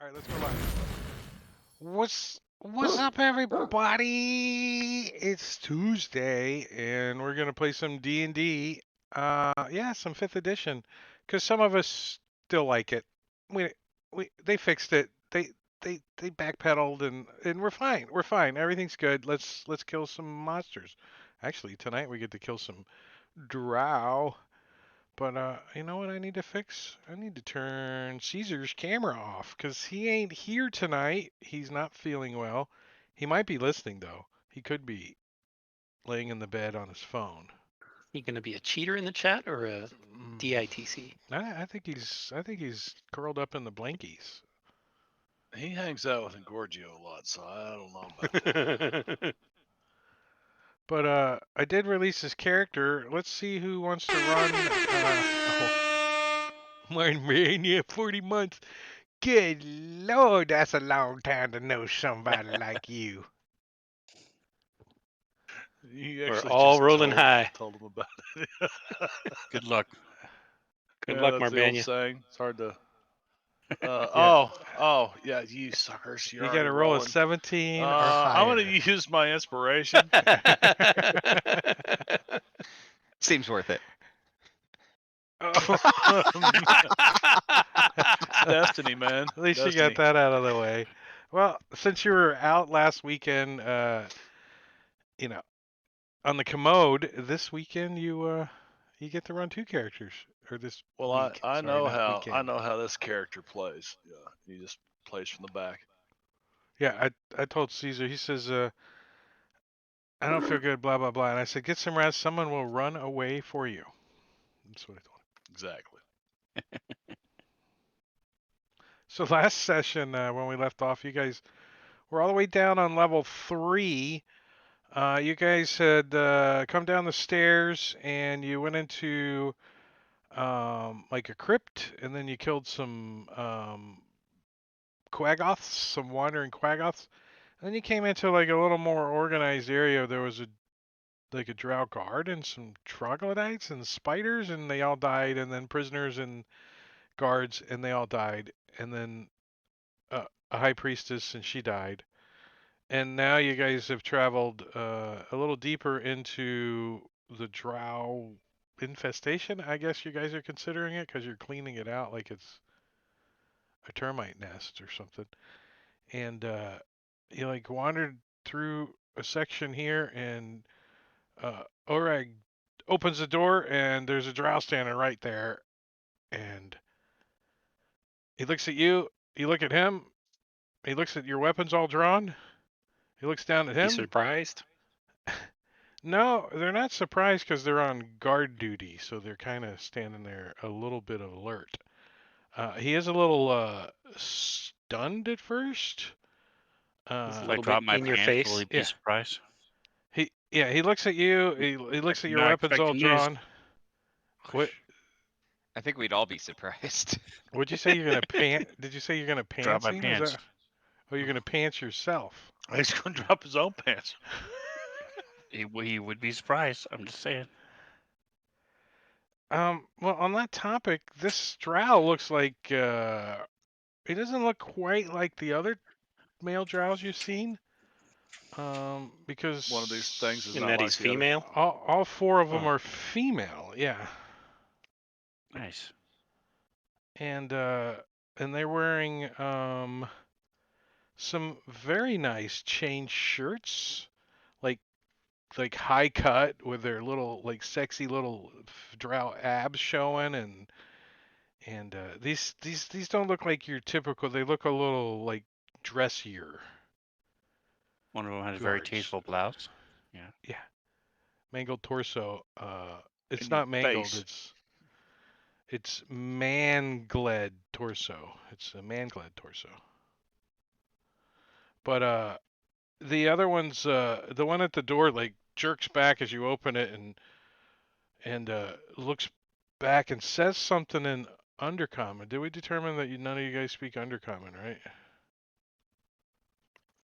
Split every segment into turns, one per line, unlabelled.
All right, let's go live. What's up, everybody? It's Tuesday, and we're gonna play some D&D. Yeah, some fifth edition, because some of us still like it. We they fixed it. They backpedaled, and we're fine. We're fine. Everything's good. Let's kill some monsters. Actually, tonight we get to kill some drow. But you know what I need to fix? I need to turn Caesar's camera off because he ain't here tonight. He's not feeling well. He might be listening though. He could be laying in the bed on his phone.
He gonna be a cheater in the chat or a
Mm,
DITC?
I think he's curled up in the blankies.
He hangs out with Engorgio a lot, so I don't know about that.
But I did release his character. Let's see who wants to run. Martin Mania 40 months. Good Lord, that's a long time to know somebody like you.
You
We're
actually
all
just
rolling high.
told him about it.
Good luck.
Good
Yeah,
luck,
that's the old
Marbania.
saying. It's hard to.
Yeah.
Yeah, you suckers! You're
You
already
got to roll a
rolling.
17 or
I'm
higher.
gonna use my inspiration.
Seems worth it.
Destiny, man.
At least you
Destiny.
got that out of the way. Well, since you were out last weekend, you know, on the commode, this weekend you get to run two characters, or this
Well,
week.
I
Sorry,
know
not
how
weekend.
this character plays. Yeah, he just plays from the back.
Yeah, I told Caesar. He says, I don't feel good, blah blah blah, and I said, get some rest. Someone will run away for you. That's what I told him.
Exactly.
So last session, when we left off, you guys were all the way down on level 3. You guys had come down the stairs and you went into like a crypt, and then you killed some quaggoths, some wandering quaggoths. And then you came into like a little more organized area. There was a drow guard and some troglodytes and spiders, and they all died. And then prisoners and guards, and they all died. And then a high priestess, and she died. And now you guys have traveled a little deeper into the drow infestation, I guess you guys are considering it, because you're cleaning it out like it's a termite nest or something. And you like wandered through a section here, and Orag opens the door, and there's a drow standing right there. And he looks at you, you look at him, he looks at your weapons all drawn, he looks down at
Be
him.
surprised.
No, they're not surprised because they're on guard duty, so they're kind of standing there a little bit alert. He is a little stunned at first.
It's a
If I
little
drop
bit
my
in your
pants,
face.
will he be
Yeah.
surprised?
He looks at you. He looks at your
Not
weapons all
expecting this.
drawn. What?
I think we'd all be surprised.
Would you say you're gonna pant? Did you say you're gonna
Drop
pants
my
him? Is
pants.
that? Oh, you're gonna pants yourself.
He's gonna drop his own pants.
He would be surprised. I'm just saying.
Well, on that topic, this drow looks like he doesn't look quite like the other male drows you've seen. Because
One of these things is
In
not
that
like
he's
the other.
female.
all four of them
Oh.
are female, yeah,
Nice.
and they're wearing some very nice chain shirts, like high cut with their little like sexy little drow abs showing, and these don't look like your typical. They look a little like dressier.
One of them has a very
Guards.
tasteful blouse. Yeah.
Yeah, mangled torso. It's
And
not
your
mangled.
face.
It's mangled torso. It's a mangled torso. But the other one's the one at the door like jerks back as you open it, and looks back and says something in Undercommon. Did we determine that none of you guys speak Undercommon, right?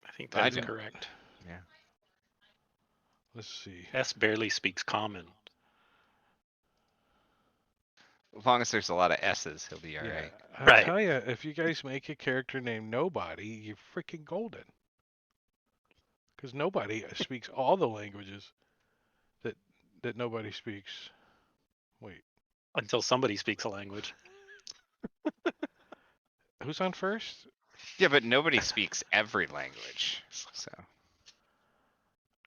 I think
I
that's
do.
correct.
Yeah.
Let's see.
S barely speaks common.
As long as there's a lot of S's, he'll be
Yeah,
alright.
I
Right.
tell you, if you guys make a character named Nobody, you're freaking golden. Because nobody speaks all the languages that nobody speaks. Wait,
Until somebody speaks a language.
who's on first?
Yeah, but nobody speaks every language. So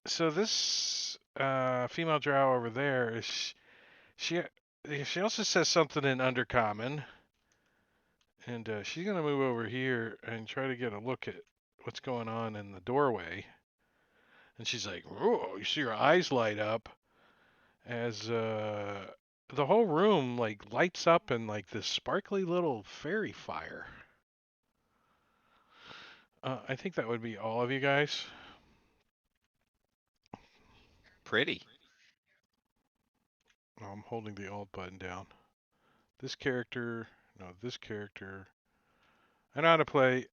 So this female drow over there is she also says something in Undercommon, and she's gonna move over here and try to get a look at what's going on in the doorway. And she's like, "Oh, you see her eyes light up as the whole room like lights up in like this sparkly little fairy fire." I think that would be all of you guys.
pretty.
Oh, I'm holding the Alt button down. This character, no, this character. I know how to play.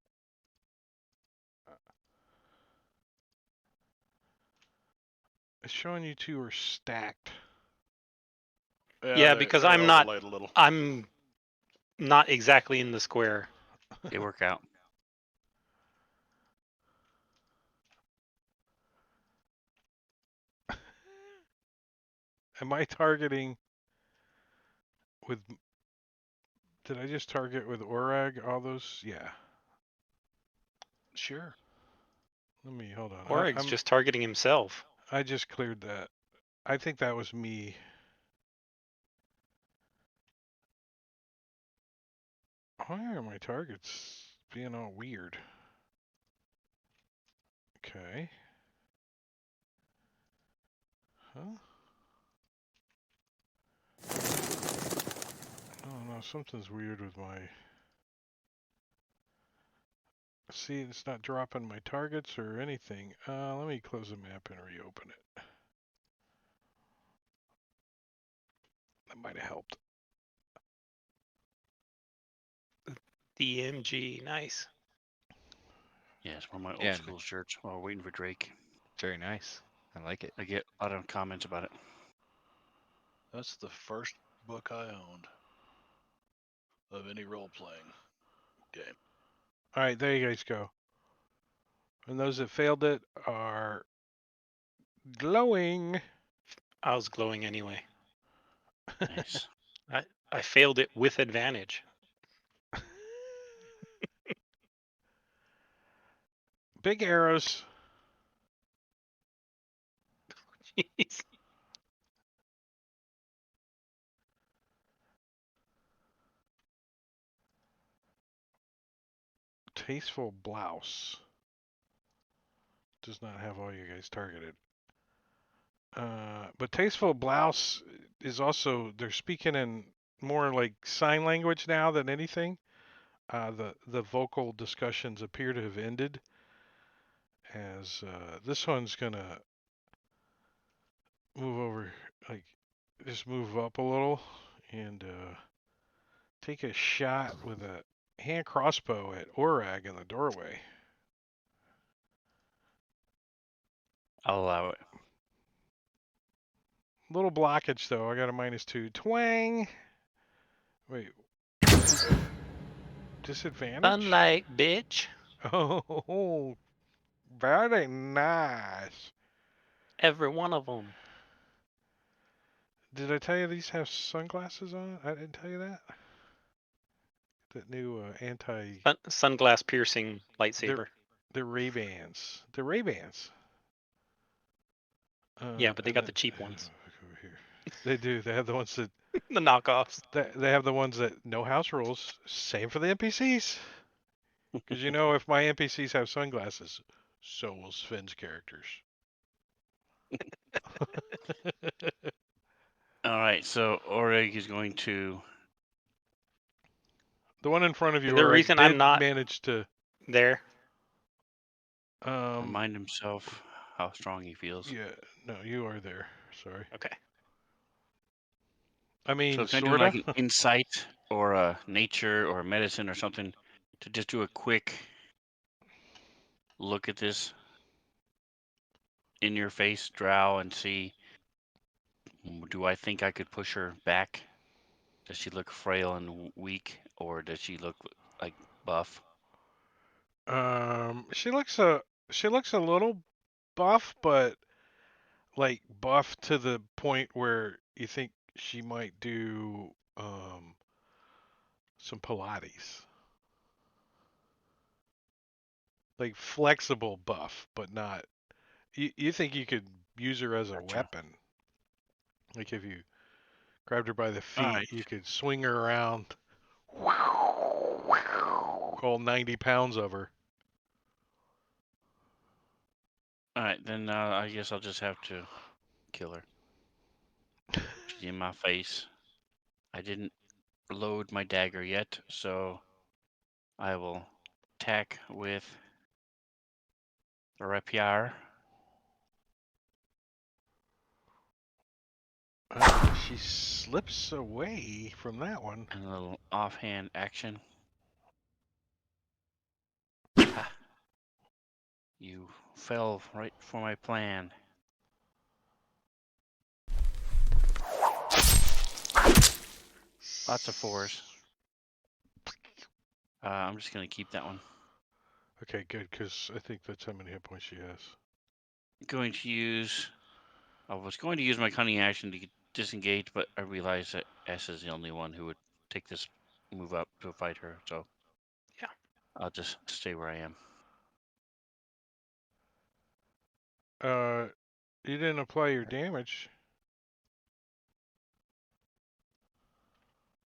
It's showing you two are stacked.
Yeah, because
they're
I'm not-
overlaid a little.
I'm not exactly in the square.
They work out.
Am I targeting with? Did I just target with Orag all those? Yeah.
Sure.
Let me hold on.
Orag's just targeting himself.
I just cleared that. I think that was me. Why are my targets being all weird? Okay. Huh? Oh no, something's weird with my. See, it's not dropping my targets or anything. Let me close the map and reopen it. That might have helped.
DMG, nice.
Yeah, it's one of my
Yeah,
old school shirts while we're waiting for Drake.
Very nice. I like it.
I get a lot of comments about it.
That's the first book I owned of any role playing game.
All right, there you guys go. And those that failed it are glowing.
I was glowing anyway.
Nice.
I failed it with advantage.
Big arrows.
Jeez.
Tasteful blouse. Does not have all you guys targeted. But tasteful blouse is also, they're speaking in more like sign language now than anything. The vocal discussions appear to have ended, as this one's gonna move over, like just move up a little and take a shot with a hand crossbow at Orag in the doorway.
I'll allow it.
Little blockage though. I got a -2. Twang. Wait. Disadvantage?
Sunlight, bitch.
Oh, very nice.
Every one of them.
Did I tell you these have sunglasses on? I didn't tell you that. That new anti.
Sunglass piercing lightsaber.
The Ray-Bans. The Ray-Bans.
Yeah, but they
and
got the
then-
cheap ones.
look over here. They do. They have the ones that
The knockoffs.
they have the ones that no house rules. Same for the NPCs. Because you know, if my NPCs have sunglasses, so will Sven's characters.
All right, so Oreg is going to.
The one in front of you,
Is there a
Oreg,
reason
did
I'm not-
manage to
There.
Remind himself how strong he feels.
Yeah, no, you are there. Sorry.
Okay.
I mean,
So can I do
sorta.
like an insight or a nature or medicine or something to just do a quick look at this in your face drow and see, do I think I could push her back? Does she look frail and weak, or does she look like buff?
She looks a little buff, but like buff to the point where you think she might do some Pilates. Like flexible buff, but not. You think you could use her as a
Gotcha.
weapon? Like if you grabbed her by the feet,
Alright.
you could swing her around. All 90 pounds of her.
Alright, then I guess I'll just have to kill her. She's in my face. I didn't load my dagger yet, so I will attack with the rapier.
She slips away from that one.
And a little offhand action. Ha. You fell right for my plan. Lots of fours. I'm just gonna keep that one.
Okay, good, because I think that's how many hit points she has.
Going to use. I was going to use my cunning action to disengage, but I realized that S is the only one who would take this move up to fight her. So
Yeah.
I'll just stay where I am.
You didn't apply your damage.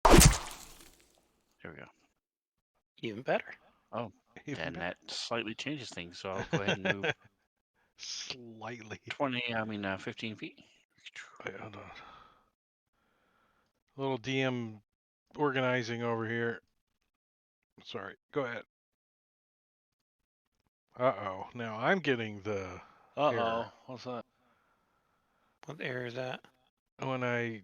There we go.
Even better.
Oh,
Even
and
better.
that slightly changes things. So I'll go ahead and move
Slightly.
15 feet.
Wait, hold on. Little DM organizing over here. Sorry, go ahead. Uh-oh. Now I'm getting the error.
What's that?
What error is that?
When I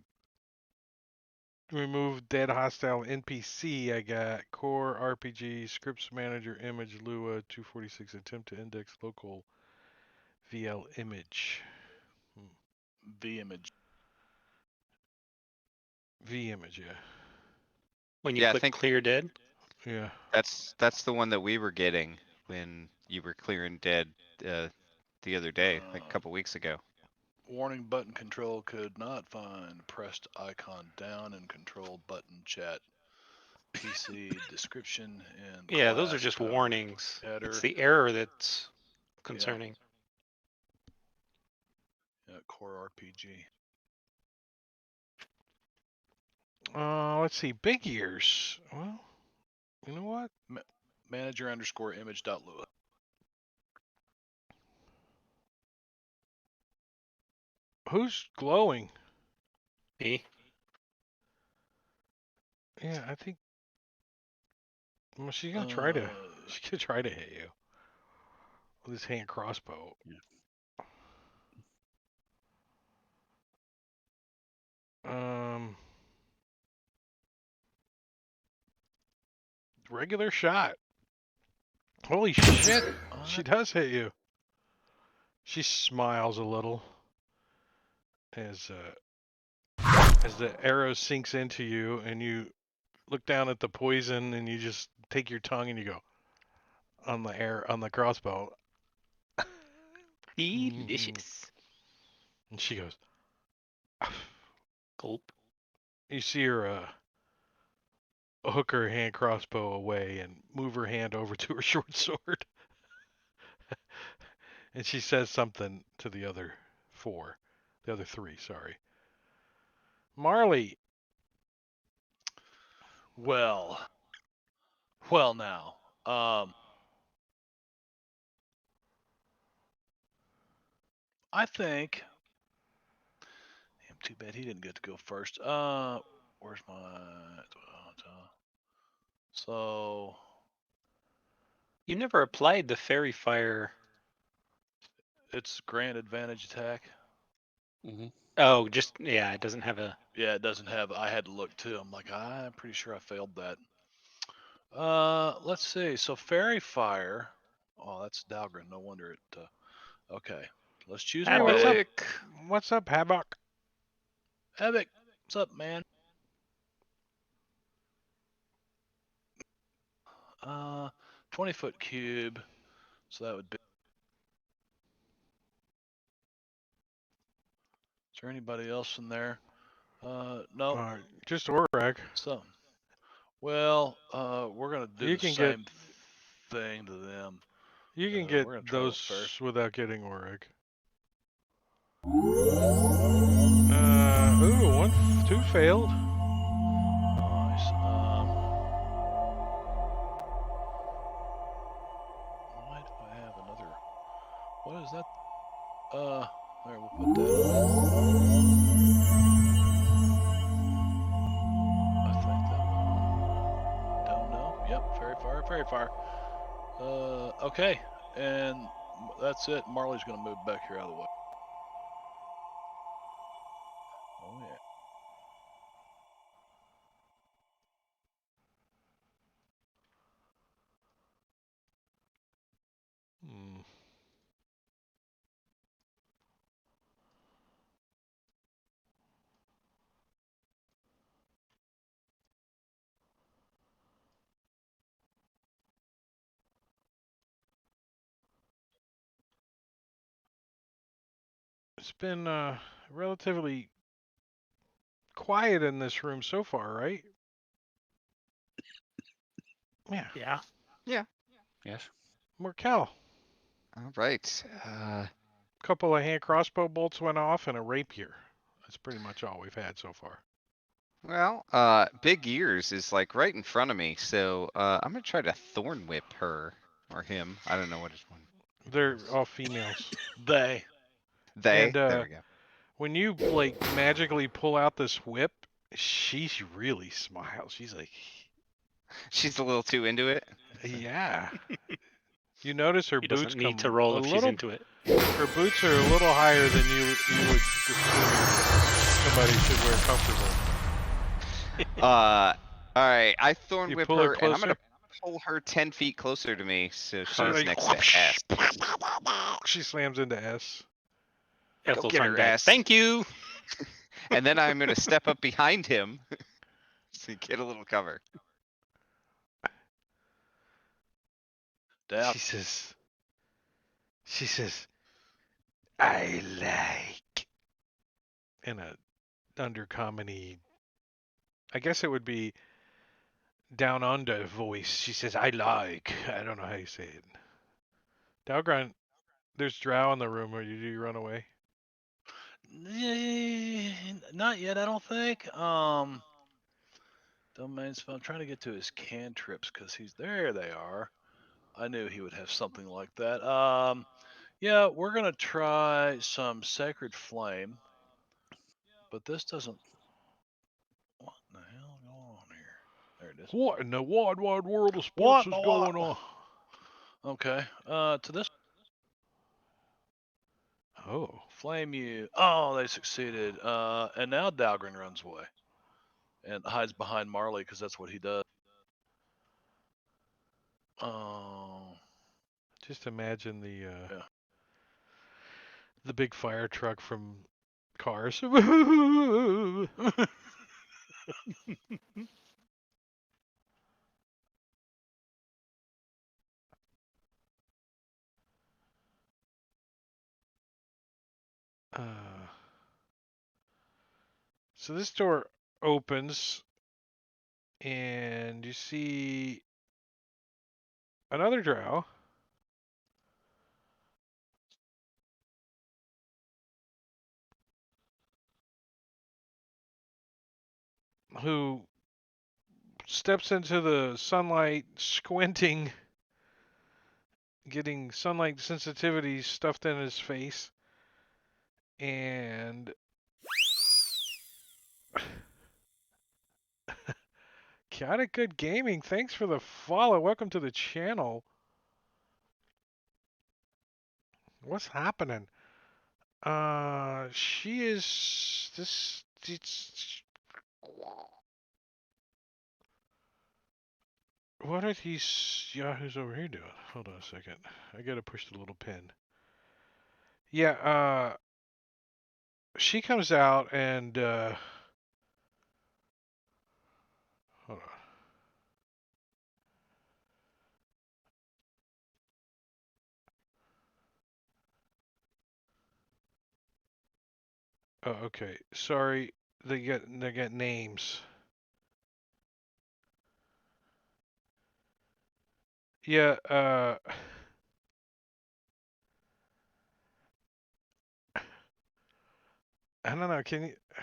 remove dead hostile NPC, I got core RPG, scripts manager, image, Lua, 246, attempt to index local VL image.
V image.
V image, yeah.
When you
Yeah, I
click
think
clear dead?
Yeah.
that's the one that we were getting when you were clearing dead the other day, like a couple weeks ago.
Warning button control could not find pressed icon down in control button chat. PC description and
Yeah, those are
class
just
power
warnings.
header.
It's the error that's concerning.
Yeah, core RPG.
Let's see. Big ears. Well, you know what?
Manager underscore image dot Lua.
Who's glowing?
Me?
Yeah, I think. Well, she's gonna try to. She's gonna try to hit you with his hand crossbow.
Yeah.
Regular shot. Holy shit! She does hit you. She smiles a little as the arrow sinks into you, and you look down at the poison, and you just take your tongue and you go on the crossbow,
Delicious.
and she goes.
Gulp.
You see her hook her hand crossbow away and move her hand over to her short sword, and she says something to the other three. Sorry, Marley.
Well now. I think. Damn, too bad he didn't get to go first. Where's my? So.
You never applied the fairy fire.
It's grand advantage attack.
Mm-hmm.
Oh, just, yeah, it doesn't have a.
Yeah, it doesn't have. I had to look too. I'm like, I'm pretty sure I failed that. Let's see. So fairy fire. Oh, that's Dalgren. No wonder it. Okay, let's choose
Hey, what's up?
Marley.
What's up, Havoc?
Epic, what's up, man? 20-foot cube. So that would be. Is there anybody else in there? No.
Just Orag.
So, well, we're gonna do
You
the
can get
same thing to them.
you can
We're
get
gonna try with fair.
those without getting Orag. Ooh, 2 failed.
Nice. Why do I have another? What is that? There, we'll put that on. I think that one. Don't know. Yep, fairy fire, fairy fire. Okay, and that's it. Marley's gonna move back here out of the way. Oh yeah.
Hmm. It's been relatively quiet in this room so far, right? Yeah.
Yeah.
Yes.
Markel.
All right.
Couple of hand crossbow bolts went off and a rapier. That's pretty much all we've had so far.
Well, Big Ears is like right in front of me, so I'm gonna try to thorn whip her or him. I don't know what his one.
They're all females.
They.
They.
And
There we go.
when you like magically pull out this whip, she really smiles. She's like,
She's a little too into it.
yeah. You notice her
He
boots
doesn't need
come
to roll
a
if she's
little.
into it.
Her boots are a little higher than you would assume somebody should wear comfortable.
All right. I thorn
You
whip
pull it
her, and I'm gonna
closer.
pull her 10 feet closer to me, so
She
she's
like
next to S.
she slams into S.
Ethel's
get
on
her
deck.
ass.
Thank you.
And then I'm gonna step up behind him, so you get a little cover.
Dap.
She says, I like in a undercommon-y, I guess it would be down under voice. She says, I like. I don't know how you say it. Dalgron, there's drow in the room. Or do you run away?
Not yet, I don't think. Domain spell. I'm trying to get to his cantrips because he's there. They are. I knew he would have something like that. Yeah, we're gonna try some sacred flame, but this doesn't. What in the hell going on here? There it is.
What in the wide world of
What
sports
in
is
the
going
wa-
on?
Okay. To this
Oh.
flame you. Oh, they succeeded. And now Dalgren runs away and hides behind Marley because that's what he does. Oh.
Just imagine the
Yeah.
the big fire truck from Cars. So this door opens, and you see another drow. Who steps into the sunlight, squinting, getting sunlight sensitivity stuffed in his face, and Chaotic Good Gaming, thanks for the follow. Welcome to the channel. What's happening? She is this. What are these yahoos over here doing? Hold on a second. I gotta push the little pin. Yeah, she comes out and, hold on. Oh, okay. Sorry. They get names. Yeah. I don't know.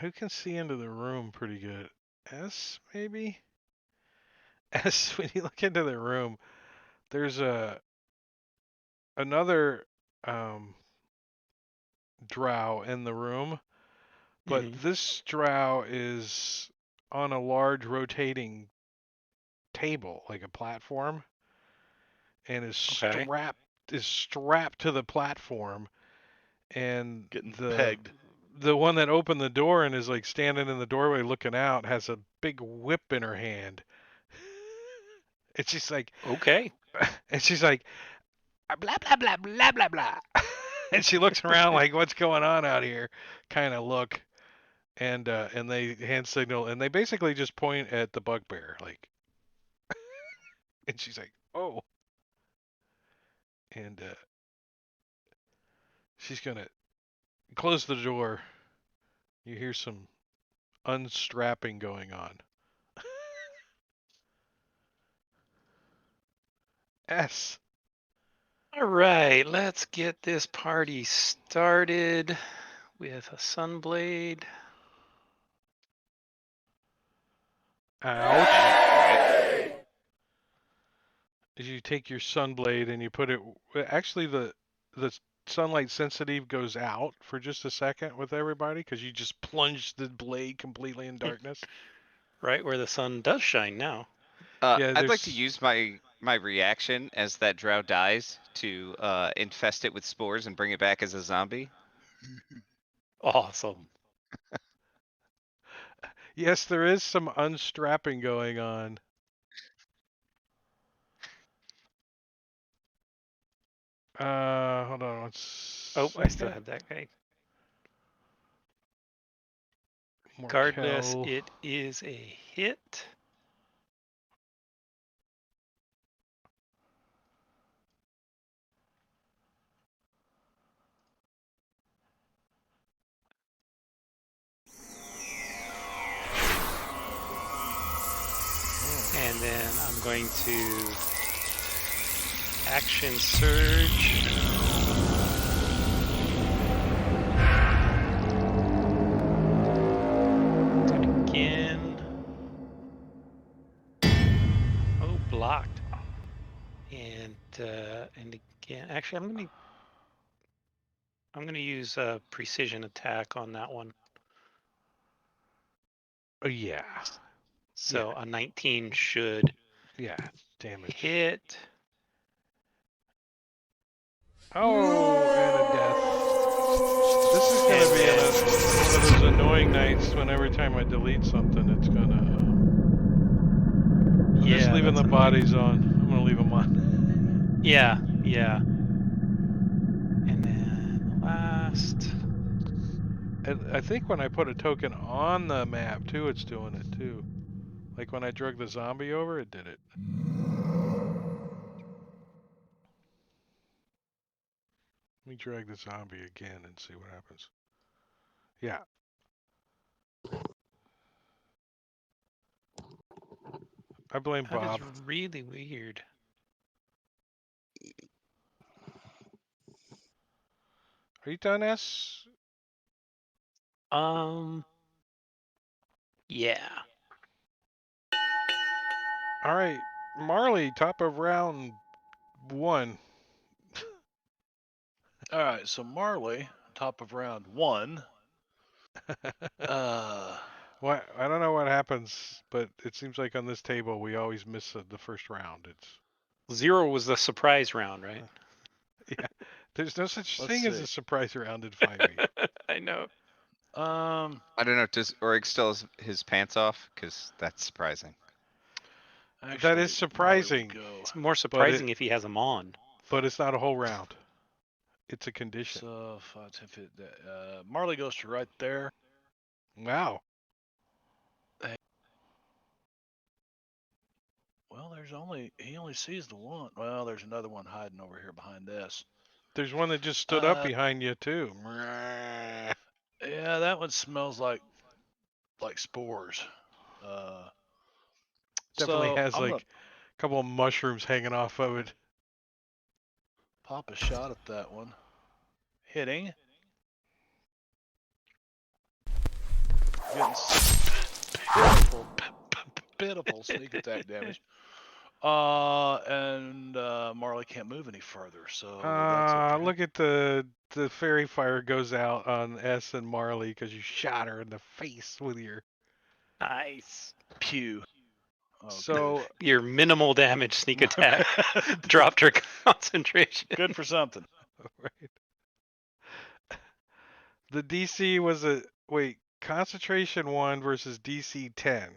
Who can see into the room pretty good? S maybe. S. When you look into the room, there's another drow in the room, but
Mhm.
this drow is on a large rotating table, like a platform, and
Okay.
is strapped to the platform, and
Getting
the
pegged.
the one that opened the door and is like standing in the doorway looking out has a big whip in her hand. And she's like,
Okay.
and she's like, blah blah blah blah blah blah. And she looks around like, what's going on out here? Kind of look, and they hand signal, and they basically just point at the bugbear, like, and she's like, oh, and she's gonna close the door. You hear some unstrapping going on. S.
All right, let's get this party started with a sunblade.
Ouch.
Alright.
Is you take your sunblade and you put it. Actually, the sunlight sensitive goes out for just a second with everybody because you just plunge the blade completely in darkness.
Right where the sun does shine now.
Yeah,
I'd like to
there's.
use my reaction as that drow dies to infest it with spores and bring it back as a zombie.
Awesome.
Yes, there is some unstrapping going on. Hold on one
Oh, I still
second.
have that guy. Regardless,
Morkel.
it is a hit. And then I'm going to action surge. Do it again. Oh, blocked. And again, actually, I'm gonna use a precision attack on that one.
Oh yeah,
So a 19 should
yeah. Damage.
hit.
Oh, and a death. This is gonna
And
be
then
one of those annoying nights when every time I delete something, it's gonna. I'm just
yeah,
leaving
that's
the
annoying.
bodies on. I'm gonna leave them on.
Yeah. And then the last.
And I think when I put a token on the map too, it's doing it too. Like when I drug the zombie over, it did it. Let me drag the zombie again and see what happens. Yeah. I blame
That is
Bob.
really weird.
Are you done, S?
Yeah.
All right. Marley, top of round 1.
All right, so Marley, top of round 1.
What? I don't know what happens, but it seems like on this table we always miss the first round. It's
0 was the surprise round, right?
yeah. There's no such
Let's
thing as
see.
a surprise round in 5e.
I know.
I don't know. Does Orig still has his pants off? Because that's surprising.
That is
Actually, Marley would
surprising,
go.
It's more
but
surprising if he has them on.
it's not a whole round. It's a condition.
So 5, 10, 15, Marley goes to right there.
Wow.
Well, he only sees the one. Well, there's another one hiding over here behind this.
There's one that just stood up
Uh,
behind you too.
Yeah, Yeah, that one smells like spores.
Definitely
So
has
I'm gonna
like a couple of mushrooms hanging off of it.
pop a shot at that one. Hitting. Getting pitiful sneak attack damage. And Marley can't move any further, so that's it for him.
Look at the fairy fire goes out on S and Marley because you shot her in the face with your.
Nice.
Pew. Oh,
So
Your minimal damage sneak attack dropped her concentration.
good for something.
right. The DC was a concentration 1 versus DC 10,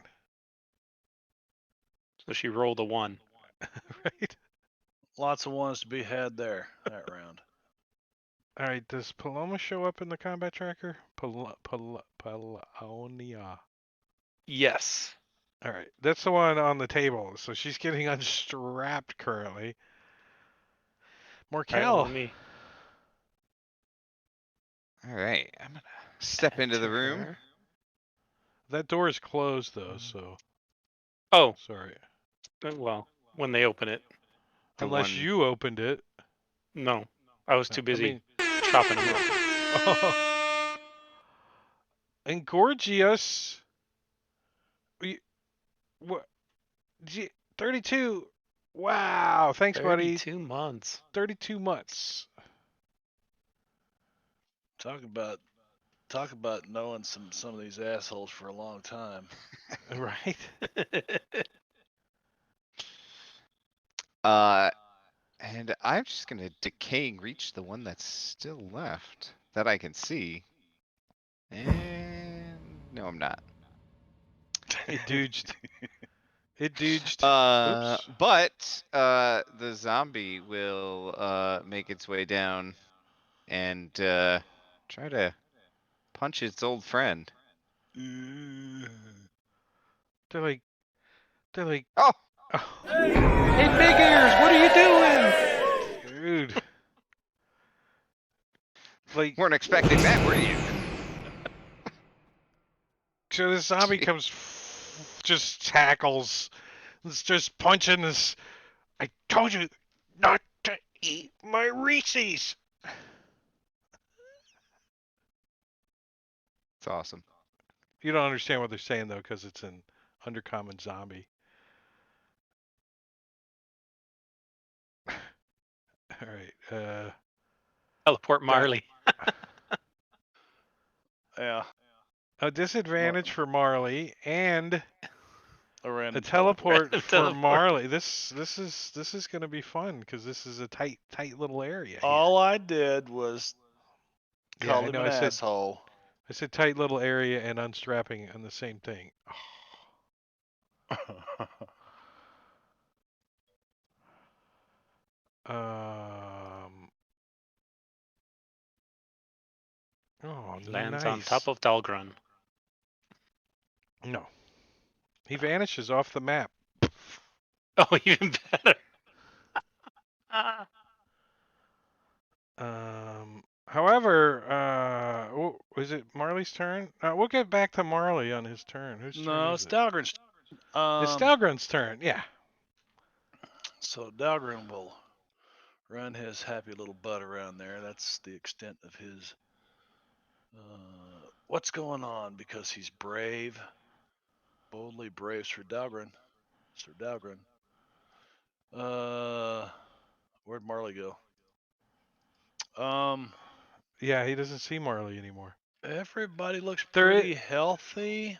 So she rolled a 1.
right?
Lots of ones to be had there that round.
All right, does Paloma show up in the combat tracker? Palonia.
Yes.
All right, that's the one on the table. So she's getting unstrapped currently.
All right, well,
Morkel.
let me
All right, I'm gonna step
add
into
to
the room.
her.
That door is closed though, so
Oh,
sorry.
well, when they open it.
The
Unless
one.
you opened it.
No, I was too
I
busy
mean,
chopping them up.
Engorgius. What? 32. Wow. Thanks, buddy.
32 months.
32 months.
Talk about knowing some of these assholes for a long time.
Right?
And I'm just gonna decaying reach the one that's still left that I can see. And no, I'm not.
It dooged. It dooged. Oops.
But the zombie will make its way down and try to punch its old friend.
Mm.
They're like.
Oh,
Oh,
Hey, Big Ears, what are you doing?
dude. Like,
weren't expecting that, were you?
so this zombie comes, just tackles. It's just punching this. I told you not to eat my Reese's.
It's awesome.
You don't understand what they're saying though, because it's an undercommon zombie. All right.
Teleport Marley.
Yeah,
A disadvantage for Marley and
a
a
random
teleport
Random
for
teleport.
Marley. This is going to be fun because this is a tight little area here.
All I did was
Yeah,
call
I
him
know.
an
I said
asshole.
tight little area and unstrapping on the same thing. Oh,
Lands
nice.
on top of Dalgrun.
No. He vanishes off the map.
Oh, even better.
However, is it Marley's turn? We'll get back to Marley on his turn. Whose turn
No,
is
it's
it?
Dahlgren's.
It's Stalgren's turn. Yeah.
So Dahlgren will run his happy little butt around there. That's the extent of his. What's going on? Because he's brave, boldly brave, Sir Dahlgren. Sir Dahlgren. Where'd Marley go?
Yeah, he doesn't see Marley anymore.
Everybody looks
There
pretty healthy.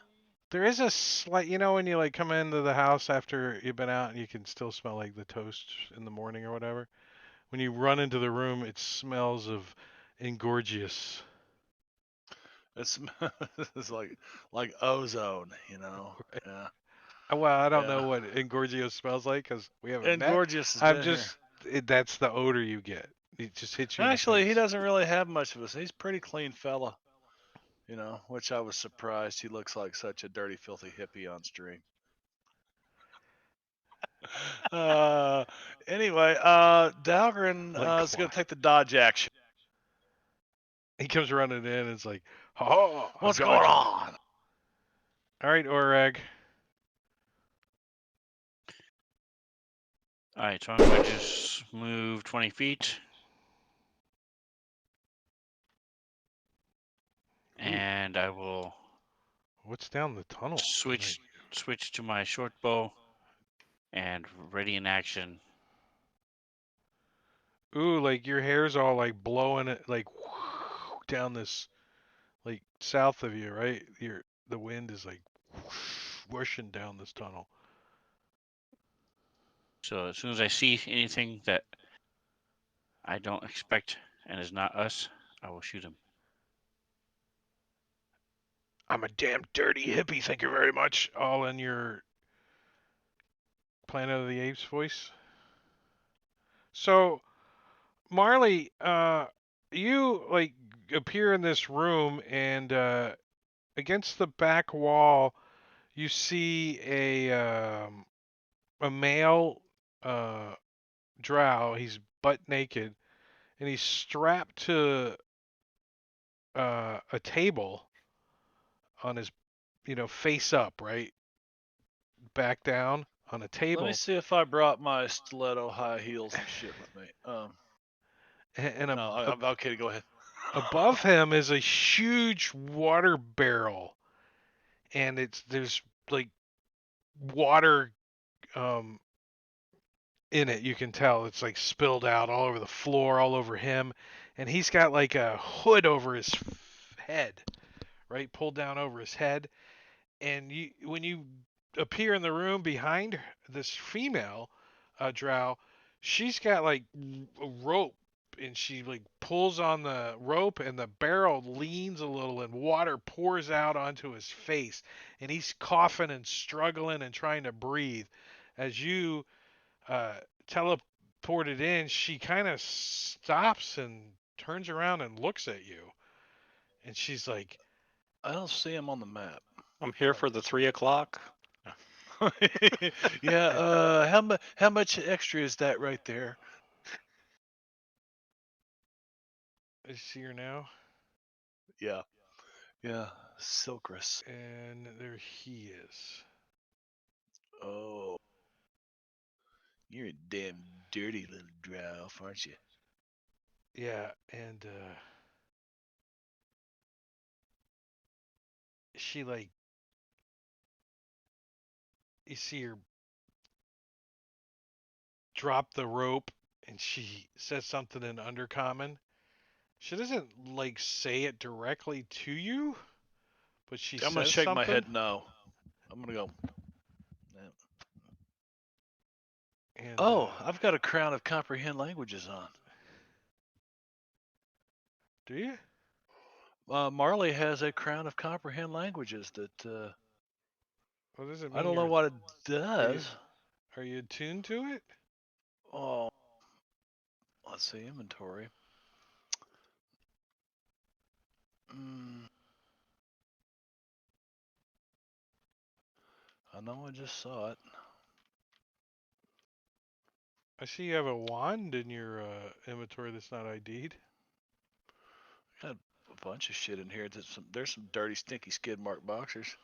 There is a slight, when you like come into the house after you've been out and you can still smell like the toast in the morning or whatever. When you run into the room, it smells of Engorgius.
It's it's like ozone, you know.
Right.
Yeah.
Well, I don't
Yeah.
know what Engorgius smells like because we haven't
And
met.
Gorgeous has
I'm
been
just, that's the odor you get. It just hits you
here.
in
Actually,
the
he
face.
doesn't really have much of a. He's a pretty clean fella, you know. Which I was surprised. He looks like such a dirty, filthy hippie on stream. Anyway, Dahlgren
Like
is going to take the dodge action.
He comes running in and it's like, oh, I
What's
got
going
you.
on?
All right, Orag.
All right, so I'm going to just move 20 feet. And I will
What's down the tunnel?
switch to my short bow and ready in action.
Ooh, like your hair's all like blowing it like down this like south of you, right? The wind is like whooshing down this tunnel.
So as soon as I see anything that I don't expect and is not us, I will shoot him.
I'm a damn dirty hippie, thank you very much. All in your Planet of the Apes voice. So, Marley, you like appear in this room and against the back wall you see a male drow. He's butt naked and he's strapped to a table on his, face up, right, back down on a
Let me
table,
see if I brought my stiletto high heels and shit with me.
and
No, I'm okay. Go ahead.
above him is a huge water barrel, and there's like water um in it. You can tell it's like spilled out all over the floor, all over him, and he's got like a hood over his head, right, pulled down over his head. And when you appear in the room behind this female drow, she's got like a rope, and she like pulls on the rope, and the barrel leans a little, and water pours out onto his face, and he's coughing and struggling and trying to breathe. As you uh, teleported in, she kind of stops and turns around and looks at you, and she's like,
I don't see him on the map.
I'm here for the 3 o'clock.
Yeah. How much extra is that right there?
"I see her now."
Yeah. Yeah. Silkrus.
And there he is.
Oh, you're a damn dirty little drow, aren't you?
Yeah, and she like you see her drop the rope, and she says something in Undercommon. She doesn't like say it directly to you, but she
I'm gonna
says
shake my
something.
head no. I'm gonna go. "No."
And
Oh, I've got a crown of comprehend languages on.
do you?
Marley has a crown of comprehend languages that
What does it
I
mean?
don't know what it
Are you
does.
are you attuned to it?
Oh, let's see inventory. Mm, I know I just saw it.
I see you have a wand in your inventory that's not ID'd.
Got a bunch of shit in here. There's some dirty, stinky skid mark boxers.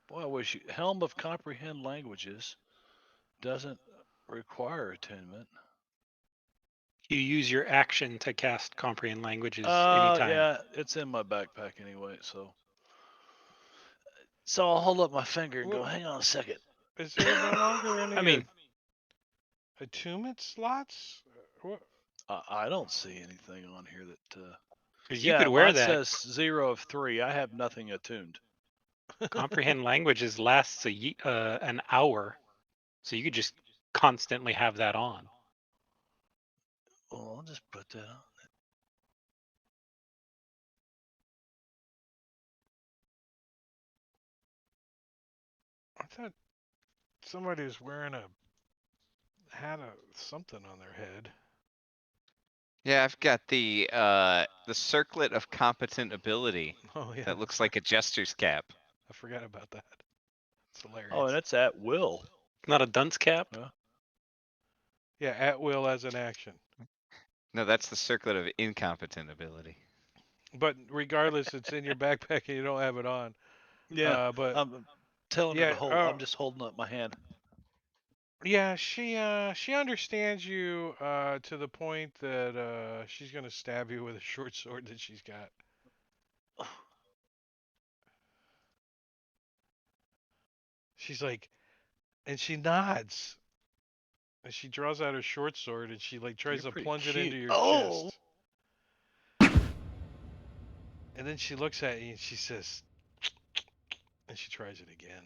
Boy, I wish you. Helm of comprehend languages doesn't require attunement.
You use your action to cast comprehend languages anytime.
Yeah, it's in my backpack anyway. So I'll hold up my finger and go.
Well,
Hang on a second.
is there no longer any
I mean,
attunement slots? What?
I don't see anything on here that.
'cause you
Yeah,
could wear
mine
that.
says 0 of 3. I have nothing attuned.
Comprehend languages lasts an hour, so you could just constantly have that on.
Well, I'll just put that on.
I thought somebody was wearing had something on their head.
Yeah, I've got the circlet of competent ability
Oh yeah,
that looks like a jester's cap.
I forgot about that. It's hilarious.
Oh, and it's at will.
Not a dunce cap.
Huh?
Yeah, at will as an action.
No, that's the circlet of incompetent ability.
But regardless, it's in your backpack and you don't have it on.
Yeah,
But
I'm telling her
yeah,
to hold. I'm just holding up my hand.
yeah, she understands you to the point that she's gonna stab you with a short sword that she's got. She's like, and she nods, and she draws out her short sword and she like tries
You're
to
pretty
plunge it into
cute.
your
Oh,
chest. And then she looks at you and she says, and she tries it again.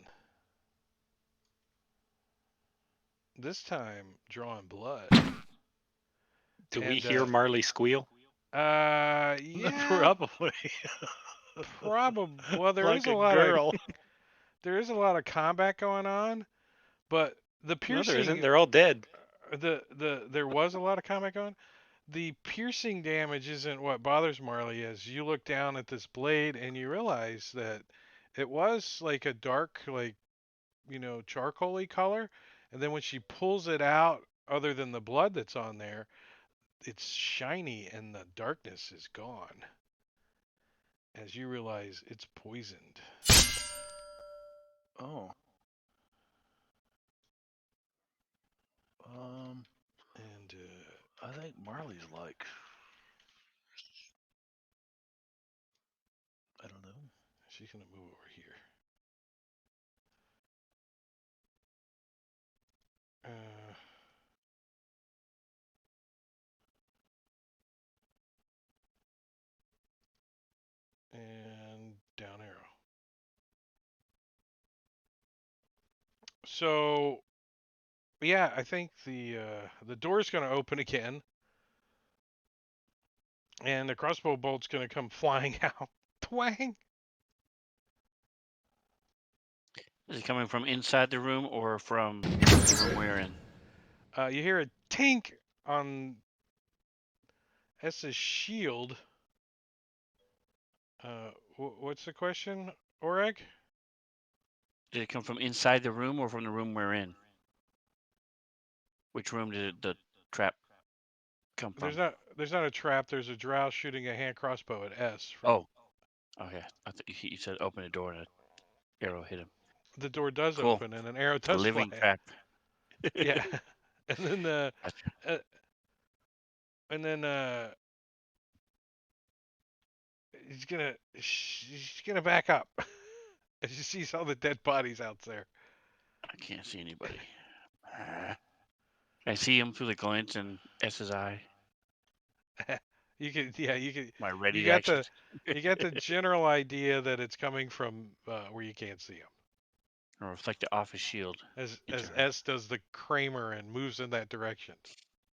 This time, drawing blood.
Do we
And
hear Marley squeal?
yeah,
probably
probably. Well,
like a girl.
there is a lot of combat going on, but the
No, there isn't.
piercing,
They're all dead.
there was a lot of combat going. The piercing damage isn't what bothers Marley. As you look down at this blade and you realize that it was like a dark, like charcoaly color, and then when she pulls it out, other than the blood that's on there, it's shiny and the darkness is gone. As you realize it's poisoned.
Oh. Um,
And
I think Marley's like, I don't know.
she's gonna move over here. Uh, and down arrow. So yeah, I think the door's gonna open again, and the crossbow bolt's gonna come flying out. Twang!
Is it coming from inside the room or from the room we're in?
You hear a tink on S's shield. What's the question, Oreg?
Did it come from inside the room or from the room we're in? Which room did the trap come from?
There's not a trap. There's a drow shooting a hand crossbow at S. From,
Oh, okay. I thought you said open the door and an arrow hit him.
the door does
Cool.
open and an arrow
It's a
does fly
living
out.
trap.
Yeah, and then
Gotcha.
uh, and then she's gonna back up as she sees all the dead bodies out there.
I can't see anybody. I see him through the glint in S's eye.
You can
My
you
ready
got
action.
you got the general idea that it's coming from where you can't see him.
Or reflect it off his shield.
As
Into her.
S does the Kramer and moves in that direction.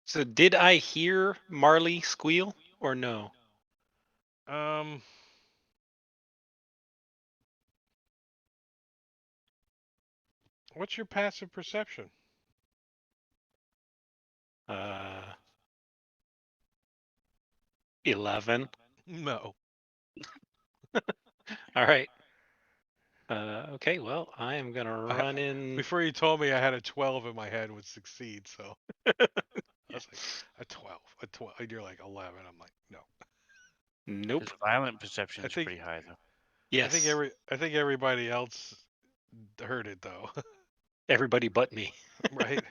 So did I hear Marley squeal or no?
Um, what's your passive perception?
11.
No.
All right. Okay, well, I am going to run in.
Before you told me I had a 12 in my head would succeed, so I was like a 12, a 12, and you're like 11. I'm like, no.
Nope.
His violent perception
I
is
think
pretty high though.
Yes.
I think everybody else heard it though,
Everybody but me.
right?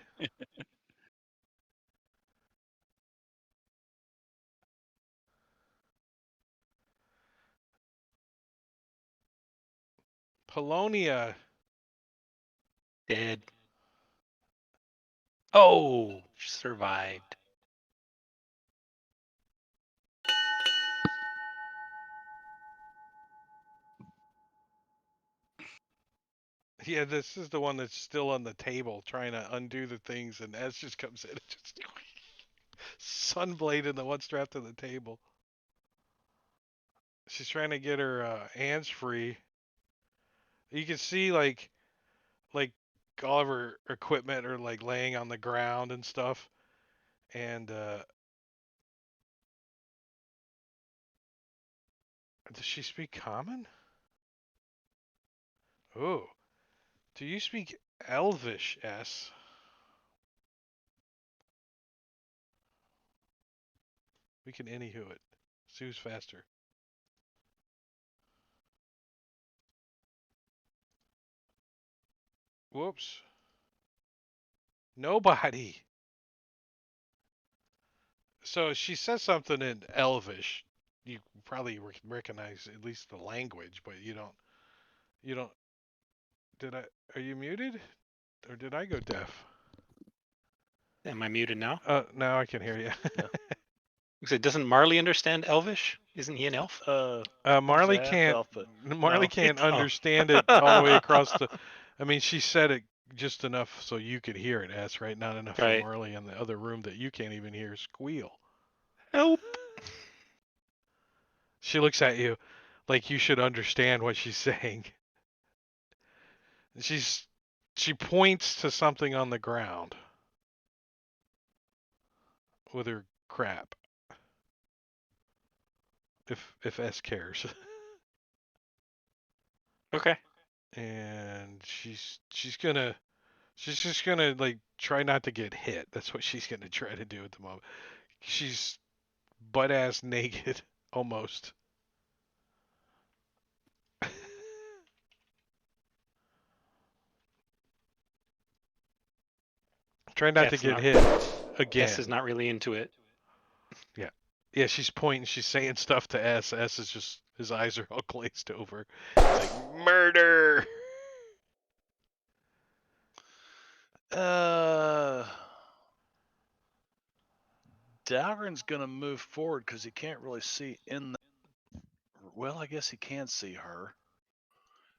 Polonia.
Dead. Oh, survived.
Yeah, this is the one that's still on the table trying to undo the things, and S just comes in and just sunblade in the one strapped to the table. She's trying to get her hands free. You can see like all of her equipment are like laying on the ground and stuff. And does she speak common? Oh, do you speak Elvish, S? We can anywho it. See who's faster. Whoops. Nobody. So she says something in Elvish. You probably recognize at least the language, but you don't. You don't. Did I? Are you muted? Or did I go deaf?
Am I muted now?
Now I can hear you.
So doesn't Marley understand Elvish? Isn't he an elf?
Marley
half
can't.
elf, but
Marley
no.
can't
Oh.
understand it all the way across the. I mean, she said it just enough so you could hear it. That's right. Not enough for
Right.
Marley in the other room that you can't even hear squeal.
Help.
She looks at you like you should understand what she's saying. She points to something on the ground with her crap. If S cares.
Okay.
And she's just gonna like try not to get hit. That's what she's gonna try to do at the moment. She's butt ass naked almost. Try not to
Yes,
get
not.
hit again.
S is not really into it.
Yeah, she's pointing, she's saying stuff to S. S is just, his eyes are all glazed over. It's like, murder!
Dalgren's gonna move forward because he can't really see in the. Well, I guess he can see her.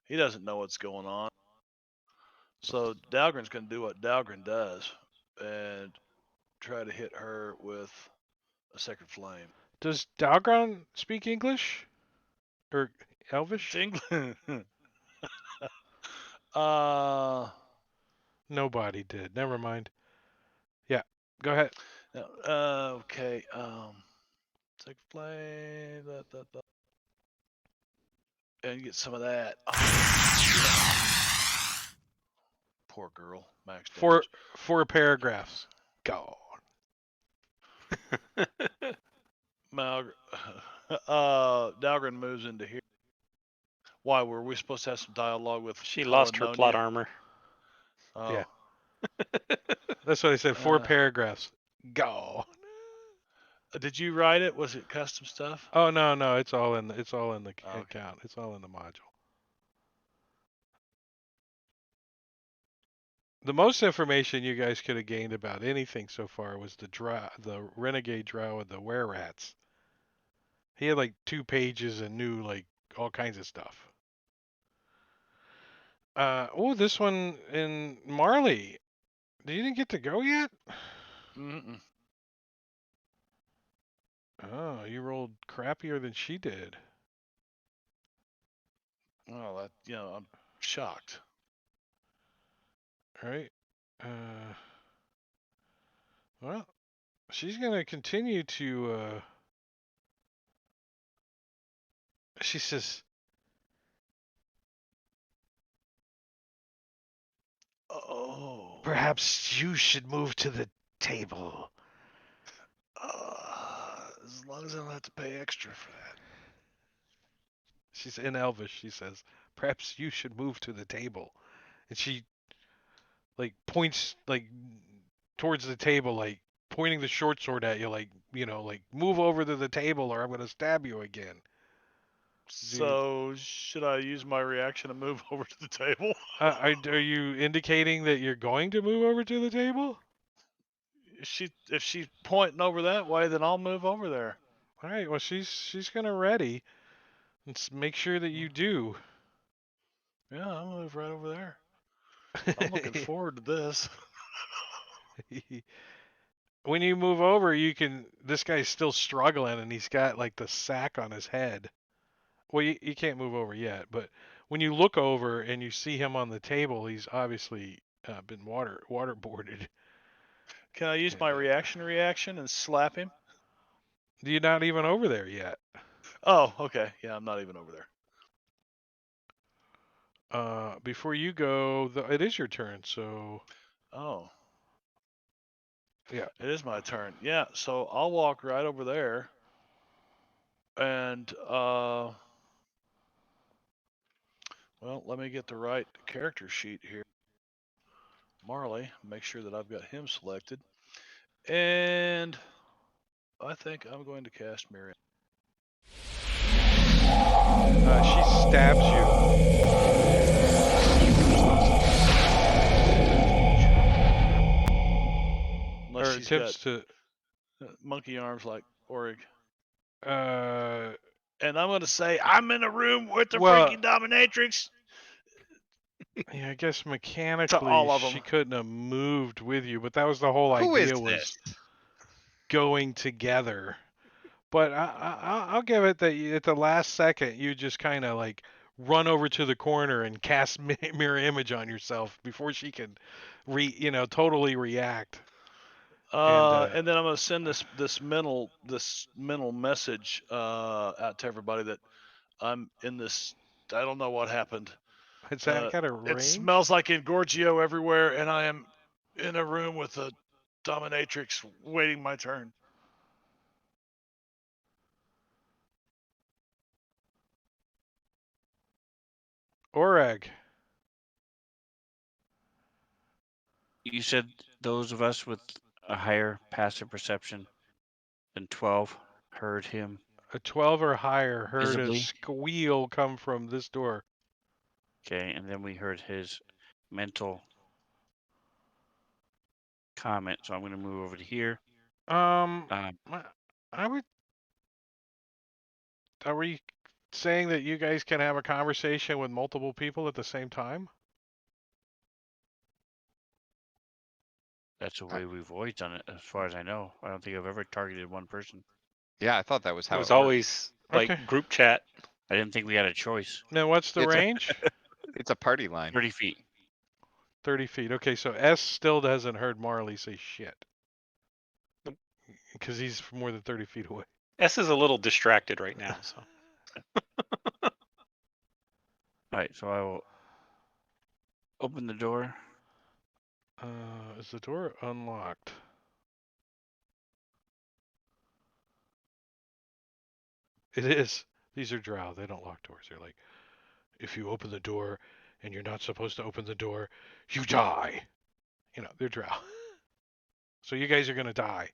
He doesn't know what's going on. So Dalgren's gonna do what Dalgren does and try to hit her with a sacred flame.
Does Dalgron speak English? Or Elvish?
England. uh,
Nobody did. Never mind. Yeah, go ahead.
okay. Sacred flame. And get some of that. Poor girl. Max damage.
Four paragraphs. Gone.
Dalgren moves into here. Why were we supposed to have some dialogue with?
She lost her plot
Helenonia?
armor.
Oh.
Yeah. That's what I said. Four paragraphs. Gone.
Did you write it? Was it custom stuff?
Oh no, it's all in the
Okay.
account. It's all in the module. The most information you guys could have gained about anything so far was the renegade drow and the were rats. He had like 2 pages and knew like all kinds of stuff. This one in Marley. You didn't get to go yet?
Mm-mm.
Oh, you rolled crappier than she did.
Oh, I'm shocked.
All right. Well, she's gonna continue to. She says,
Oh.
"Perhaps you should move to the table."
As long as I don't have to pay extra for that.
She's in Elvish. She says, "Perhaps you should move to the table," and she like points like towards the table, like pointing the short sword at you, like like move over to the table or I'm gonna stab you again.
So should I use my reaction to move over to the table?
Are you indicating that you're going to move over to the table?
If she's pointing over that way, then I'll move over there.
All right. Well, she's gonna ready. Let's make sure that you do.
Yeah, I'll move right over there. I'm looking forward to this.
When you move over, this guy's still struggling and he's got like the sack on his head. Well, you can't move over yet, but when you look over and you see him on the table, he's obviously been waterboarded.
Can I use my reaction and slap him?
You're not even over there yet.
Oh, okay. Yeah, I'm not even over there.
Before you go, it is your turn, so.
Oh.
Yeah.
It is my turn. Yeah, so I'll walk right over there. And well, let me get the right character sheet here. Marley, make sure that I've got him selected. And I think I'm going to cast Miriam.
She stabs you.
Unless
Or
she's got
attempts to.
monkey arms like Orig.
Uh,
And I'm going to say, I'm in a room with the
Well-
freaking dominatrix.
yeah, I guess mechanically
To all of
she
'em.
couldn't have moved with you, but that was the whole
Who is
idea was
this?
going together. But I'll give it that at the last second you just kind of like run over to the corner and cast mirror image on yourself before she can totally react.
And then I'm going to send this mental message out to everybody that I'm in this. I don't know what happened.
It's that kind of
It
range.
smells like Engorgio everywhere, and I am in a room with a dominatrix waiting my turn.
Oreg.
You said those of us with a higher passive perception than 12 heard him.
A 12 or higher heard a
Visibly?
squeal come from this door.
Okay, and then we heard his mental comment. So I'm going to move over to here.
I would. Are we saying that you guys can have a conversation with multiple people at the same time?
That's the way we've always done it, as far as I know. I don't think I've ever targeted one person.
Yeah, I thought that was
It
how
was
it worked.
always like
Okay.
group chat.
I didn't think we had a choice.
Now, what's the
It's a-
range?
It's a party line.
30 feet.
30 feet. Okay, so S still hasn't heard Marley say shit. Because he's more than 30 feet away.
S is a little distracted right now, so
All right, so I will open the door.
Is the door unlocked? It is. These are drow. They don't lock doors. They're like, if you open the door and you're not supposed to open the door, you die. They're drow. So you guys are going to die.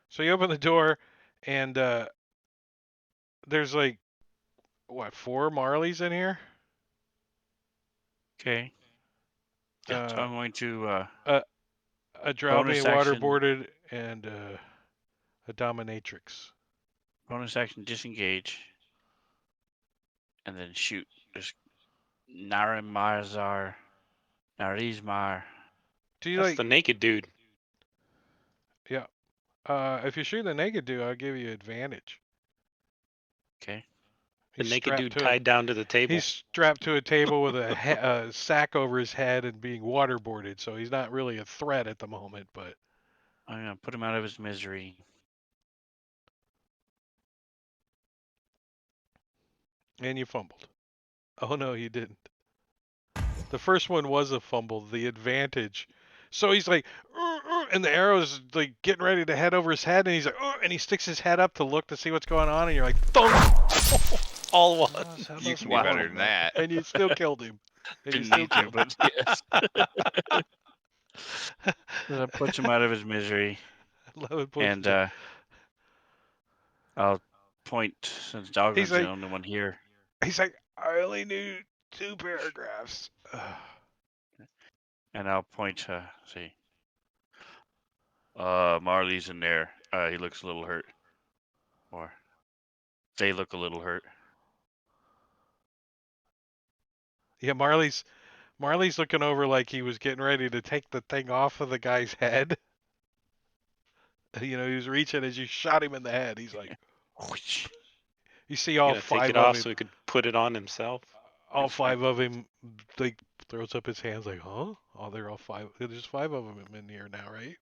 So you open the door and there's like, what, 4 Marleys in here?
Okay. So I'm going to
A drow being
bonus action.
waterboarded and a dominatrix.
Bonus action disengage. And then shoot. Just Narizmar.
Do you
that's
like?
the naked dude.
Yeah. If you shoot the naked dude, I'll give you advantage.
Okay.
The
He's
naked
strapped
dude
to
tied down to the table.
He's strapped to a table with a sack over his head and being waterboarded, so he's not really a threat at the moment. But
I'm going to put him out of his misery.
and you fumbled. Oh no, you didn't. The first one was a fumble. The advantage. So he's like, and the arrow's like getting ready to head over his head, and he's like, and he sticks his head up to look to see what's going on, and you're like, thunk!
All one.
You can do better than that.
And you still killed him. And you
Didn't
still
need to,
killed him.
but yes. That puts him out of his misery.
11 points.
And I'll point, since Dogman's
like-
the only one here.
He's like, I only knew 2 paragraphs.
And I'll point, see. Marley's in there. He looks a little hurt. Or they look a little hurt.
Yeah, Marley's looking over like he was getting ready to take the thing off of the guy's head. He was reaching as you shot him in the head. He's like,
Whoosh.
you see all
Gonna
5
take it
of
off
him.
so he could put it on himself.
All 5 of him, like, throws up his hands like, huh? Oh, they're all 5. There's 5 of them in here now, right?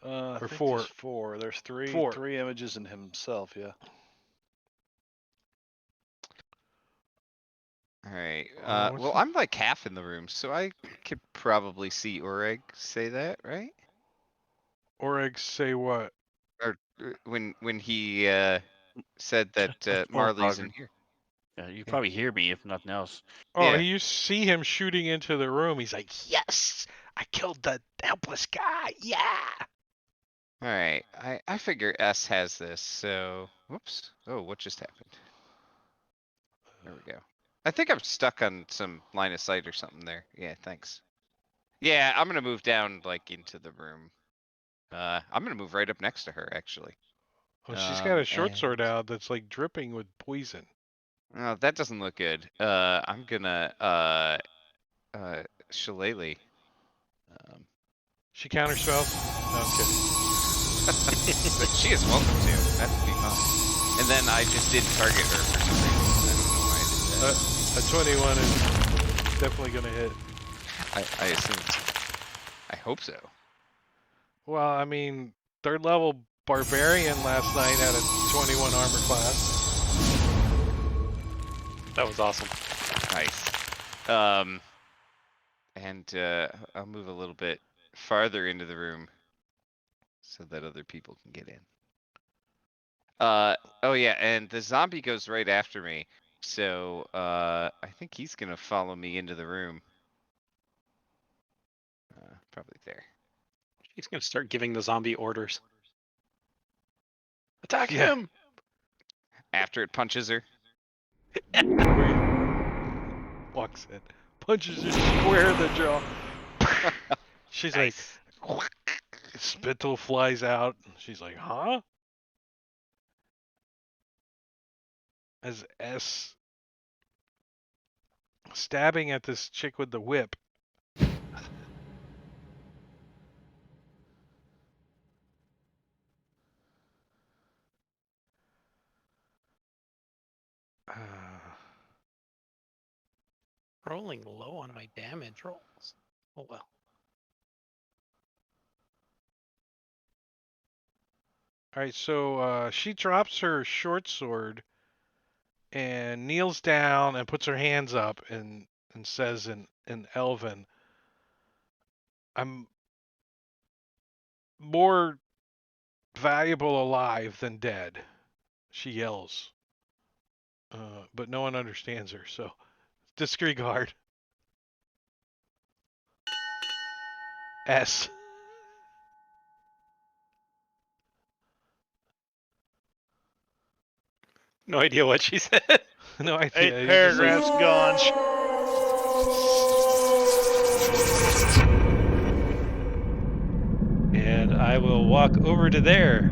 I
Or
think
4.
there's 4. There's 3.
4.
3 images in himself. Yeah.
All right.
what's
Well,
the-
I'm like half in the room, so I could probably see Oreg say that, right?
Oreg say what?
Or when he said that
Poor
Marley's in
bugger.
here.
Yeah, you
Yeah.
probably hear me if nothing else.
Oh,
Yeah.
you see him shooting into the room. He's like, "Yes, I killed the helpless guy. Yeah."
All right. I figure S has this. So, whoops. Oh, what just happened? There we go. I think I'm stuck on some line of sight or something there. Yeah, thanks. Yeah, I'm gonna move down like into the room. I'm gonna move right up next to her actually.
Well, she's got a short
And
sword out that's like dripping with poison.
oh, that doesn't look good. I'm gonna shillelagh. Um,
She counterspells. No, I'm kidding.
but she is welcome to. That would be fine. And then I just didn't target her for some reason. I don't know why I did that.
A 21 is definitely gonna hit.
I assumed. I hope so.
Well, I mean, third level barbarian last night had a 21 armor class.
That was awesome.
Nice. And I'll move a little bit farther into the room so that other people can get in. Oh yeah, and the zombie goes right after me. So I think he's gonna follow me into the room. Probably there.
He's gonna start giving the zombie orders. Attack
Yeah.
him!
After it punches her.
Walks in, punches her square in the jaw. She's
Nice.
like, spittle flies out. She's like, huh? As S stabbing at this chick with the whip.
Rolling low on my damage rolls. Oh well.
All right, so she drops her short sword and kneels down and puts her hands up and says in Elven, "I'm more valuable alive than dead." She yells, but no one understands her. So disregard. S.
No idea what she said.
No idea.
8
You're just like,
paragraphs gone.
And I will walk over to there.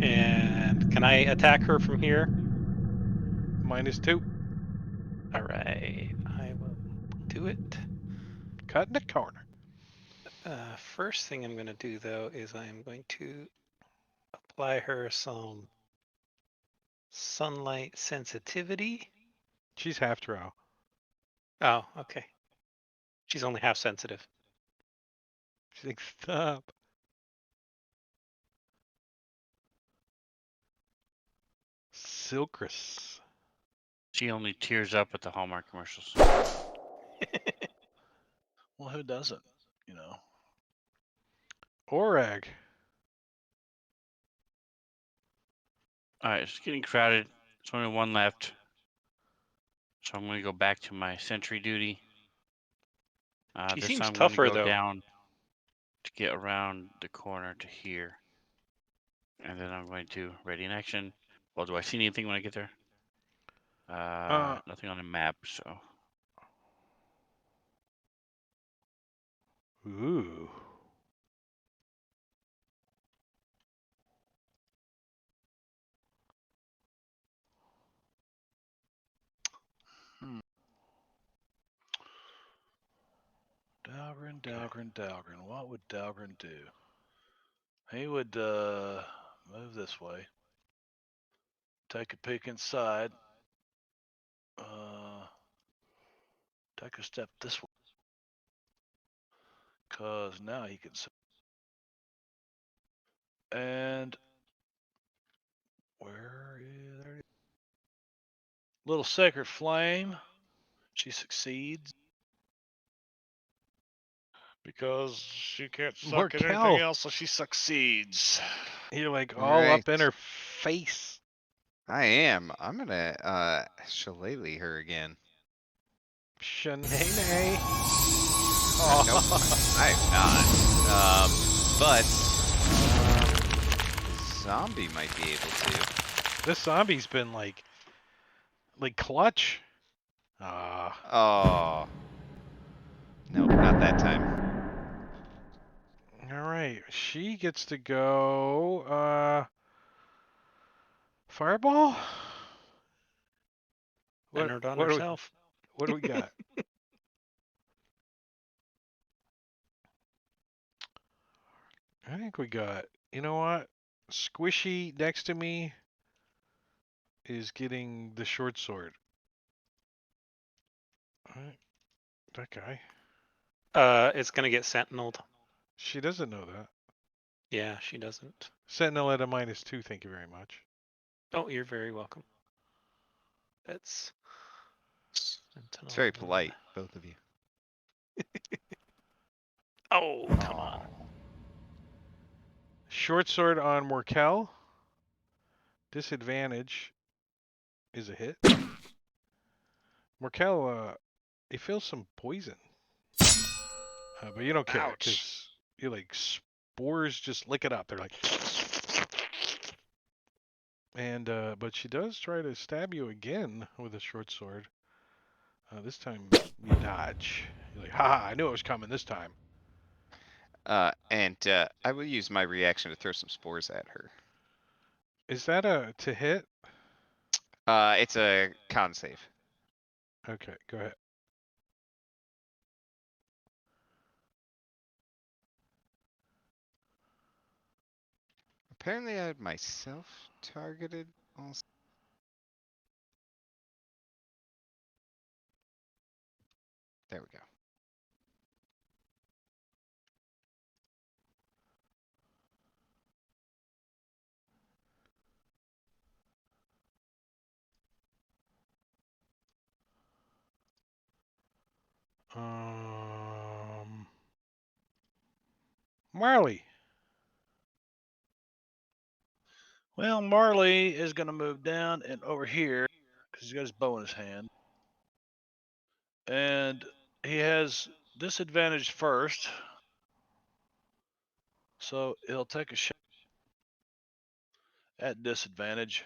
And can I attack her from here?
-2.
All right, I will do it.
Cut in the corner.
First thing I'm going to do though is I'm going to apply her some sunlight sensitivity.
She's half drow.
Oh, okay. She's only half sensitive.
She's like, stop. Silkrus.
She only tears up at the Hallmark commercials.
Well, who doesn't? You know.
Orag.
All right, it's getting crowded. There's only one left. So I'm going to go back to my sentry duty.
She
This
seems
time I'm going to
tougher
go
though.
down to get around the corner to here. And then I'm going to ready in action. Well, do I see anything when I get there? Nothing on the map, so.
Ooh.
Dalgren. What would Dalgren do? He would move this way. Take a peek inside. Take a step this way. Cause now he can see. And where is there? Little sacred flame. She succeeds. Because she can't suck at
Markel.
anything else, so she succeeds.
You're like all up in
Right.
her face.
I am. I'm gonna shillelagh her again.
Shanae.
Nope, I am not. But zombie might be able to.
This zombie's been like clutch.
Oh. Nope, not that time.
All right, she gets to go. Fireball.
Centered on
What do
herself.
what do we got? I think we got. You know what? Squishy next to me is getting the short sword. All right, that guy.
It's gonna get sentineled.
She doesn't know that.
Yeah, she doesn't.
Sentinel at a -2. Thank you very much.
Oh, you're very welcome. That's
It's very polite, both of you.
Oh, come on.
Short sword on Morkel. Disadvantage is a hit. Morkel, he feels some poison. But you don't care
Ouch.
because you like spores just lick it up. They're like, and but she does try to stab you again with a short sword. This time you dodge. You're like, ha! I knew it was coming this time.
And I will use my reaction to throw some spores at her.
Is that a to hit?
It's a con save.
Okay, go ahead.
Apparently, I had myself targeted also. There we go.
Marley.
Well, Marley is going to move down and over here because he's got his bow in his hand. And he has disadvantage first. So he'll take a shot at disadvantage.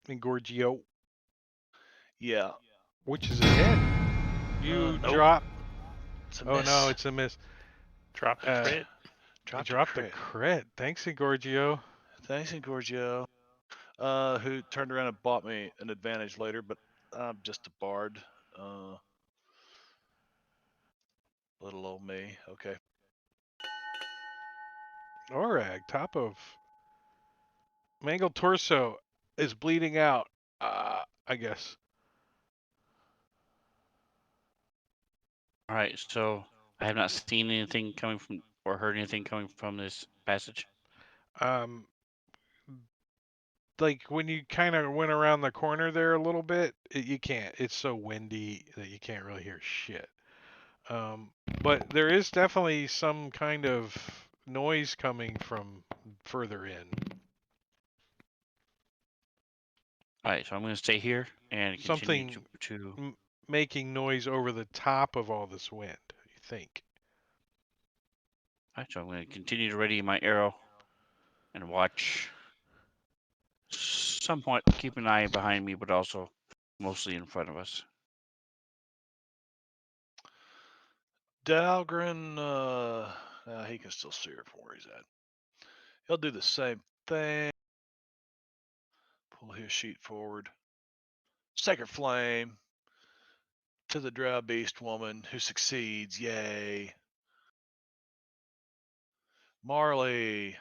Engorgio,
Yeah.
which is a hit. You
Nope.
drop.
It's a
Oh
miss.
no, it's a miss.
Drop the crit.
You
Dropped
dropped
a
the
crit.
crit. Thanks, Engorgio.
Thanks, Engorgio. Who turned around and bought me an advantage later, but I'm just a bard. Little old me. Okay.
Orag, top of mangled torso is bleeding out. I guess.
All right, so I have not seen anything coming from or heard anything coming from this passage.
Um, like when you kind of went around the corner there a little bit, you can't. It's so windy that you can't really hear shit. But there is definitely some kind of noise coming from further in.
All right, so I'm going to stay here and continue
Something
to
making noise over the top of all this wind. You think?
All right, so I'm going to continue to ready my arrow and watch. Somewhat keep an eye behind me, but also mostly in front of us.
Dahlgren, he can still see her from where he's at. He'll do the same thing. Pull his sheet forward. Sacred Flame to the Drow Beast woman who succeeds. Yay. Marley,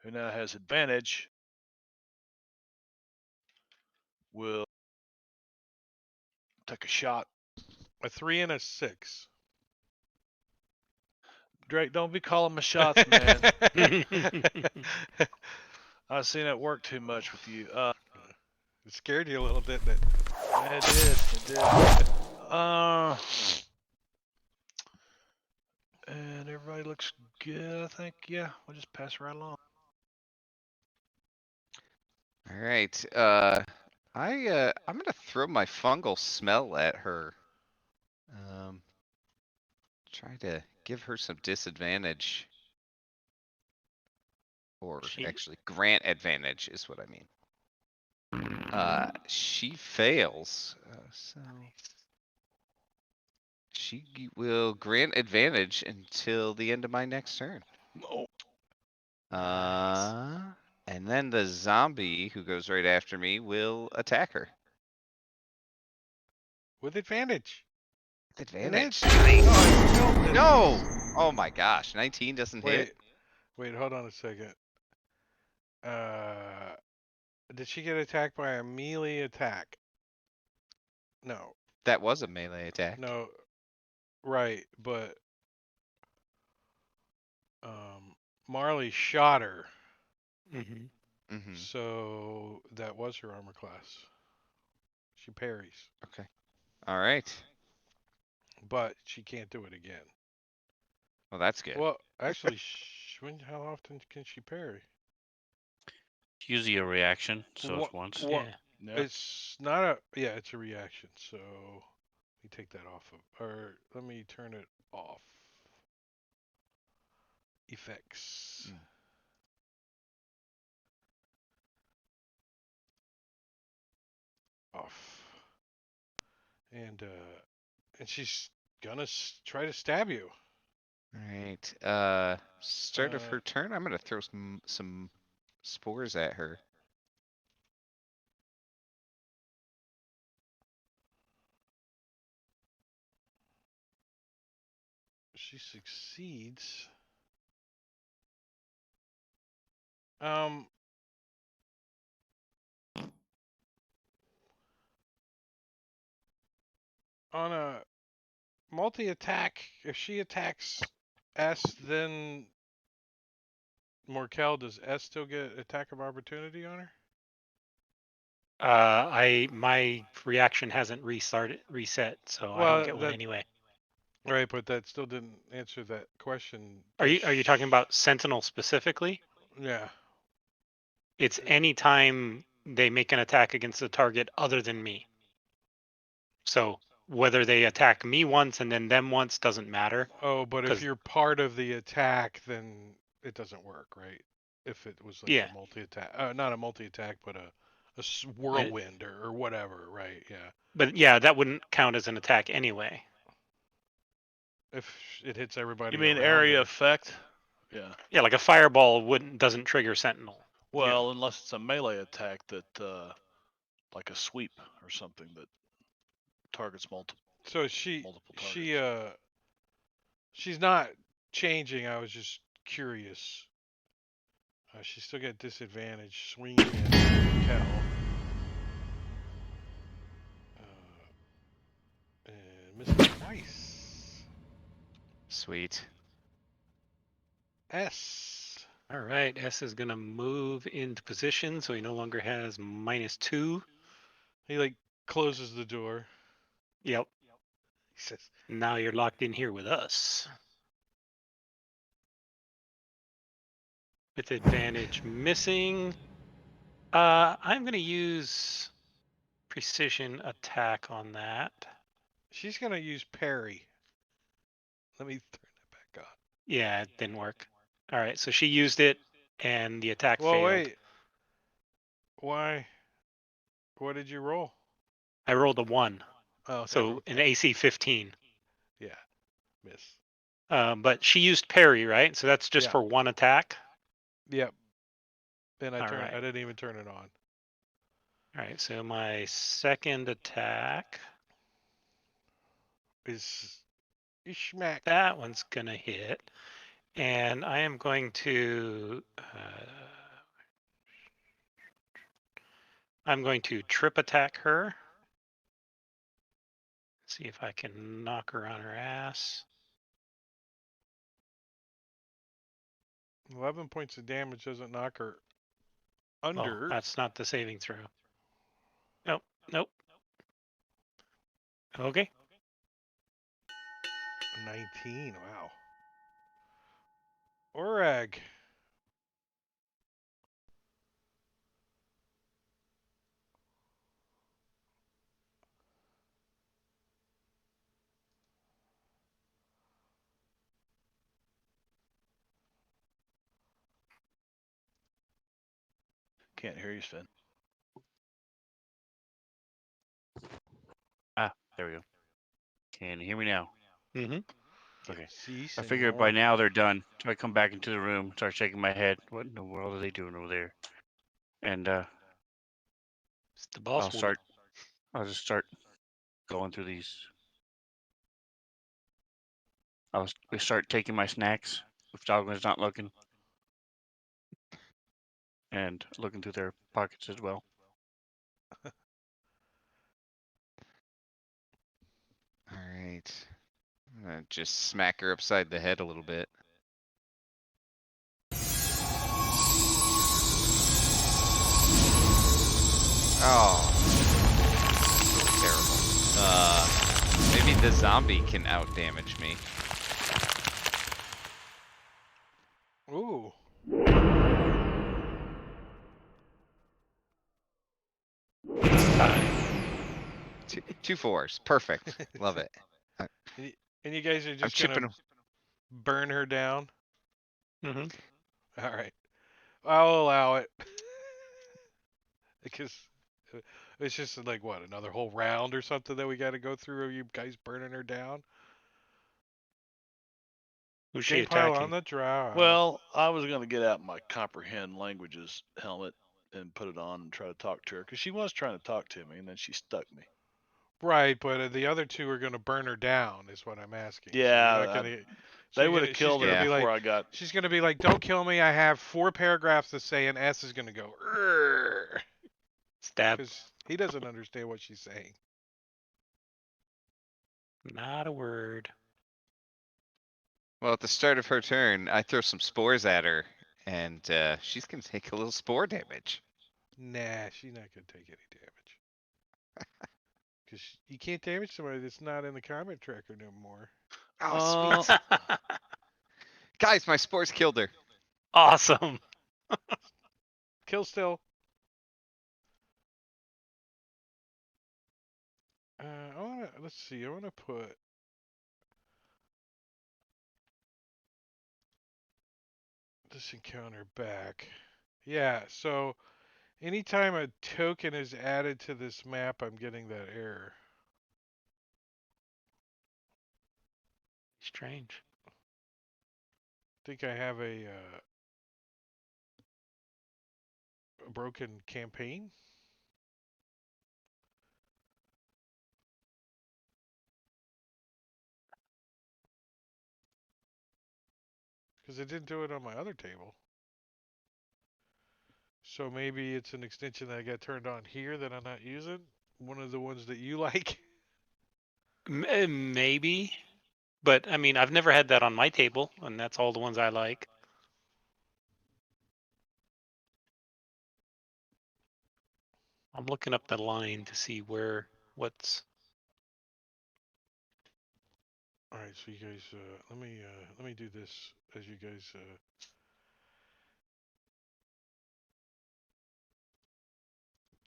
who now has advantage, will take a shot.
A 3 and a 6.
Drake, don't be calling my shots, man. I've seen it work too much with you.
It scared you a little, didn't it?
It did. It did. Everybody looks good, I think. Yeah, we'll just pass right along.
All right. I'm gonna throw my fungal smell at her. Try to give her some disadvantage, or
She
actually grant advantage is what I mean. She fails, so she will grant advantage until the end of my next turn.
Oh,
Uh, and then the zombie who goes right after me will attack her.
With advantage.
With
It
advantage.
hits.
Nice.
Oh, it still
No!
misses.
Oh my gosh, 19 doesn't hit?
Wait, hold on a second. Uh, did she get attacked by a melee attack? No,
That was a melee attack.
no, right, but Marley shot her,
Mm-hmm.
Mm-hmm.
so that was her armor class. She parries,
Okay. All right.
but she can't do it again.
Well, that's good.
Well, actually, how often can she parry?
It's usually a reaction, so
What?
it's once.
What?
Yeah.
yeah.
It's not a. Yeah, it's a reaction. So let me take that off of, or let me turn it off. Effects.
Mm.
Off. And she's gonna try to stab you.
All right. Start of her turn. I'm gonna throw some spores at her.
She succeeds. Um. On a multi-attack, if she attacks S, then Morkel, does S still get attack of opportunity on her?
My reaction hasn't reset, so I don't
Well,
get one anyway.
right, but that still didn't answer that question.
Are you talking about Sentinel specifically?
Yeah.
It's any time they make an attack against a target other than me. So whether they attack me once and then them once doesn't matter.
Oh, but if
'Cause-
you're part of the attack, then it doesn't work, right? If it was like
Yeah.
a multi-attack, not a multi-attack, but a whirlwind or whatever, right? Yeah.
But yeah, that wouldn't count as an attack anyway.
If it hits everybody
You mean
around
area
her.
effect? Yeah.
Yeah, like a fireball doesn't trigger Sentinel.
Well, unless it's a melee attack that, like a sweep or something that targets multiple
So she
targets.
she's not changing. I was just curious. She still got disadvantage swinging at Kel. And missing twice.
Sweet.
S.
All right, S is gonna move into position, so he no longer has -2.
He like closes the door.
Yep.
He says,
Now you're locked in here with us. With advantage missing. I'm gonna use precision attack on that.
she's gonna use parry. Let me turn that back on.
Yeah, it didn't work. All right, so she used it and the attack
Well,
failed.
wait. Why? What did you roll?
I rolled a 1,
Oh, okay.
so an AC 15.
Yeah, miss.
But she used parry, right? So that's just
Yeah.
for one attack.
Yep. And
All
I
right.
didn't even turn it on.
All right, so my second attack,
Is Ishmack.
that one's gonna hit, and I am going to trip attack her. See if I can knock her on her ass.
11 points of damage doesn't knock her
Oh,
under.
that's not the saving throw. Nope, nope. Okay.
19. Wow. Quag.
Can't hear you, Sven.
Ah, there we go. Can you hear me now?
Mm-hmm.
Okay.
Si,
I figured by
senor.
now they're done. So I come back into the room, start shaking my head. What in the world are they doing over there? And
It's the boss woman.
I'll just start going through these. We start taking my snacks if Dogman's not looking, and looking through their pockets as well.
All right. I'm gonna just smack her upside the head a little bit. Oh, so terrible. Maybe the zombie can outdamage me.
Ooh.
Two fours. Perfect. Love it.
And you guys are
I'm
just
chipping.
gonna burn her down?
Mm-hmm.
All right. I'll allow it. Because it's just like, what, another whole round or something that we got to go through of you guys burning her down?
Who's she
Game pile on
attacking?
the drow.
Well, I was going to get out my comprehend languages helmet and put it on and try to talk to her because she was trying to talk to me and then she stuck me.
Right, but the other two are going to burn her down, is what I'm asking. So you're
Yeah,
not gonna,
they would have killed her
Yeah.
before I got.
she's gonna be like, "Don't kill me. I have 4 paragraphs to say," and S is gonna go,
Stab.
because he doesn't understand what she's saying.
Not a word.
Well, at the start of her turn, I throw some spores at her, and she's gonna take a little spore damage.
Nah, she's not gonna take any damage. Because you can't damage somebody that's not in the comment tracker no more.
Oh, sweet. Guys, my spores killed her.
Awesome.
Kill still. Let's see. I wanna put this encounter back. Yeah. So anytime a token is added to this map, I'm getting that error.
Strange.
I think I have a broken campaign. Because it didn't do it on my other table. So maybe it's an extension that I got turned on here that I'm not using. One of the ones that you like.
Maybe. But I mean, I've never had that on my table, and that's all the ones I like. I'm looking up the line to see what's.
All right, so you guys, let me do this as you guys.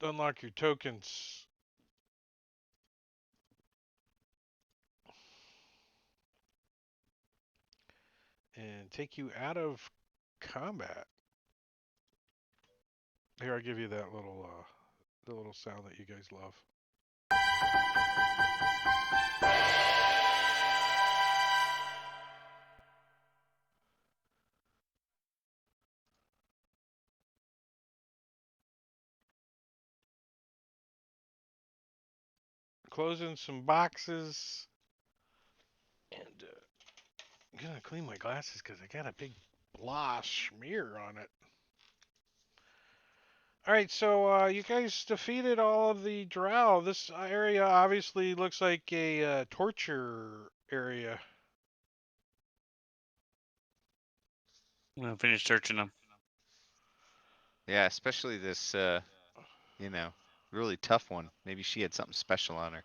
Unlock your tokens. And take you out of combat. Here, I'll give you that little, the little sound that you guys love. Closing some boxes. And I'm gonna clean my glasses because I got a big blah smear on it. Alright, so you guys defeated all of the drow. This area obviously looks like a torture area.
I'm gonna finish searching them.
Yeah, especially this, really tough one. Maybe she had something special on her.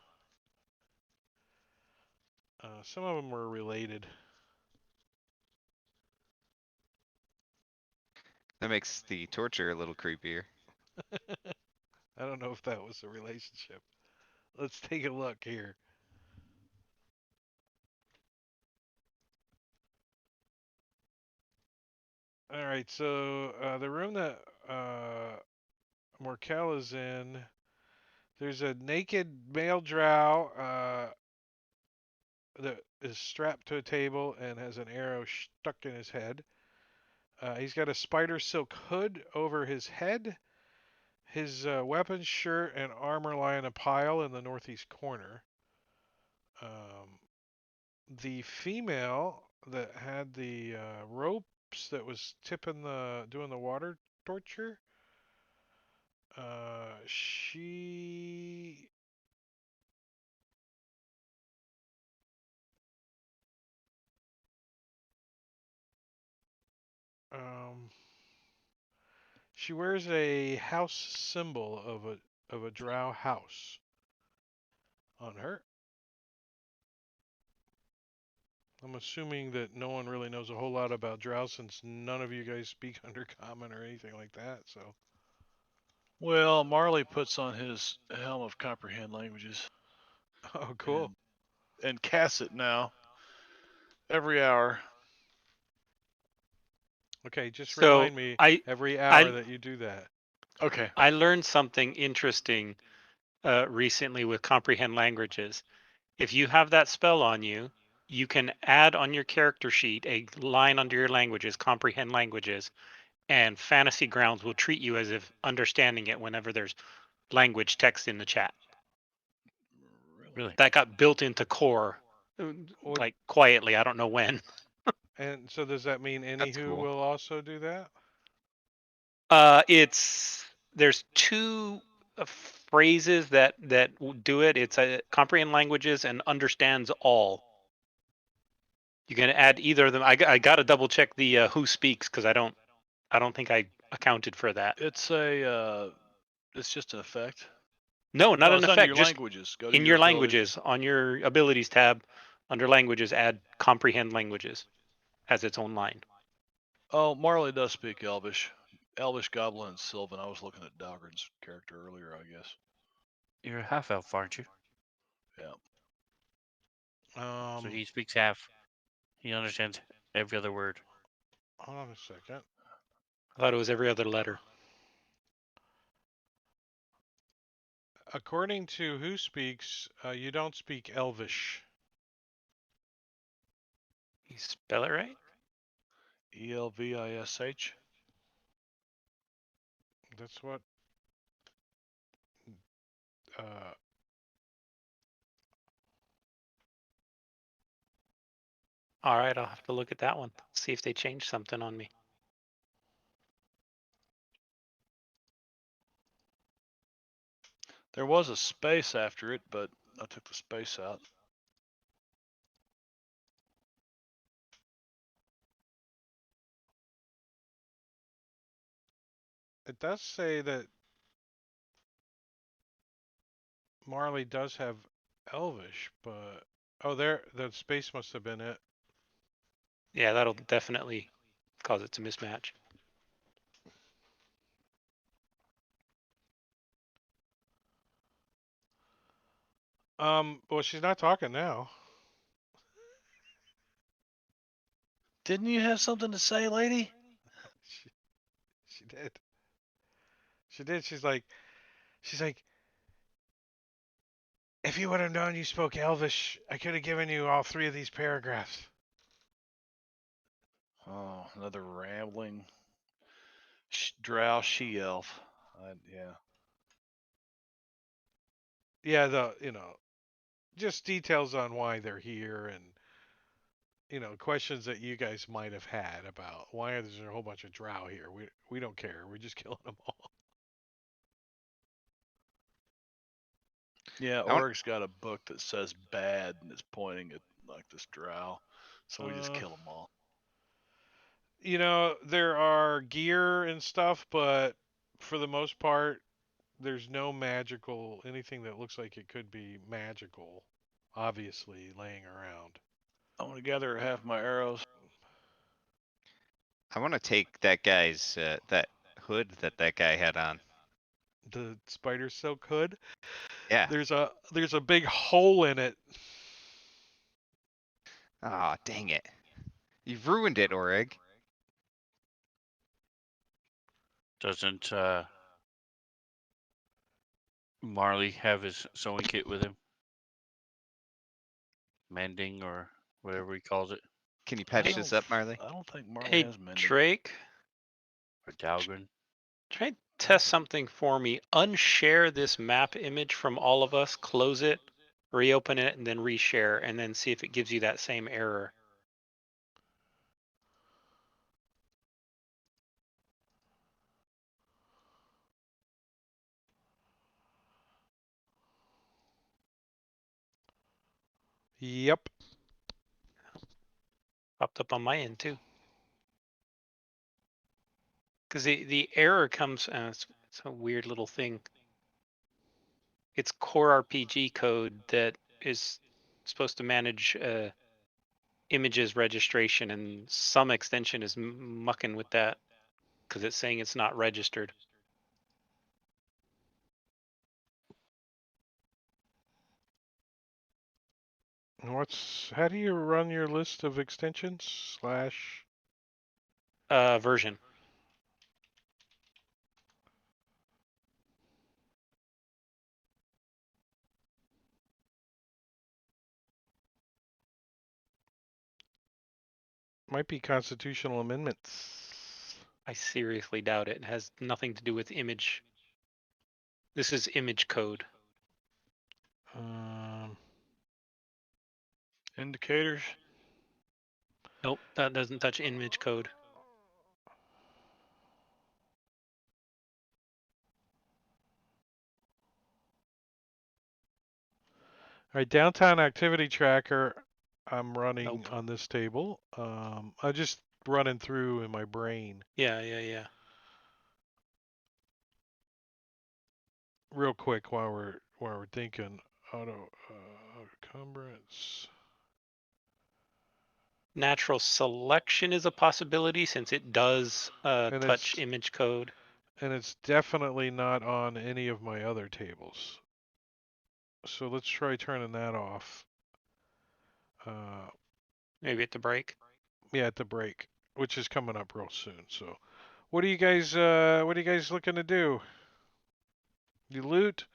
Some of them were related.
That makes the torture a little creepier.
I don't know if that was a relationship. Let's take a look here. All right, so the room that Morkel is in, there's a naked male drow that is strapped to a table and has an arrow stuck in his head. He's got a spider silk hood over his head. His weapons, shirt, and armor lie in a pile in the northeast corner. Um, the female that had the ropes that was doing the water torture, she um, she wears a house symbol of a drow house on her. I'm assuming that no one really knows a whole lot about drow since none of you guys speak Undercommon or anything like that. So,
Well, Marley puts on his helm of comprehend languages
oh, cool.
and casts it now every hour.
Okay, just
So
remind me
I
every hour
I
that you do that.
Okay.
I learned something interesting recently with comprehend languages. If you have that spell on you, you can add on your character sheet a line under your languages, comprehend languages, and Fantasy Grounds will treat you as if understanding it whenever there's language text in the chat.
Really?
That got built into core,
What,
like quietly. I don't know when.
and so does that mean
That's
Anywho
cool.
will also do that?
It's there's two phrases that do it. It's a comprehend languages and understands all. You can add either of them. I got to double check the who speaks because I don't think I accounted for that.
It's just an effect.
No, not
No,
an
it's under
effect.
your
Just
languages. Go to
in
your
your
abilities.
languages on your abilities tab under languages, add comprehend languages as its own line.
Oh, Marley does speak Elvish. Elvish, Goblin, and Sylvan. I was looking at Dalgrin's character earlier, I guess.
You're a half elf, aren't you?
Yeah.
So
Um,
he speaks half. He understands every other word.
hold on a second.
I thought it was every other letter.
According to Who Speaks, you don't speak Elvish.
You spell it right?
Elvish.
That's what. Uh,
All right, I'll have to look at that one. See if they changed something on me.
There was a space after it, but I took the space out.
it does say that Marley does have Elvish, but oh, there, the space must have been it.
Yeah, that'll definitely cause it to mismatch.
Well, she's not talking now.
Didn't you have something to say, lady?
She, she did. She did. She's like, if you would have known you spoke Elvish, I could have given you all three of these paragraphs.
Oh, another rambling drow she-elf. Yeah.
Yeah, just details on why they're here and questions that you guys might have had about why is there a whole bunch of drow here. We don't care. We're just killing them all.
Yeah,
I want.
Org's got a book that says bad and it's pointing at like this drow. So we just
Uh,
kill them all.
there are gear and stuff, but for the most part, there's no magical anything that looks like it could be magical, obviously laying around.
I'm gonna gather half my arrows.
I want to take that guy's that hood that guy had on.
The spider silk hood.
Yeah.
There's a big hole in it.
Ah, dang it! You've ruined it, Orig.
Doesn't Marley have his sewing kit with him? Mending or whatever he calls it,
Can you
I
patch this
don't,
up, Marley?
I don't think Marley
Hey,
has mending.
Drake,
or Dalgren.
try and test something for me. Unshare this map image from all of us, close it, reopen it, and then reshare, and then see if it gives you that same error.
Yep.
Popped up on my end too. Because the error comes, it's a weird little thing. It's core RPG code that is supposed to manage images registration, and some extension is mucking with that because it's saying it's not registered.
How do you run your list of extensions slash?
Version.
Might be constitutional amendments.
I seriously doubt it. It has nothing to do with image. This is image code.
Indicators.
Nope, that doesn't touch image code.
All right, downtown activity tracker. I'm running
Nope.
on this table. I'm just running through in my brain
Yeah.
real quick while we're thinking. Auto encumbrance.
Natural selection is a possibility since it does
And
touch
it's
image code.
and it's definitely not on any of my other tables. So let's try turning that off.
Maybe at the break.
Yeah, at the break, which is coming up real soon. So, what are you guys looking to do? You loot?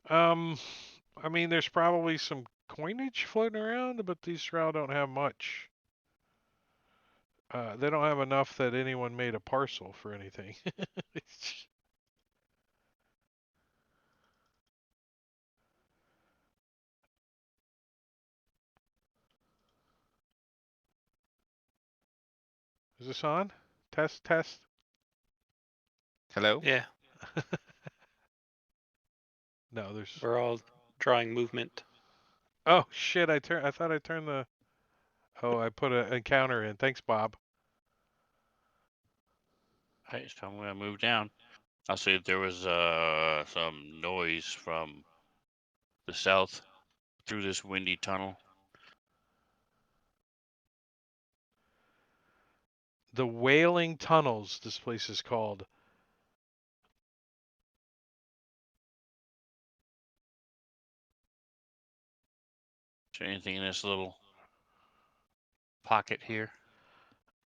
I mean, there's probably some coinage floating around, but these Shroud don't have much. They don't have enough that anyone made a parcel for anything. Is this on? Test.
Hello?
Yeah,
No, there's.
we're all drawing movement.
Oh shit! I thought I turned the. Oh, I put an encounter in. Thanks, Bob.
Hey, so I'm gonna move down. I'll see if there was some noise from the south through this windy tunnel.
The Wailing Tunnels. This place is called.
Is there anything in this little pocket here?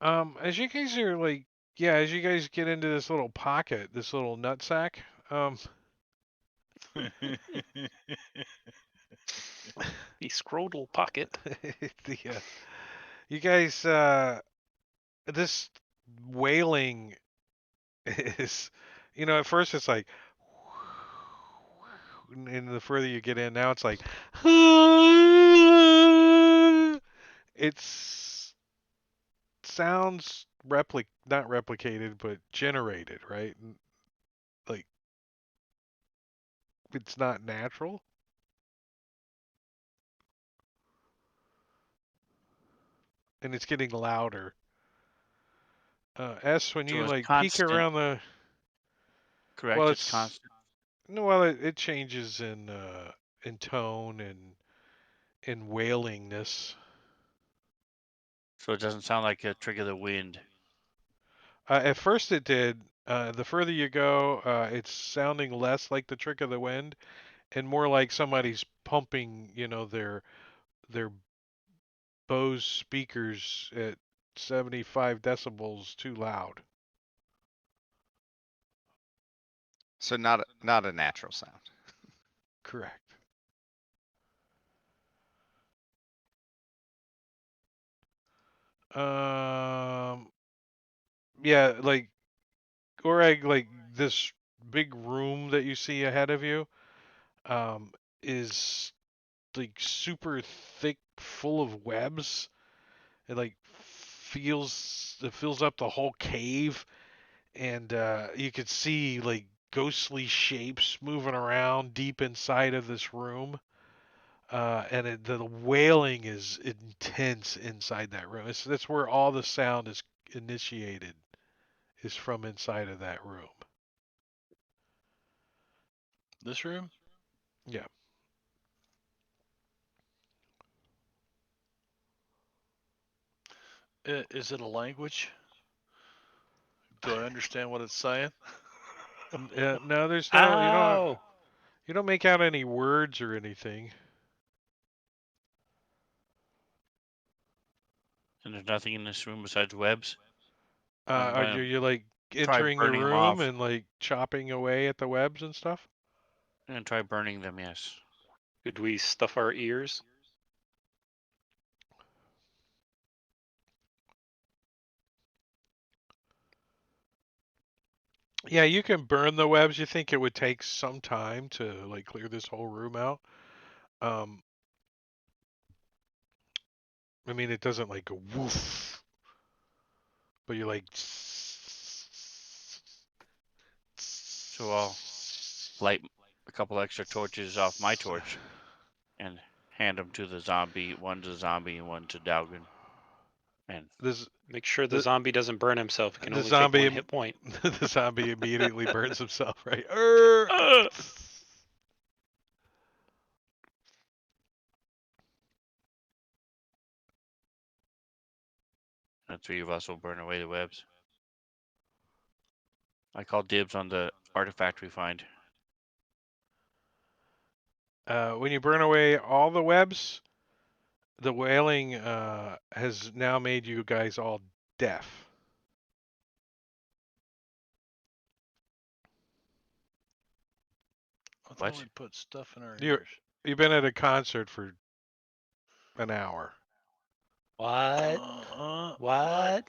As you guys are like, yeah, as you guys get into this little pocket, this little nutsack,
The scrotal pocket.
the you guys, this wailing is, at first it's like, and the further you get in, now it's like, it's sounds not replicated, but generated, right? Like it's not natural. And it's getting louder. S, when
So
you
it's
like peek
constant,
around the, well,
correct? It's
it's
constant.
no, well, it changes in tone and in wailingness.
So it doesn't sound like a trick of the wind.
At first it did. The further you go, it's sounding less like the trick of the wind and more like somebody's pumping, their Bose speakers at 75 decibels too loud.
So not a natural sound.
Correct. Um, yeah, like Oreg, like this big room that you see ahead of you, um, is like super thick, full of webs. It fills up the whole cave, and you could see like ghostly shapes moving around deep inside of this room. The wailing is intense inside that room. That's where all the sound is initiated, is from inside of that room.
This room?
Yeah.
Is it a language? Do I understand what it's saying?
No, there's no.
Ow!
You don't make out any words or anything.
And there's nothing in this room besides webs.
Are
Why
you like
try
entering the
burning them
room
off
and like chopping away at the webs and stuff?
and try burning them? Yes.
Could we stuff our ears?
Yeah, you can burn the webs. You think it would take some time to like clear this whole room out? Um, I mean, it doesn't like go woof, but you're like.
So I'll light a couple extra torches off my torch and hand them to the zombie. One to the zombie and one to Dalgan. And
This
Make sure the
the
zombie doesn't burn himself. It can
the
only take
zombie
one hit point.
the zombie immediately burns himself. Right.
the three of us will burn away the webs. I call dibs on the artifact we find.
When you burn away all the webs, the wailing has now made you guys all deaf.
I thought
What?
we'd put stuff in our
You
ears.
you've been at a concert for an hour.
What?
What?
What?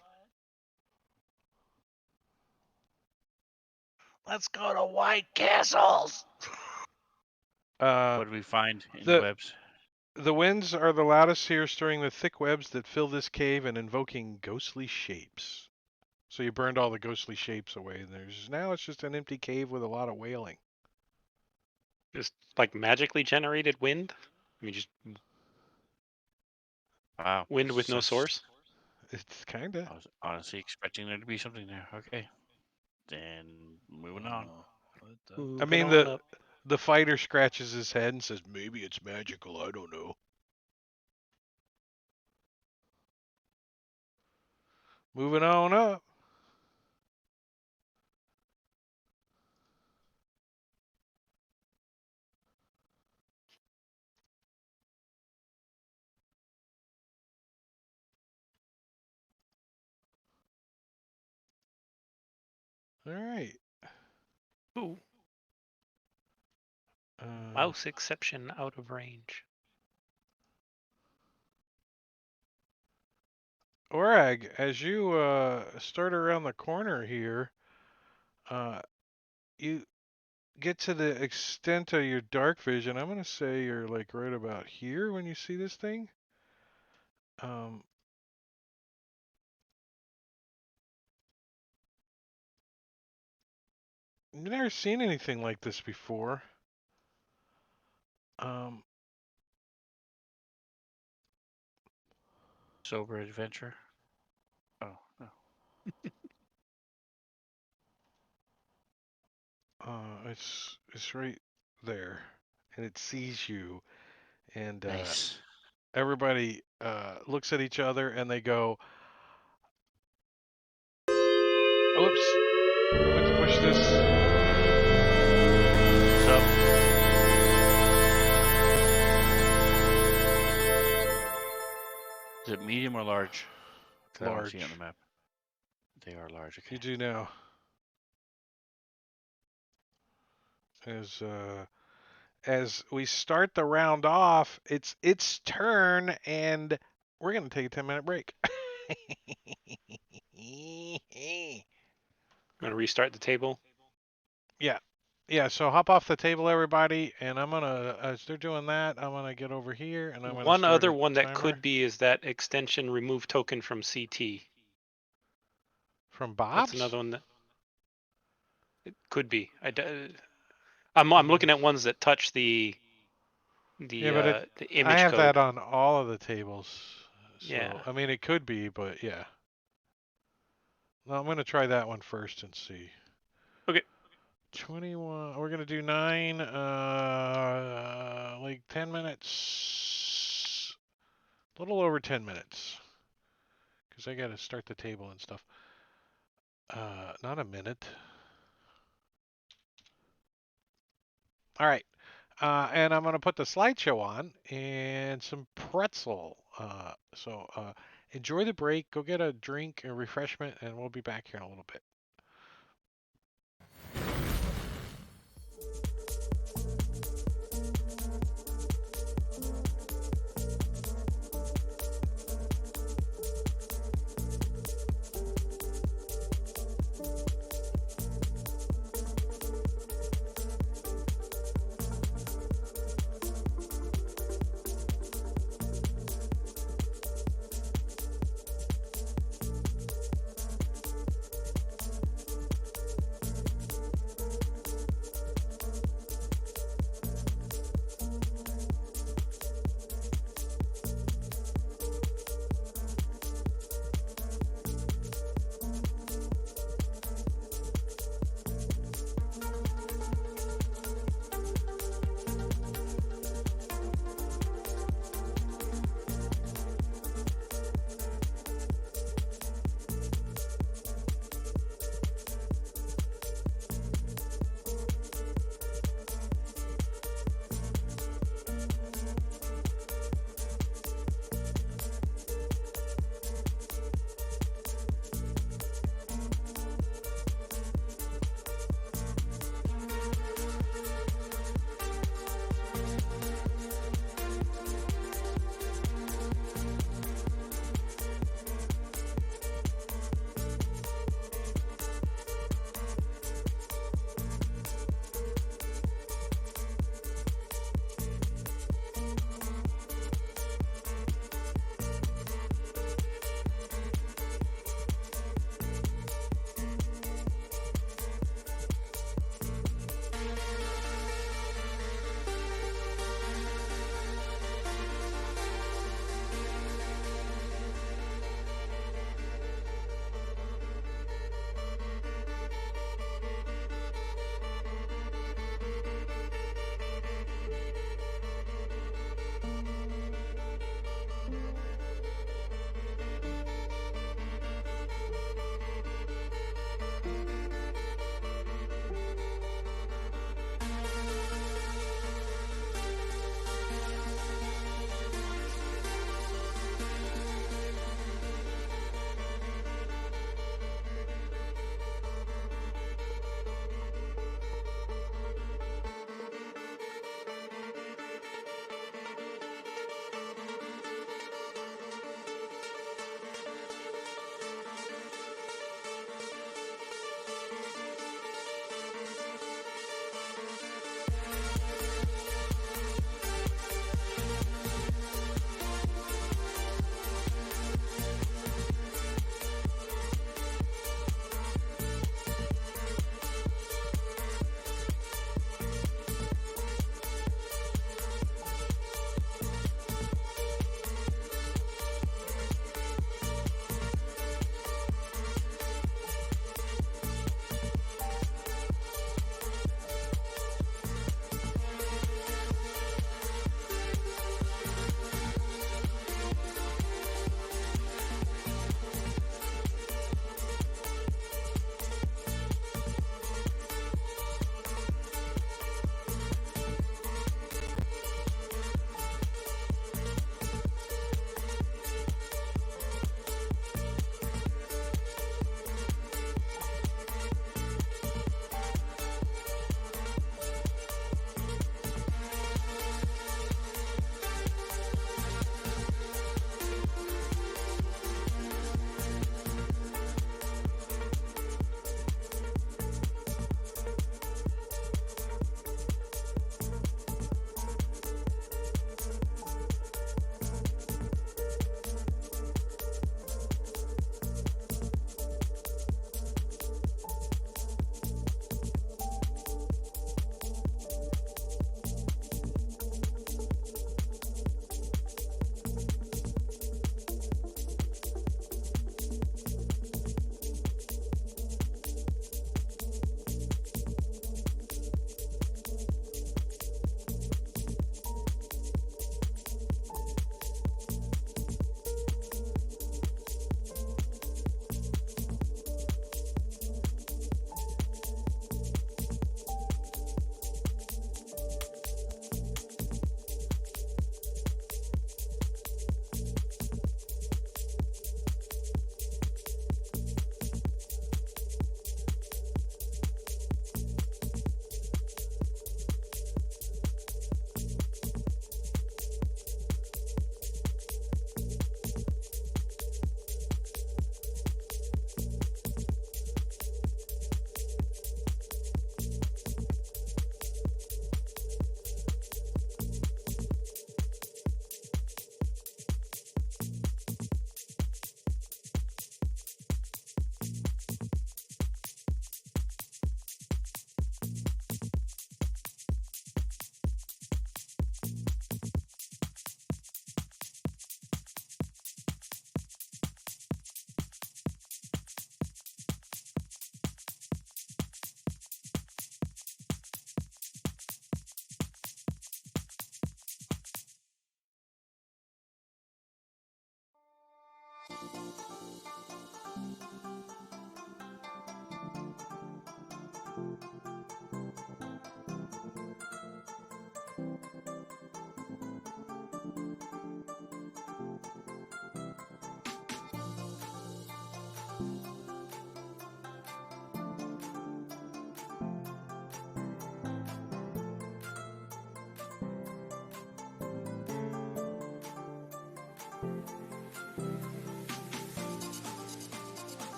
Let's go to White Castles.
Uh,
What do we find in the
the
webs?
the winds are the loudest here, stirring the thick webs that fill this cave and invoking ghostly shapes. So you burned all the ghostly shapes away, and now it's just an empty cave with a lot of wailing.
Just like magically generated wind? I mean, just
Wow.
wind with no source?
It's kinda.
I was honestly expecting there to be something there. Okay. Then moving on.
I
Moving
mean
on up.
the fighter scratches his head and says, "Maybe it's magical. I don't know." Moving on up. All right.
Ooh,
Uh,
mouse exception out of range.
Orag, as you start around the corner here, uh, you get to the extent of your dark vision. I'm gonna say you're like right about here when you see this thing. Um, you've never seen anything like this before. Um,
Sober adventure. Oh, no.
it's right there, and it sees you, and
Nice.
everybody looks at each other and they go,
medium or large? 'Cause I don't see it on
Large.
the map. They are large. Okay.
You do now. As we start the round off, it's its turn, and we're gonna take a 10-minute break.
I'm gonna restart the table.
Yeah, so hop off the table, everybody, and I'm gonna, as they're doing that, I'm gonna get over here, and I'm gonna
One
start
other
a
one that
timer
could be is that extension remove token from CT.
from
That's
Bob's.
another one that it could be. I'm looking at ones that touch the
Yeah, but
the
I
image
have
code.
that on all of the tables, so
Yeah.
I mean it could be, but yeah. No, I'm gonna try that one first and see.
Okay.
21. We're gonna do 9. Like 10 minutes. A little over 10 minutes, because I gotta start the table and stuff. Not a minute. All right. And I'm going to put the slideshow on and some pretzel. So enjoy the break. Go get a drink, a refreshment, and we'll be back here in a little bit.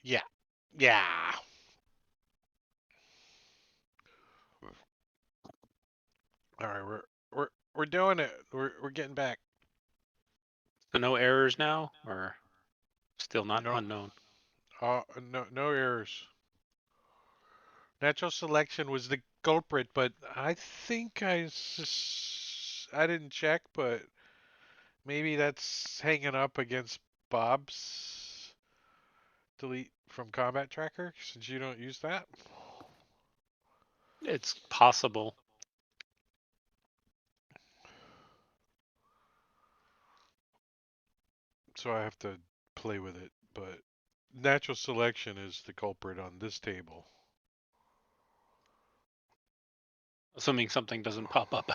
Yeah. Yeah. All right, we're doing it. We're getting back.
So no errors now, or still not
No,
unknown?
no errors. Natural selection was the culprit, but I think I didn't check, but maybe that's hanging up against Bob's delete from combat tracker since you don't use that.
It's possible.
So I have to play with it, but natural selection is the culprit on this table.
Assuming something doesn't pop up.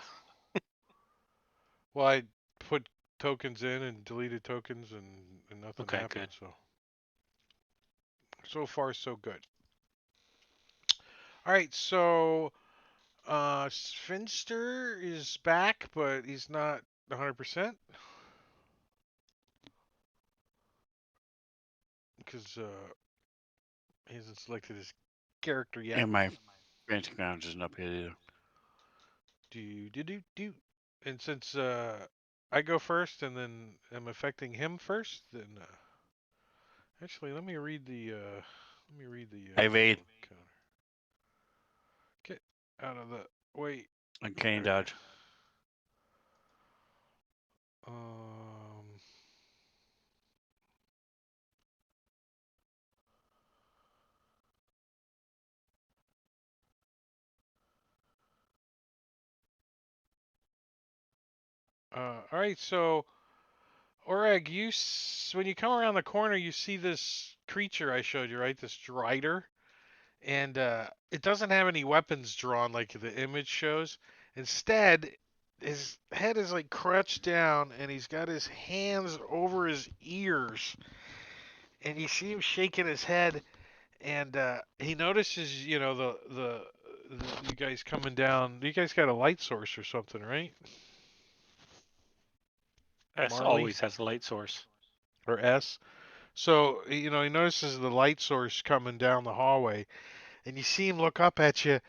Well, I put tokens in and deleted tokens and nothing
Okay,
happened,
good.
so far so good. All right, so Sphinster is back, but he's not 100% because he hasn't selected his character yet.
And my fancy grounds isn't up yet either.
Do. And since I go first and then I'm affecting him first, then actually let me read the
I evade.
little counter. Get out of the way.
Uncanny
There.
dodge.
Um. All right. So, Oreg, when you come around the corner, you see this creature I showed you, right? This Strider, and it doesn't have any weapons drawn like the image shows. Instead, his head is like crouched down, and he's got his hands over his ears, and you see him shaking his head, and he notices, the you guys coming down. You guys got a light source or something, right?
S
Marley
always has a light source.
or S. So, he notices the light source coming down the hallway, and you see him look up at you,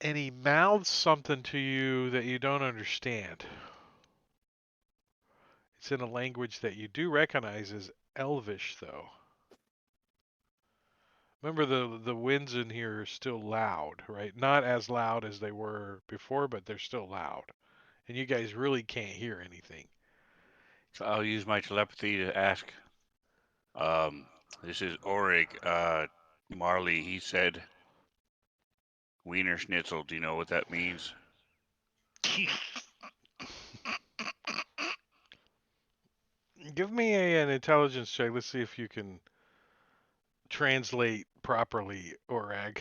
and he mouths something to you that you don't understand. It's in a language that you do recognize as Elvish, though. Remember, the winds in here are still loud, right? Not as loud as they were before, but they're still loud. And you guys really can't hear anything.
So I'll use my telepathy to ask. This is Orig. Marley, he said Wiener Schnitzel. Do you know what that means?
Give me an intelligence check. Let's see if you can translate properly, Orag.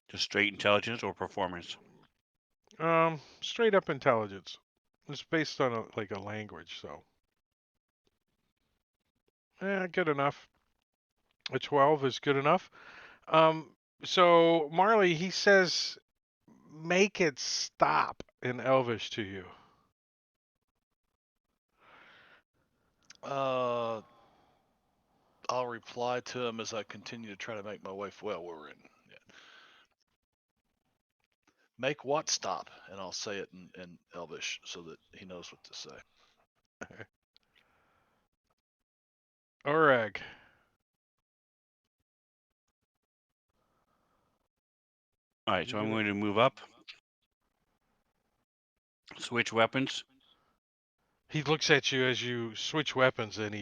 Just straight intelligence or performance?
Straight up intelligence. It's based on like a language, so. Good enough. A 12 is good enough. So Marley, he says, make it stop in Elvish to you.
I'll reply to him as I continue to try to make my way. Well, we're in. Yeah. Make what stop? And I'll say it in Elvish so that he knows what to say.
Orag.
All right, so I'm going to move up. Switch weapons.
He looks at you as you switch weapons, and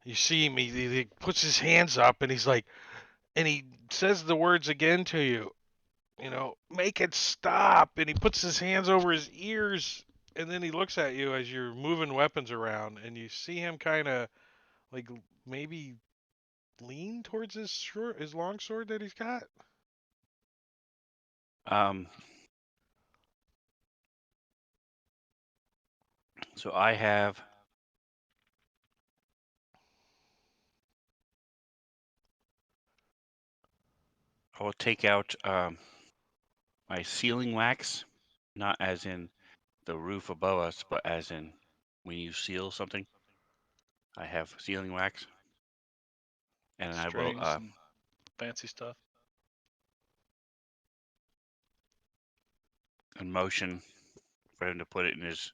you see him. He puts his hands up, and he's like, and he says the words again to you. Make it stop. And he puts his hands over his ears, and then he looks at you as you're moving weapons around, and you see him kind of like maybe lean towards his long sword that he's got.
So I have. I will take out my sealing wax, not as in the roof above us, but as in when you seal something. I have sealing wax, and I will
Strings and fancy stuff.
in motion for him to put it in his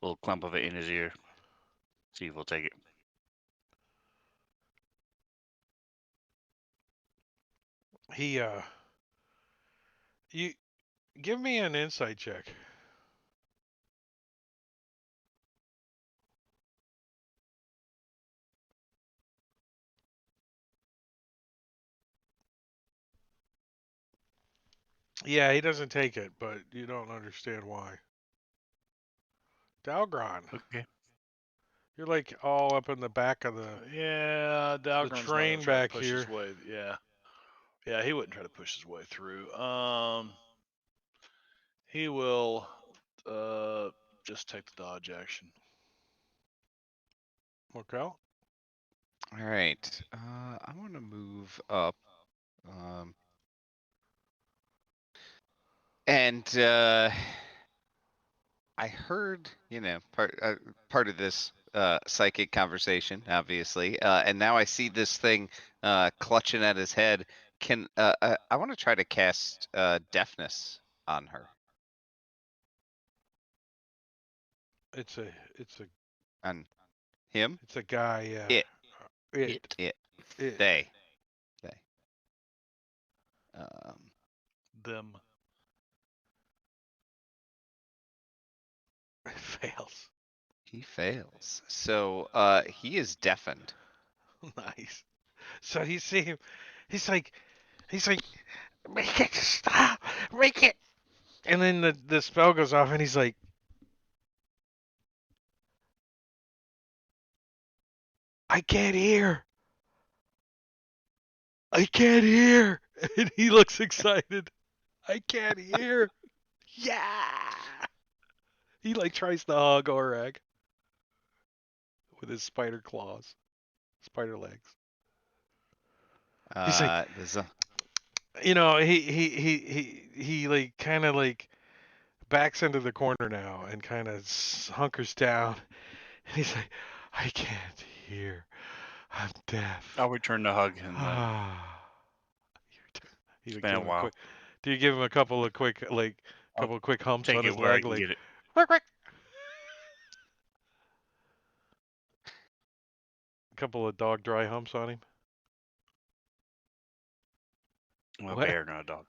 little clump of it in his ear. See if he'll take it.
You give me an insight check. Yeah, he doesn't take it, but you don't understand why. Dalgron,
Okay.
you're like all up in the back of the
Yeah, Dalgron's not gonna
train
try to
back
push his
here.
way. Yeah, he wouldn't try to push his way through. He will just take the dodge action.
Okay.
All right. I want to move up. And I heard, part of this psychic conversation, obviously, and now I see this thing clutching at his head. I want to try to cast deafness on her,
It's a
on him,
it's a guy, yeah.
it,
It.
it,
It.
they. Um,
Them.
It fails.
he fails, so he is deafened.
Nice. So you see him, he's like, make it stop, make it. And then the spell goes off, and he's like, I can't hear. I can't hear. And he looks excited. I can't hear. Yeah. He like tries to hug Orag with his spider claws, spider legs. He's like,
There's a,
he like kind of like backs into the corner now and kind of hunkers down. And he's like, I can't hear. I'm deaf.
I'll return the hug and
You
it's
would
been
give
a
him a
while.
quick. Do you give him a couple of quick
I'll
humps
take
on
it
his
where I
leg,
can
like
get it.
quick, quick. A couple of dog dry humps on him.
I'm a
What?
bear, not a dog.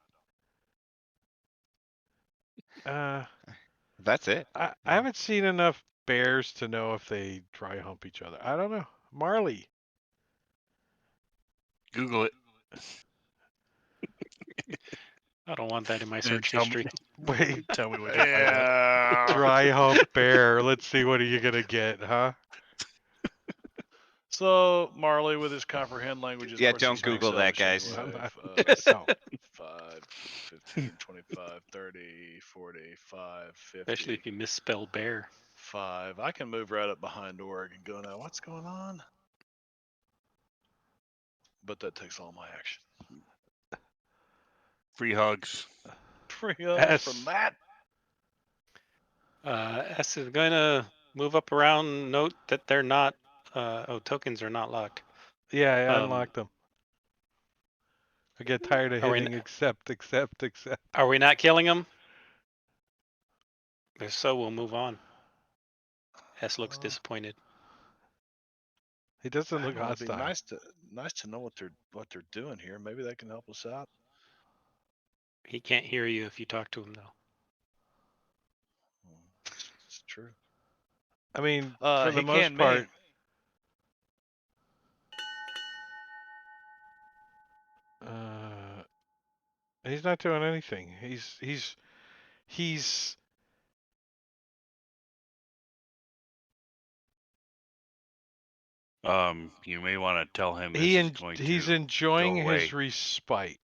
that's it.
I haven't seen enough bears to know if they dry hump each other. I don't know. Marley.
Google it
I don't want that in my
and
search
tell me,
history.
Wait,
tell me what you find out.
Yeah.
dry hump bear. Let's see what are you gonna get, huh?
So Marley, with his comprehend languages, of
Yeah,
course he
don't
speaks
Google that,
Elvish
guys.
I'm
anyway.
not. No.
5, 15, 25, 30, 40, 5, 50,
Especially if you misspell bear.
5. I can move right up behind Org and go, now what's going on? But that takes all my action.
Free hugs.
Free hugs
S.
from that.
S is going to move up around. Note that they're not. Tokens are not locked.
Yeah, I
Um,
unlocked them. I get tired of
Are we
hitting
n-
accept.
Are we not killing them? If so, we'll move on. S looks disappointed.
He doesn't
I
look
don't know, it'd be
hostile.
nice to know what they're doing here. Maybe they can help us out.
He can't hear you if you talk to him, though.
It's true.
I mean, for the
He
most
can
part,
me.
he's not doing anything. He's
You may want to tell him
he
this is
en-
going
he's
to
enjoying
go
his
away.
respite.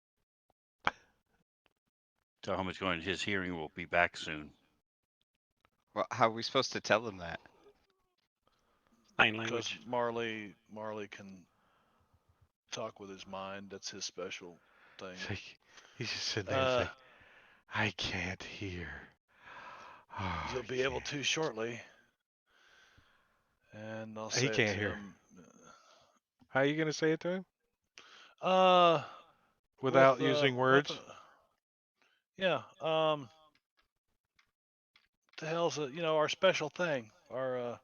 Tell him it's going. His hearing will be back soon.
Well, how are we supposed to tell him that?
Sign
Because
language.
Marley can talk with his mind. That's his special thing.
It's like, he's just sitting there. It's like, I can't hear. Oh,
You'll be able to shortly. And I'll
He
say it
can't
to
hear.
him.
How are you gonna say it to him
Uh,
without using words?
Yeah. The hell's our special thing? Um,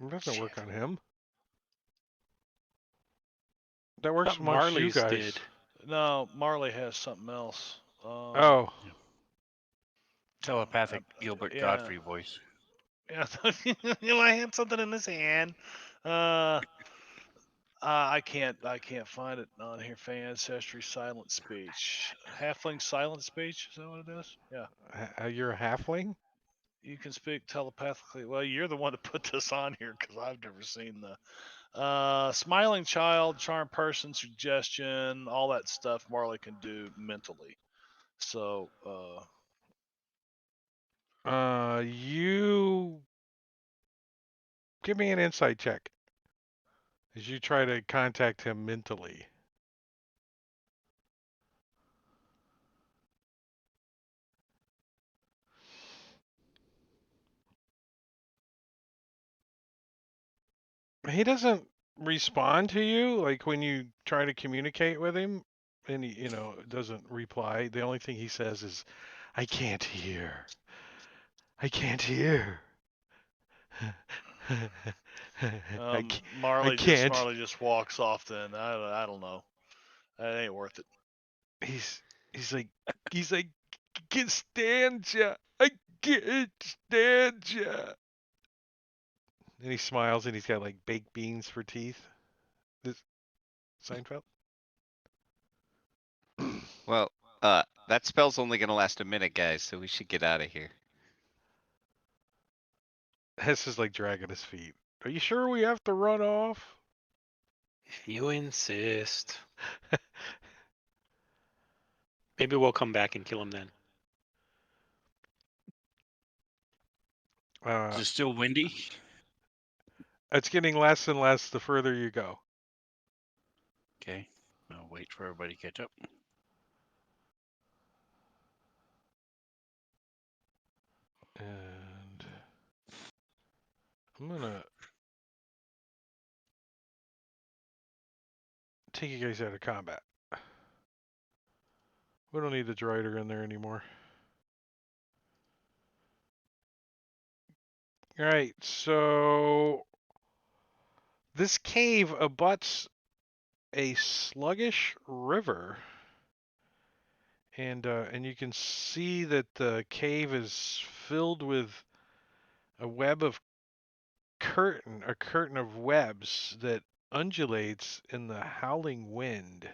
It doesn't
shit.
work on him. That
I thought
works amongst you
Marley's
guys.
did.
No, Marley has something else.
Oh,
Telepathic Gilbert
Yeah.
Godfrey voice.
Yeah. I had something in this hand. I can't find it on here. Fan ancestry silent speech. Halfling silent speech. Is that what it is? Yeah.
you're a halfling?
You can speak telepathically. Well, you're the one that put this on here because I've never seen the smiling child, charm person, suggestion, all that stuff Marley can do mentally. So
You give me an insight check as you try to contact him mentally. He doesn't respond to you like when you try to communicate with him, and he, doesn't reply. The only thing he says is, "I can't hear. I can't hear. I can't. I can't."
Marley just walks off. Then I don't know. That ain't worth it.
He's he's like I can't stand ya. I can't stand ya. And he smiles and he's got like baked beans for teeth. This Seinfeld.
Well, that spell's only gonna last a minute, guys, so we should get out of here.
Hess is like dragging his feet. Are you sure we have to run off?
If you insist. Maybe we'll come back and kill him then.
Is it still windy?
It's getting less and less the further you go.
Okay. I'll wait for everybody to catch up.
And I'm gonna take you guys out of combat. We don't need the droider in there anymore. Alright, so this cave abuts a sluggish river. And you can see that the cave is filled with a curtain of webs that undulates in the howling wind.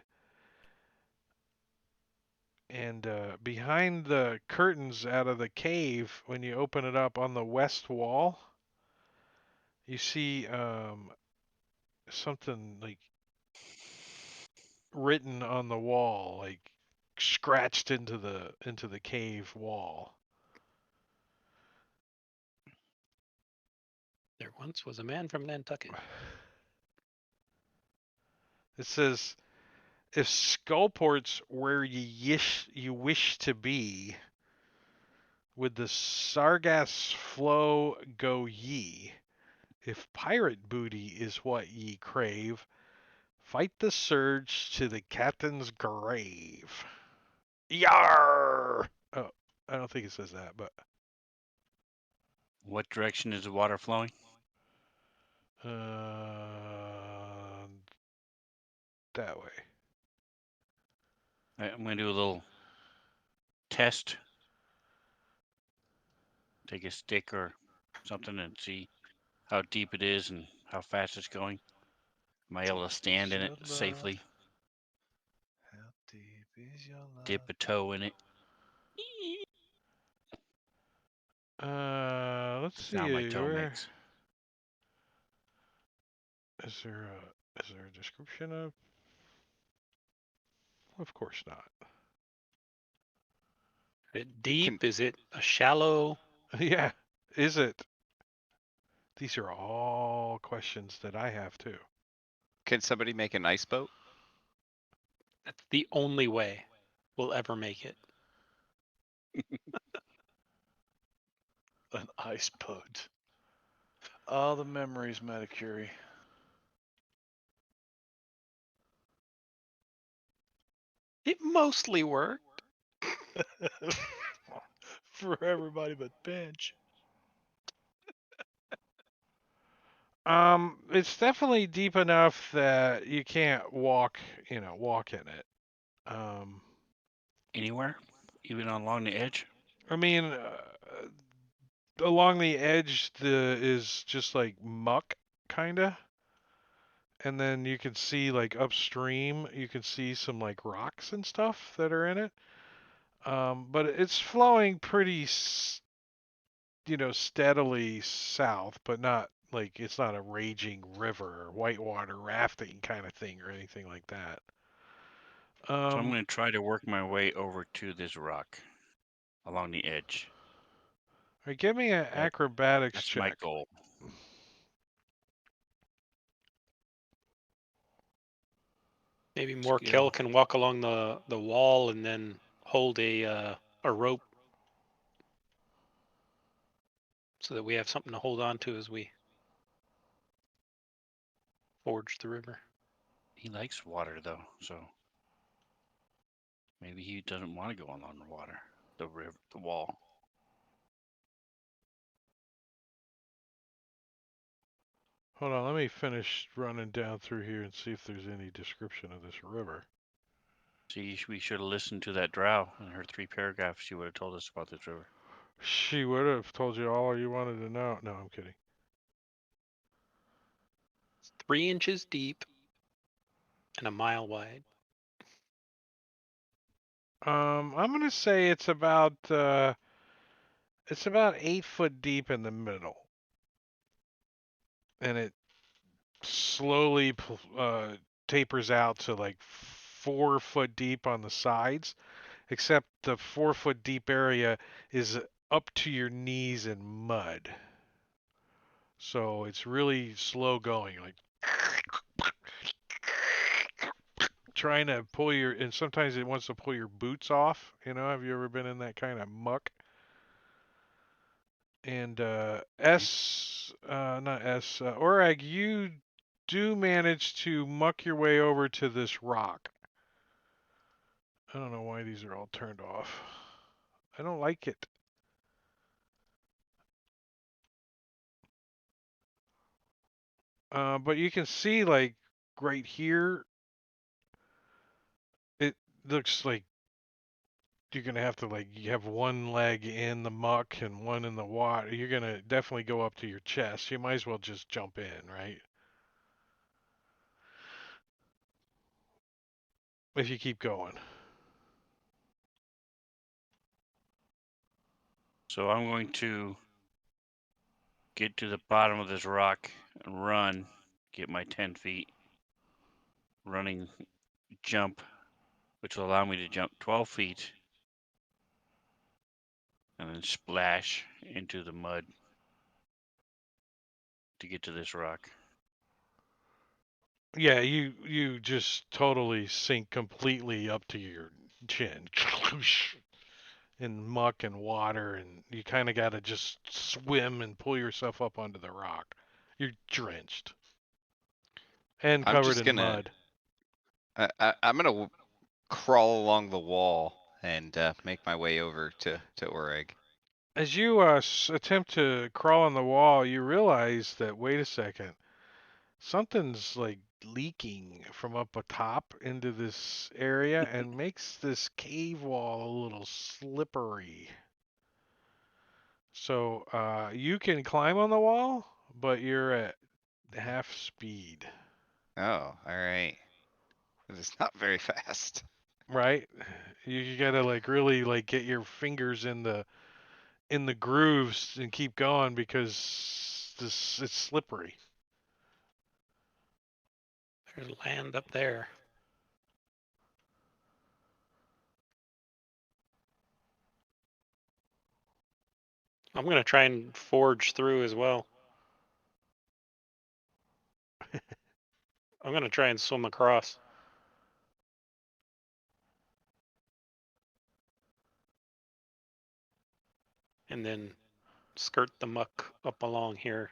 And behind the curtains out of the cave, when you open it up on the west wall, you see something like written on the wall, like scratched into the cave wall.
There once was a man from Nantucket.
It says, "If Skullport's where you wish to be, with the Sargass flow go ye. If pirate booty is what ye crave, fight the surge to the captain's grave." Yar! Oh, I don't think it says that, but
What direction is the water flowing?
uh, that way.
I'm going to do a little test. Take a stick or something and see how deep it is and how fast it's going. Am I able to stand in it safely?
How deep is your love?
Dip a toe in it.
Let's see.
Sound my toe
Where
makes.
is there a description of? Of course not.
Is it deep? Is it a shallow?
Yeah, is it? These are all questions that I have too.
Can somebody make an ice boat?
That's the only way we'll ever make it.
An ice boat. Oh, the memories, Metacuri.
It mostly worked.
For everybody but Bench.
It's definitely deep enough that you can't walk, walk in it. Um,
Anywhere, even along the edge.
I mean, along the edge, is just like muck, kinda, and then you can see like upstream, you can see some like rocks and stuff that are in it. But it's flowing pretty, steadily south, but not like it's not a raging river or whitewater rafting kind of thing or anything like that.
So I'm
Um,
going to try to work my way over to this rock along the edge.
all right, give me an
That
acrobatics
that's my
check.
goal.
Maybe Morkel
Skill.
can walk along the wall and then hold a rope so that we have something to hold on to as we forge the river.
He likes water though, so maybe he doesn't want to go along the water, the river, the wall.
Hold on, let me finish running down through here and see if there's any description of this river.
See, we should have listened to that drow in her 3 paragraphs. She would have told us about this river.
She would have told you all you wanted to know. No, I'm kidding.
It's 3 inches deep and a mile wide.
I'm gonna say it's about 8 foot deep in the middle, and it slowly tapers out to like 4 foot deep on the sides. Except the 4 foot deep area is up to your knees in mud, so it's really slow going, like trying to pull your. And sometimes it wants to pull your boots off. Have you ever been in that kind of muck? And not S, Orag, you do manage to muck your way over to this rock. I don't know why these are all turned off. I don't like it. But you can see, like, right here, it looks like you're gonna have to, like, you have one leg in the muck and one in the water. You're gonna definitely go up to your chest. You might as well just jump in, right? If you keep going.
So I'm going to get to the bottom of this rock and run, get my 10 feet running jump, which will allow me to jump 12 feet and then splash into the mud to get to this rock.
Yeah, you just totally sink completely up to your chin in muck and water, and you kind of got to just swim and pull yourself up onto the rock. You're drenched and
I'm
covered
just
in
gonna
mud.
I'm gonna crawl along the wall and make my way over to Oreg.
As you attempt to crawl on the wall, you realize that, wait a second, something's like leaking from up atop into this area and makes this cave wall a little slippery. So you can climb on the wall, but you're at half speed,
Oh, all right. It's not very fast.
right? You gotta like really like get your fingers in the grooves and keep going because this it's slippery.
There's land up there. I'm going to try and forge through as well. I'm going to try and swim across. And then skirt the muck up along here.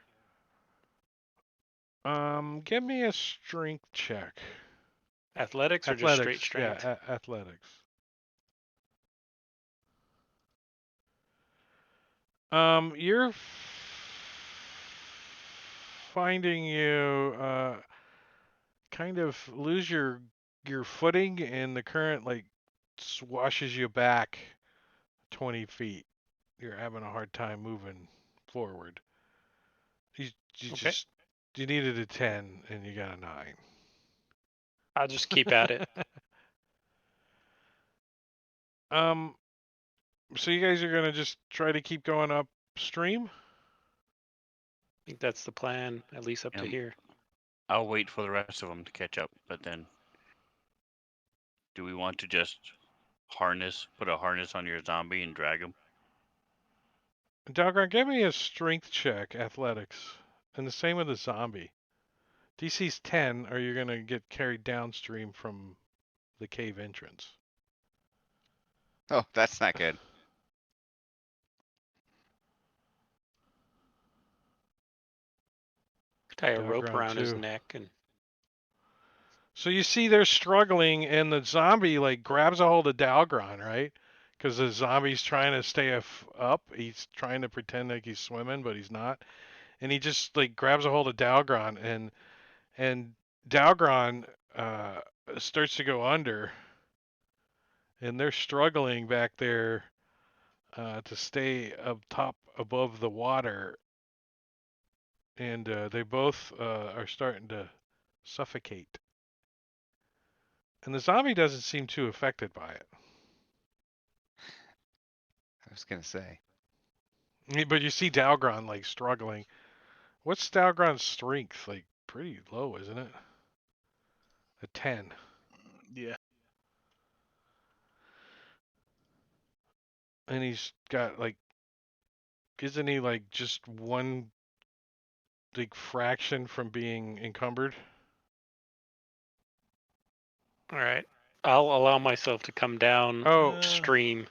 Give me a strength check.
Athletics or just straight
Athletics,
strength?
yeah, athletics. You're finding you kind of lose your footing, and the current like swashes you back 20 feet. You're having a hard time moving forward. You
Okay.
just you needed a 10 and you got a 9.
I'll just keep at it.
um, so you guys are gonna just try to keep going upstream?
I think that's the plan, at least up to
Um,
here.
I'll wait for the rest of them to catch up, but then do we want to just put a harness on your zombie and drag him?
Dalgron, give me a strength check, athletics, and the same with the zombie. DC's 10, or you're gonna get carried downstream from the cave entrance.
Oh, that's not good.
Tie a rope
Dalgron
around his
2.
neck and
So you see they're struggling, and the zombie like grabs a hold of Dalgron, right? Because the zombie's trying to stay up. He's trying to pretend like he's swimming, but he's not. And he just like grabs a hold of Dalgron, and Dalgron starts to go under, and they're struggling back there to stay up top above the water, and they both are starting to suffocate. And the zombie doesn't seem too affected by it.
I was gonna say.
But you see Dalgron like struggling. What's Dalgron's strength? Like pretty low, isn't it? A 10.
Yeah.
And he's got like, isn't he like just one like fraction from being encumbered?
all right. I'll allow myself to come down
Oh,
stream.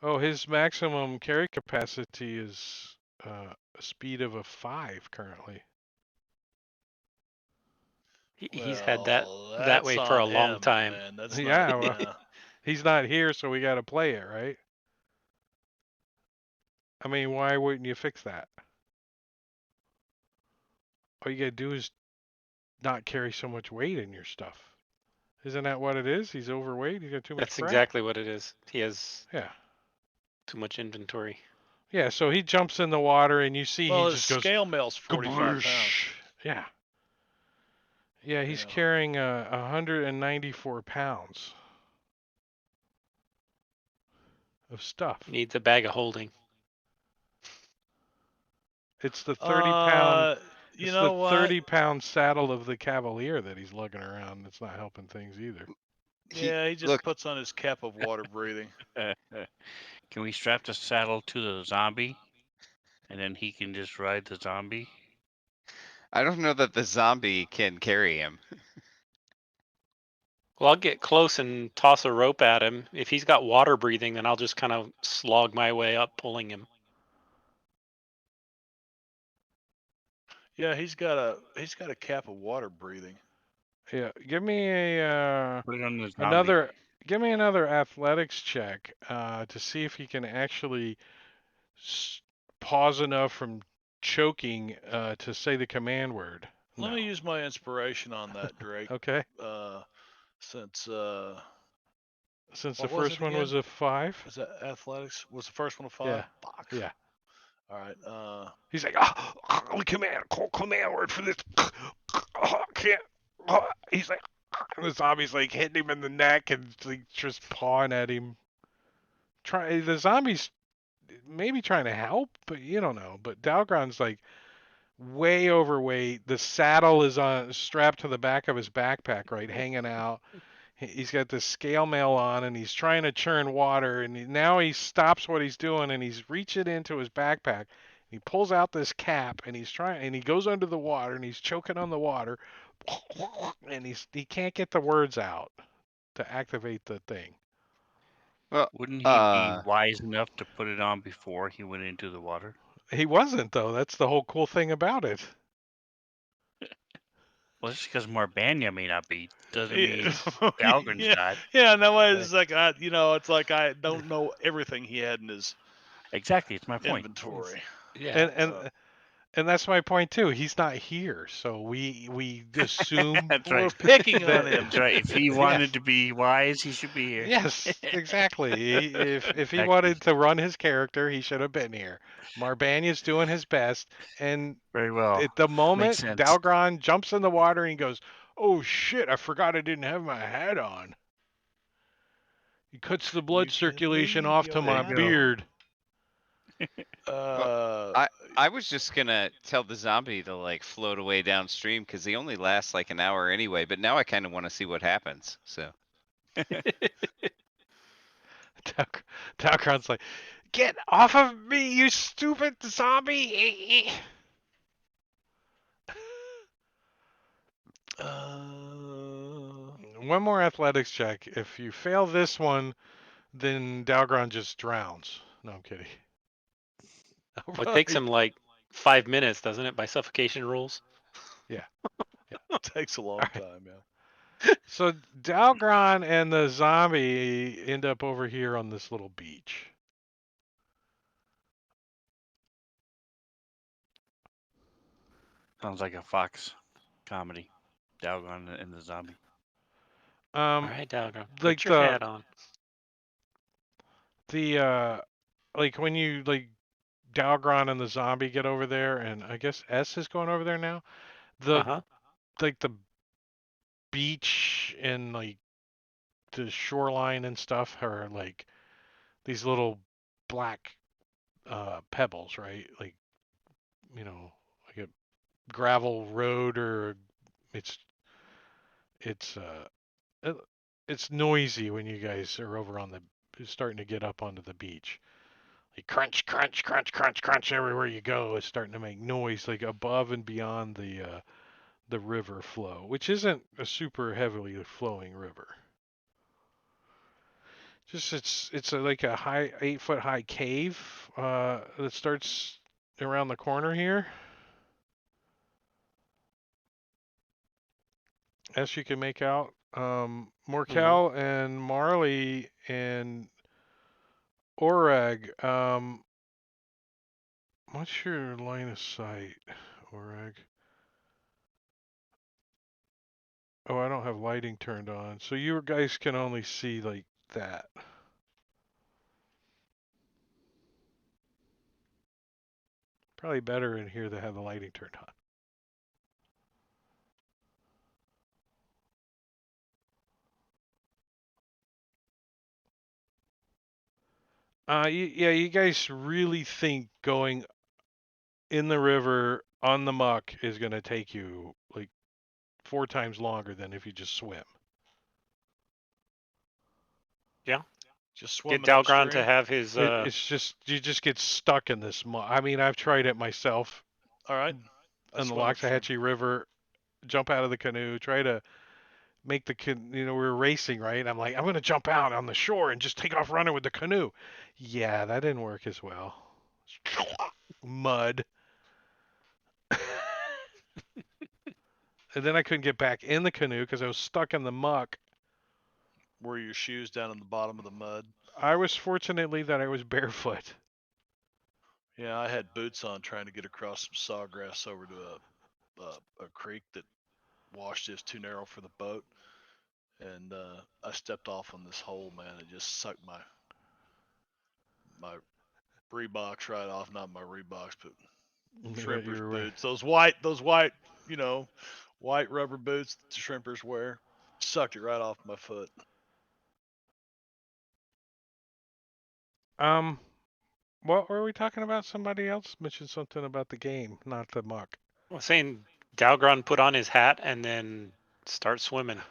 his maximum carry capacity is a speed of a 5 currently.
He's had that
well,
that
that's
way for a
on
long
him,
time.
man. That's not.
Yeah, well,
Yeah.
he's not here, so we got to play it, right? I mean, why wouldn't you fix that? All you gotta do is not carry so much weight in your stuff. Isn't that what it is? He's overweight. He's got too much
That's
crap.
exactly what it is. He has
Yeah.
too much inventory.
Yeah. So he jumps in the water, and you see he
Well, his
just goes
scale mail's 45 pounds.
"Gaboosh." Yeah. Yeah. He's
Yeah.
carrying 194 pounds of stuff.
Needs a bag of holding.
It's the 30-pound.
You
It's the
know what?
30-pound saddle of the Cavalier that he's lugging around. That's not helping things either.
Yeah, he just
Look,
puts on his cap of water breathing.
Can we strap the saddle to the zombie, and then he can just ride the zombie?
I don't know that the zombie can carry him.
Well, I'll get close and toss a rope at him. If he's got water breathing, then I'll just kind of slog my way up, pulling him.
Yeah, he's got a cap of water breathing.
Yeah. Give me a
Put it on the zombie.
another. Give me another athletics check to see if he can actually pause enough from choking to say the command word.
Let
No.
me use my inspiration on that, Drake.
Okay.
Since
Since the
what was
first
it
one was
again?
a 5.
Was that athletics? Was the first one a 5?
Yeah.
Fuck.
Yeah.
All right.
He's like, command word for this. Can't. He's like, and the zombie's like hitting him in the neck and like just pawing at him. The zombie's maybe trying to help, but you don't know. But Dalgron's like way overweight. The saddle is on strapped to the back of his backpack, right, hanging out. He's got this scale mail on, and he's trying to churn water. And now he stops what he's doing, and he's reaching into his backpack. He pulls out this cap, and he goes under the water, and he's choking on the water, and he can't get the words out to activate the thing.
Well,
Wouldn't he be wise enough to put it on before he went into the water?
He wasn't though. That's the whole cool thing about it.
Well, just because Marbania may not be doesn't mean
Yeah,
Dalgrin's
yeah,
not.
yeah. No, it's like it's like I don't know everything he had in his
Exactly, it's my point.
inventory.
Yeah.
And that's my point too. He's not here, so we assume
That's
We're
right.
picking on
that.
him.
That's right. If he
Yeah.
wanted to be wise, he should be here.
Yes, exactly. If he
Exactly.
wanted to run his character, he should have been here. Marbania's doing his best, and
Very well.
at the
Makes
moment
sense.
Dalgron jumps in the water and he goes, "Oh shit! I forgot I didn't have my hat on." He cuts the blood
You can
circulation
leave
off to
your
my
There you
hat
go.
beard.
Well,
on.
I was just gonna tell the zombie to like float away downstream because he only lasts like an hour anyway. But now I kind of want to see what happens. So
Dalgron's like, "Get off of me, you stupid zombie!" One more athletics check. If you fail this one, then Dalgron just drowns. No, I'm kidding.
Well, it takes him like 5 minutes, doesn't it, by suffocation rules?
Yeah.
Takes a long
All right.
time, yeah.
So Dalgron and the zombie end up over here on this little beach.
Sounds like a Fox comedy. Dalgon and the zombie.
All right, Dalgron,
Like
put your hat on.
like when you like Dalgron and the zombie get over there, and I guess S is going over there now. The
Uh-huh.
like the beach and like the shoreline and stuff are like these little black pebbles, right? Like like a gravel road, or it's it's uh it, it's noisy when you guys are over on the starting to get up onto the beach. Like crunch, crunch, crunch, crunch, crunch everywhere you go is starting to make noise, like above and beyond the river flow, which isn't a super heavily flowing river. Just it's like a high 8 foot high cave that starts around the corner here. As you can make out, Morkel and Marley and Orag. What's your line of sight, Orag? Oh, I don't have lighting turned on, so you guys can only see like that. Probably better in here to have the lighting turned on. You guys really think going in the river on the muck is going to take you like 4 times longer than if you just swim.
Yeah.
Just
Get
swimming
Dalgron to
upstream.
have his
It's just you just get stuck in this muck. I mean, I've tried it myself
All right.
in the
swim upstream.
Loxahatchee River. Jump out of the canoe, try to make the we were racing, right? I'm like, I'm gonna jump out on the shore and just take off running with the canoe. Yeah, that didn't work as well. Mud. And then I couldn't get back in the canoe because I was stuck in the muck.
Were your shoes down in the bottom of the mud?
I was fortunately that I was barefoot.
Yeah, I had boots on trying to get across some sawgrass over to a creek that washed is too narrow for the boat, and I stepped off on this hole, man. It just sucked my Reeboks right off. Not my Reeboks, but shrimpers boots. Those white, white rubber boots that the shrimpers wear. Sucked it right off my foot.
What were we talking about? Somebody else mentioned something about the game, not the muck.
I was saying Dalgron put on his hat and then start swimming.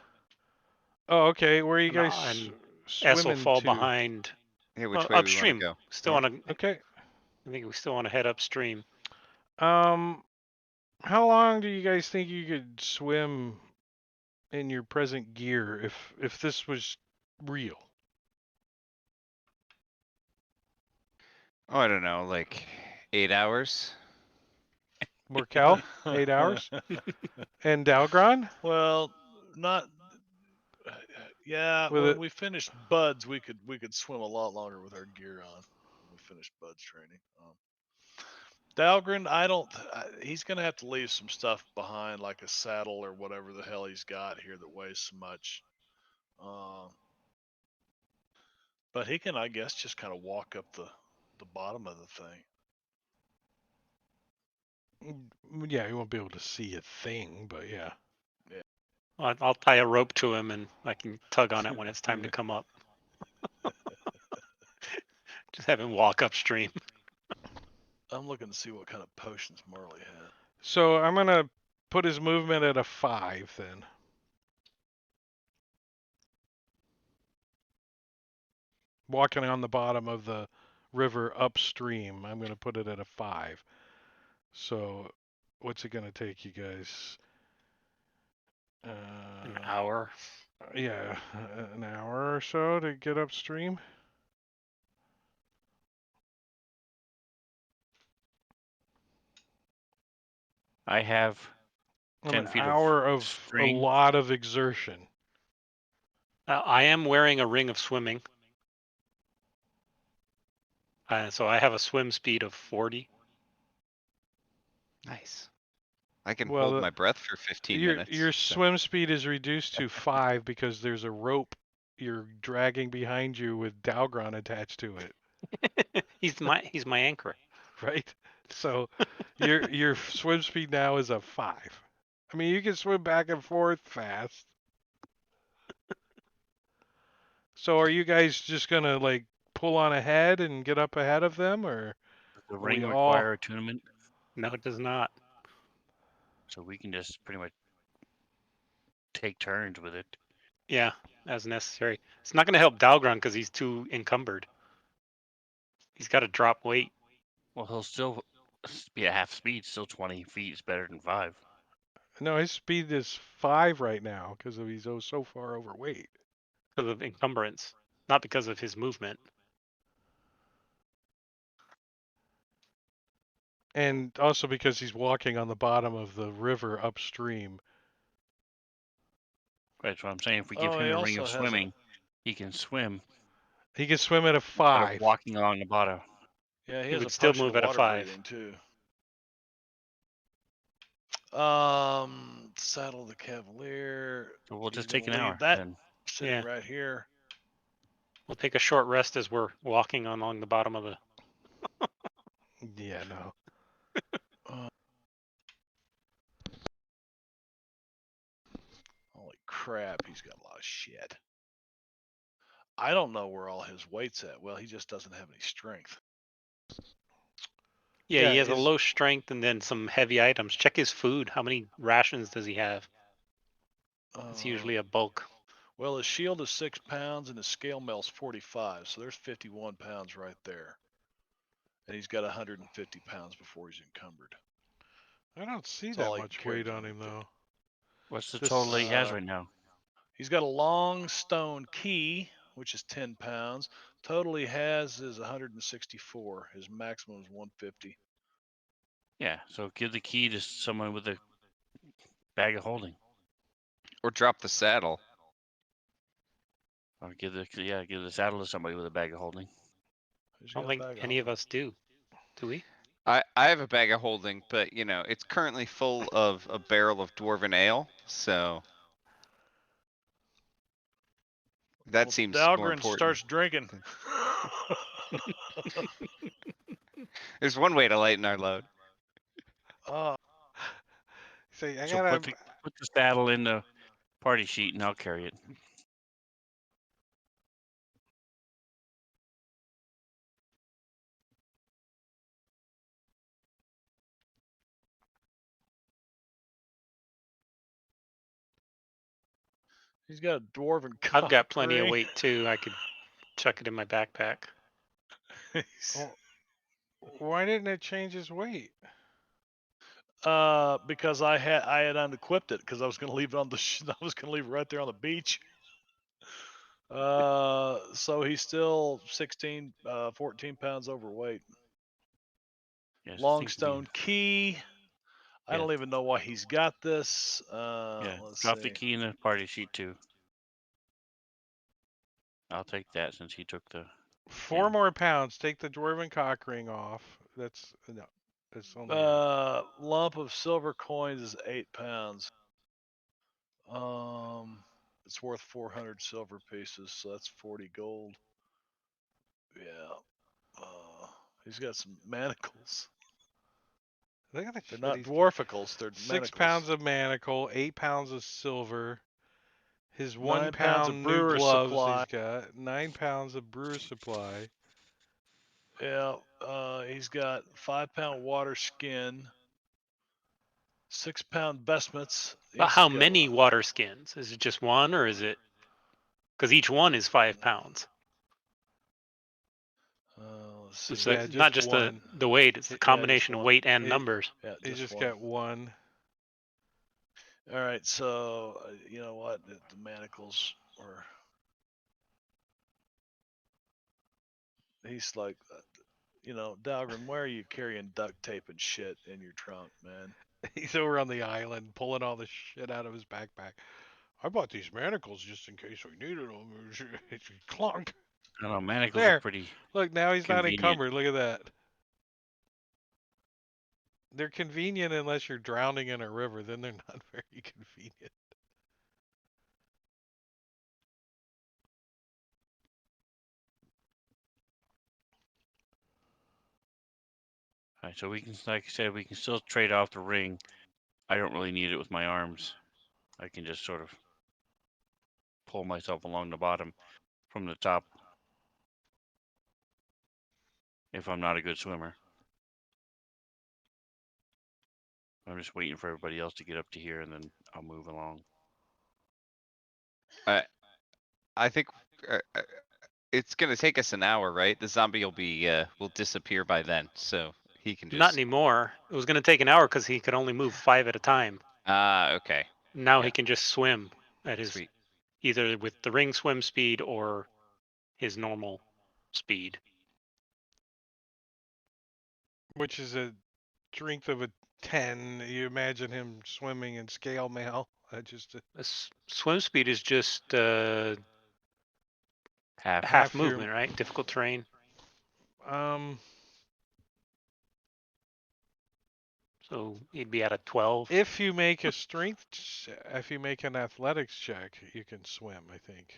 Oh, okay. Where are you
And,
guys
and S will
swimming
fall
to?
behind
yeah, which way we want to
upstream.
go?
Still
North?
want to.
Okay.
I think we still want to head upstream.
How long do you guys think you could swim in your present gear if this was real?
Oh, I don't know, like 8 hours.
Morkel, 8 hours, and Dalgron
Well, not. Yeah,
with
when
it.
we finished buds, we could swim a lot longer with our gear on. When we finished buds training. Dahlgren, I don't. He's gonna have to leave some stuff behind, like a saddle or whatever the hell he's got here that weighs so much. But he can, I guess, just kind of walk up the bottom of the thing.
Yeah, you won't be able to see a thing, but yeah.
I'll tie a rope to him and I can tug on it when it's time to come up. Just have him walk upstream.
I'm looking to see what kind of potions Marley has.
So I'm gonna put his movement at a 5 then. Walking on the bottom of the river upstream, I'm gonna put it at a 5. So what's it gonna take you guys?
An hour.
Yeah, an hour or so to get upstream.
I have
An
10 feet of
hour of a
string.
lot of exertion.
I am wearing a ring of swimming. So I have a swim speed of 40.
Nice. I can
Well,
hold my breath for 15
your
minutes.
your
so-
swim speed is reduced to 5 because there's a rope you're dragging behind you with Dalgron attached to it,
he's my anchor.
right? So your swim speed now is a 5. I mean, you can swim back and forth fast. So are you guys just gonna like pull on ahead and get up ahead of them, or
Does the
are we
ring
all?
require attunement?
No, it does not.
So we can just pretty much take turns with it.
Yeah, as necessary. It's not going to help Dalgron because he's too encumbered. He's got to drop weight.
Well, he'll still be at half speed. Still 20 feet is better than 5.
No, his speed is 5 right now because he's so far overweight.
Because of encumbrance, not because of his movement.
And also because he's walking on the bottom of the river upstream.
That's what I'm saying. If we give
Oh,
him
he
a ring
also
of
has a.
swimming, he can swim
He can swim at a
instead of
5.
walking along the bottom.
Yeah, he
He
has
would
a
still
potion
move
of
at a
water
5.
breathing too. Saddle the Cavalier.
So we'll
He's
just take
gonna
an
leave
hour
that
then.
sitting
Yeah.
right here.
We'll take a short rest as we're walking along the bottom of the.
Yeah, no.
Uh, Holy crap, he's got a lot of shit. I don't know where all his weight's at. Well, he just doesn't have any strength.
Yeah,
Yeah,
he has a
is
low strength and then some heavy items. Check his food. How many rations does he have? It's usually a bulk.
Well, his shield is 6 pounds and his scale mail's 45, so there's 51 pounds right there. And he's got 150 pounds before he's encumbered.
I don't see
That's
that
all he can
much
carry
weight
is
on him
150.
though.
What's the
This
total he has right now?
He's got a long stone key, which is 10 pounds. Total he has is 164. His maximum is 150.
Yeah, so give the key to someone with a bag of holding.
Or drop the saddle.
Or give the saddle to somebody with a bag of holding.
Who's
I don't
got a
think
bag of
any of
holding?
us do. Do we?
I have a bag of holding, but you know, it's currently full of a barrel of dwarven ale, so that
Well,
seems more
Dahlgren
important.
starts drinking.
There's one way to lighten our load.
uh,
say I
So
gotta.
put the saddle in the party sheet and I'll carry it.
he's got a dwarven
I've
cock
got plenty of
ring.
weight too. I could chuck it in my backpack.
Oh, why didn't it change his weight?
Because I had unequipped it because I was going to leave it on the I was going to leave it right there on the beach. So he's still 16, 14 pounds overweight.
Yes, it
Long
seems to be.
stone key. I don't even know why he's got this.
Yeah,
Let's
drop the
see.
key in the party sheet too. I'll take that since he took the.
4
thing.
more pounds. Take the dwarven cock ring off. That's no. That's only 8.
Lump of silver coins is 8 pounds. It's worth 400 silver pieces, so that's 40 gold. Yeah. He's got some manacles.
Look at the
They're
shit
not
he's
dwarficles, they're
6
manacles.
pounds of manacle, 8 pounds of silver. His 1
9 pounds of
pound new
brewer's
gloves
supply.
he's got. 9 pounds of brewer's supply.
Yeah. He's got 5-pound water skin. 6-pound vestments.
But
He's
how
got-
many water skins? Is it just one, or is it? Because each one is 5 pounds.
let's see.
It's
Yeah,
not
just
just
one.
the weight; it's the combination of
one.
weight and
It-
numbers.
Yeah,
He just
one.
got 1.
All right, so you know what? The manacles are. He's like, Dalgrim, why are you carrying duct tape and shit in your trunk, man?
He's over on the island pulling all the shit out of his backpack. I bought these manacles just in case we needed them. Clunk.
I don't know. Manacles
There.
are pretty.
Look, now he's not
Convenient.
encumbered. Look at that. They're convenient unless you're drowning in a river. Then they're not very convenient.
All right, so we can, like I said, we can still trade off the ring. I don't really need it with my arms. I can just sort of pull myself along the bottom from the top if I'm not a good swimmer. I'm just waiting for everybody else to get up to here, and then I'll move along.
I think it's gonna take us an hour, right? The zombie will disappear by then, so he can
Not
just.
anymore. It was going to take an hour because he could only move 5 at a time.
Okay.
Now
Yeah.
he can just swim at his
Sweet.
either with the ring swim speed or his normal speed.
Which is a strength of a 10. You imagine him swimming in scale mail. Just
Swim speed is just
Half.
half
your
movement, right? Difficult terrain. So he'd be at a 12.
If you make a if you make an athletics check, you can swim. I think.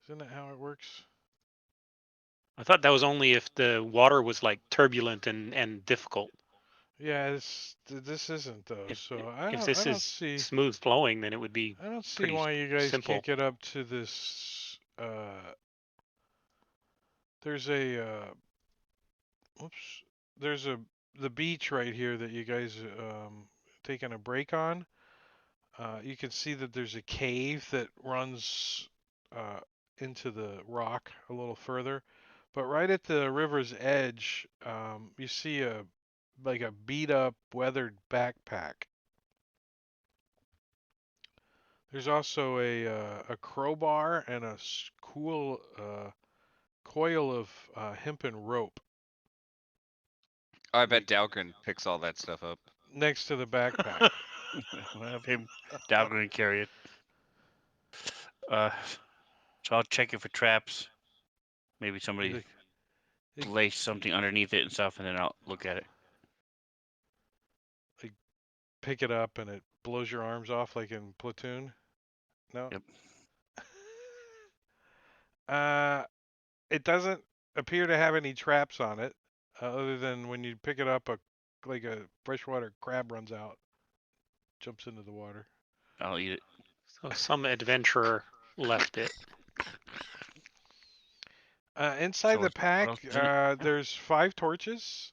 Isn't that how it works?
I thought that was only if the water was like turbulent and difficult.
Yeah, this isn't though.
If
So
if
I
this
don't
is
see
smooth flowing, then it would be
I don't see
pretty
why you guys
simple.
can't get up to this. There's a whoops. There's the beach right here that you guys taking a break on. You can see that there's a cave that runs into the rock a little further. But right at the river's edge, you see a beat up, weathered backpack. There's also a crowbar and a cool coil of hempen rope
I bet Dalgren picks all that stuff up.
next to the backpack.
We'll have him down and carry it. So I'll check it for traps. Maybe somebody
Like-
place something underneath it and stuff, and then I'll look at it.
Pick it up and it blows your arms off like in Platoon. No.
Yep.
It doesn't appear to have any traps on it, other than when you pick it up, a freshwater crab runs out, jumps into the water.
I'll eat it.
So some adventurer left it.
Inside
So
the
what
pack,
else is in it?
there's 5 torches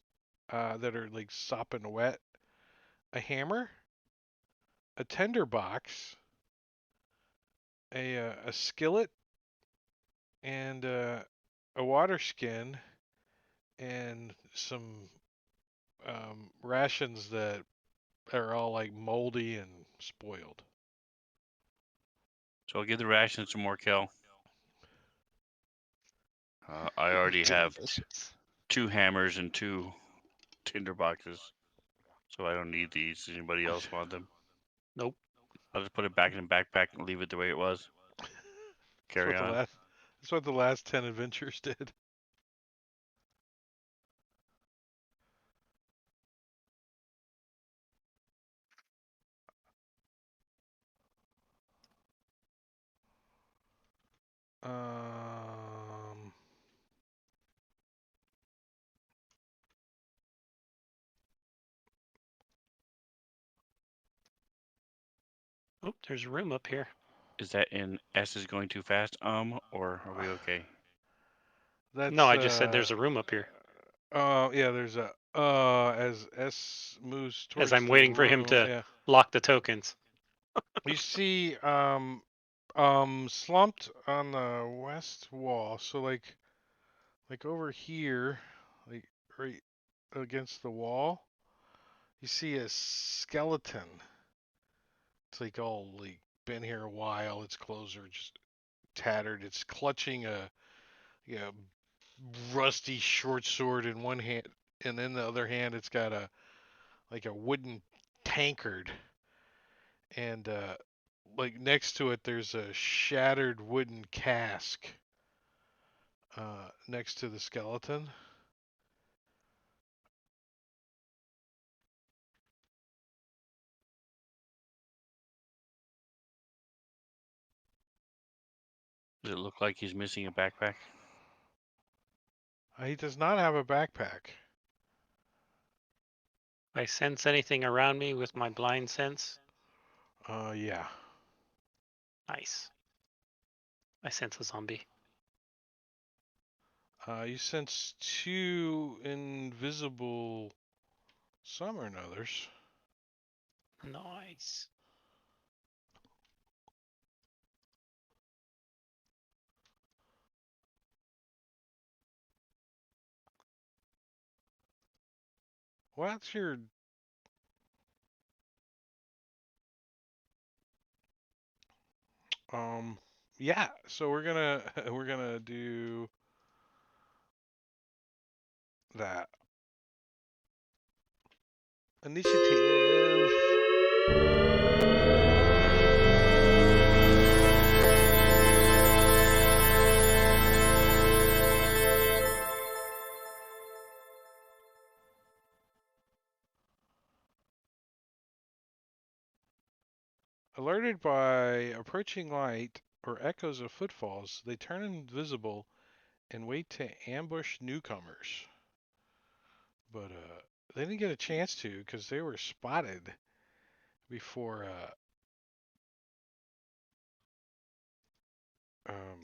that are like sopping wet, a hammer, a tinder box, a skillet, and a water skin, and some rations that are all like moldy and spoiled.
So I'll give the rations some more Kel. I already have
Delicious.
2 hammers and 2 tinder boxes. So I don't need these. Does anybody else want them?
Nope.
I'll just put it back in the backpack and leave it the way it was. Carry on.
That's what the last 10 adventures did. Um,
Oh, there's a room up here.
Is that in S is going too fast? Or are we okay?
that's
No, I just said there's a room up here.
yeah, there's a as S moves
As
towards
I'm
the
waiting for him
room,
to
yeah.
lock the tokens.
You see slumped on the west wall, so like over here, like right against the wall, you see a skeleton. It's like all like been here a while. Its clothes are just tattered. It's clutching a rusty short sword in one hand, and in the other hand, it's got a like a wooden tankard, and like next to it, there's a shattered wooden cask next to the skeleton.
Does it look like he's missing a backpack?
He does not have a backpack.
I sense anything around me with my blind sense.
Yeah.
Nice. I sense a zombie.
You sense two invisible some or others.
Nice.
What's your yeah, so we're gonna do that. Initiative. Alerted by approaching light or echoes of footfalls, they turn invisible and wait to ambush newcomers. But they didn't get a chance to because they were spotted before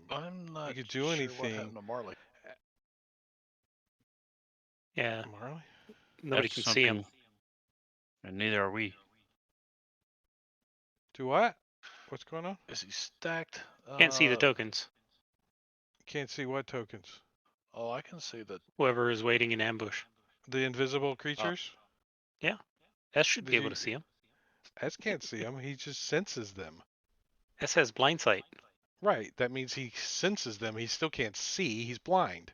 I'm
you
not
could do
sure what
anything.
happened to Marley.
Yeah,
Marley?
nobody
That's
can see him.
something. And neither are we.
Do what? What's going on?
Is he stacked?
Can't see the tokens.
Can't see what tokens.
Oh, I can see that.
Whoever is waiting in ambush.
The invisible creatures?
S should
Did
be able
you?
to see him.
S can't see them. He just senses them.
S has blind sight.
Right. That means he senses them. He still can't see. He's blind.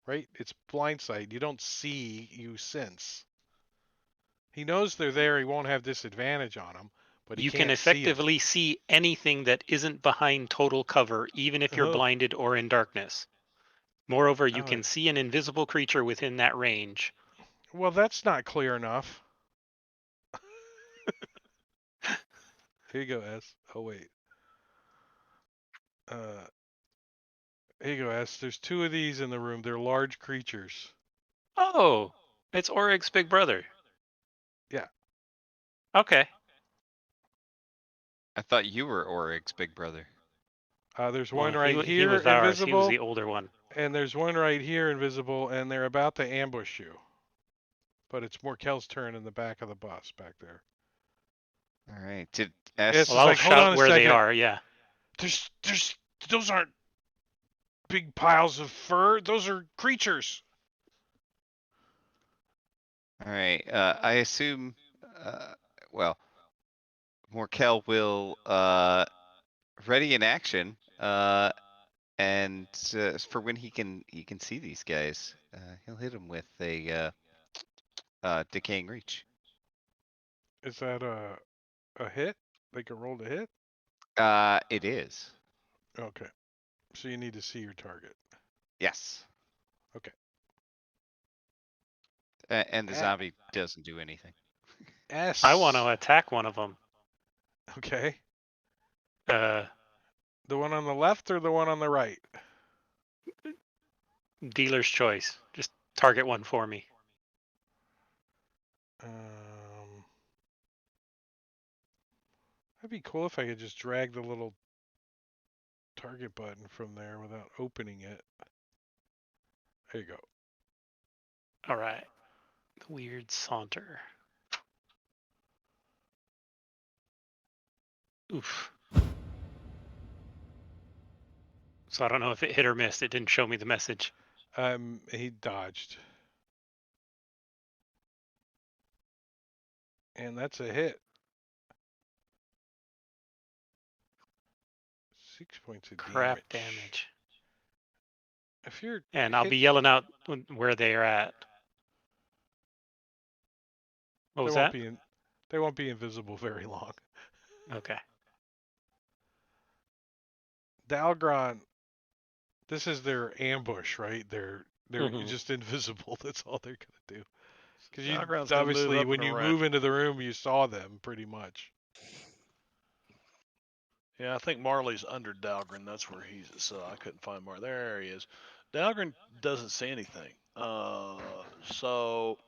Right? It's blind sight. You don't see, you sense. He knows they're there. He won't have disadvantage on them, but he
You can
can't see them.
effectively see anything that isn't behind total cover, even if you're
Oh,
blinded or in darkness. Moreover, you
oh,
can see an invisible creature within that range.
well, that's not clear enough. Here you go, S. Oh wait. Uh, here you go, S. There's two of these in the room. They're large creatures.
Oh, it's Orig's big brother.
Yeah.
Okay.
I thought you were Orig's big brother.
There's
Well,
one right
he
here,
was ours. He was
invisible,
the older one.
and there's one right here, invisible, and they're about to ambush you. But it's Morkel's turn in the back of the bus back there.
All right. Did
It's
S?
Well,
just
I'll
like, hold
shout
on a
where they
second.
are. Yeah.
There's, those aren't big piles of fur. Those are creatures.
All right. I assume. Well, Morkel will ready in action. And for when he can see these guys, he'll hit them with a decaying reach.
Is that a hit? Like a roll to hit?
It is.
Okay. So you need to see your target.
Yes.
Okay.
And the
A-
zombie doesn't do anything.
S.
I want to attack one of them.
Okay.
Uh,
The one on the left or the one on the right?
dealer's choice. Just target one for me.
That'd be cool if I could just drag the little target button from there without opening it. There you go.
All right. Weird saunter. Oof. So I don't know if it hit or missed. It didn't show me the message.
He dodged. And that's a hit. 6 points of
Crap
damage.
damage.
If you're
And I'll
hit,
be yelling out where they are at. What
they
was
won't
that?
be in, they won't be invisible very long.
Okay.
Dalgron, this is their ambush, right? They're
Mhm.
just invisible. That's all they're gonna do. Because you
Dalgron's gonna move
obviously
up
when
and
you
around.
move into the room, you saw them pretty much.
Yeah, I think Marley's under Dalgren. That's where he's. So I couldn't find Marley. There he is. Dalgren doesn't see anything. So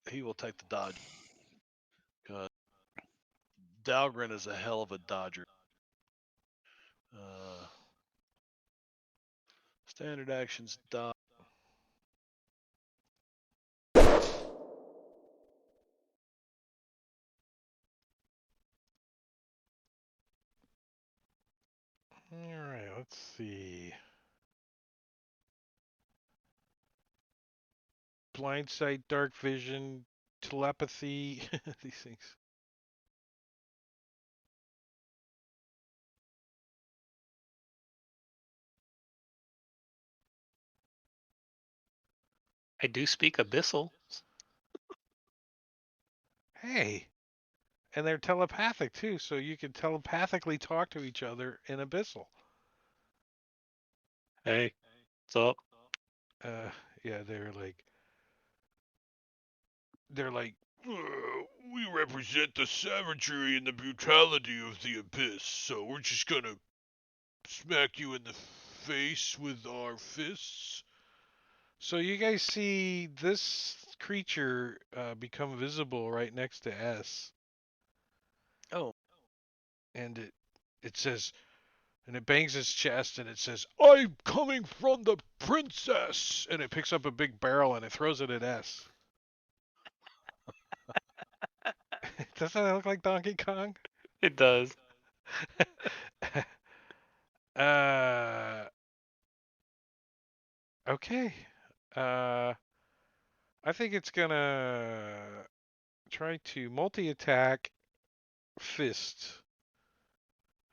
he will take the dodge. Dalgren is a hell of a dodger. Standard actions dodge.
All right, let's see. Blind sight, dark vision, telepathy, these things.
I do speak Abyssal.
Hey, and they're telepathic too, so you can telepathically talk to each other in Abyssal.
Hey, what's up?
Uh, yeah, they're like, we represent the savagery and the brutality of the abyss, so we're just gonna smack you in the face with our fists. So you guys see this creature become visible right next to S,
Oh,
and it says, and it bangs its chest, and it says, "I'm coming from the princess," and it picks up a big barrel and it throws it at S. Doesn't that look like Donkey Kong?
It does.
uh, okay. I think it's gonna try to multi-attack fist.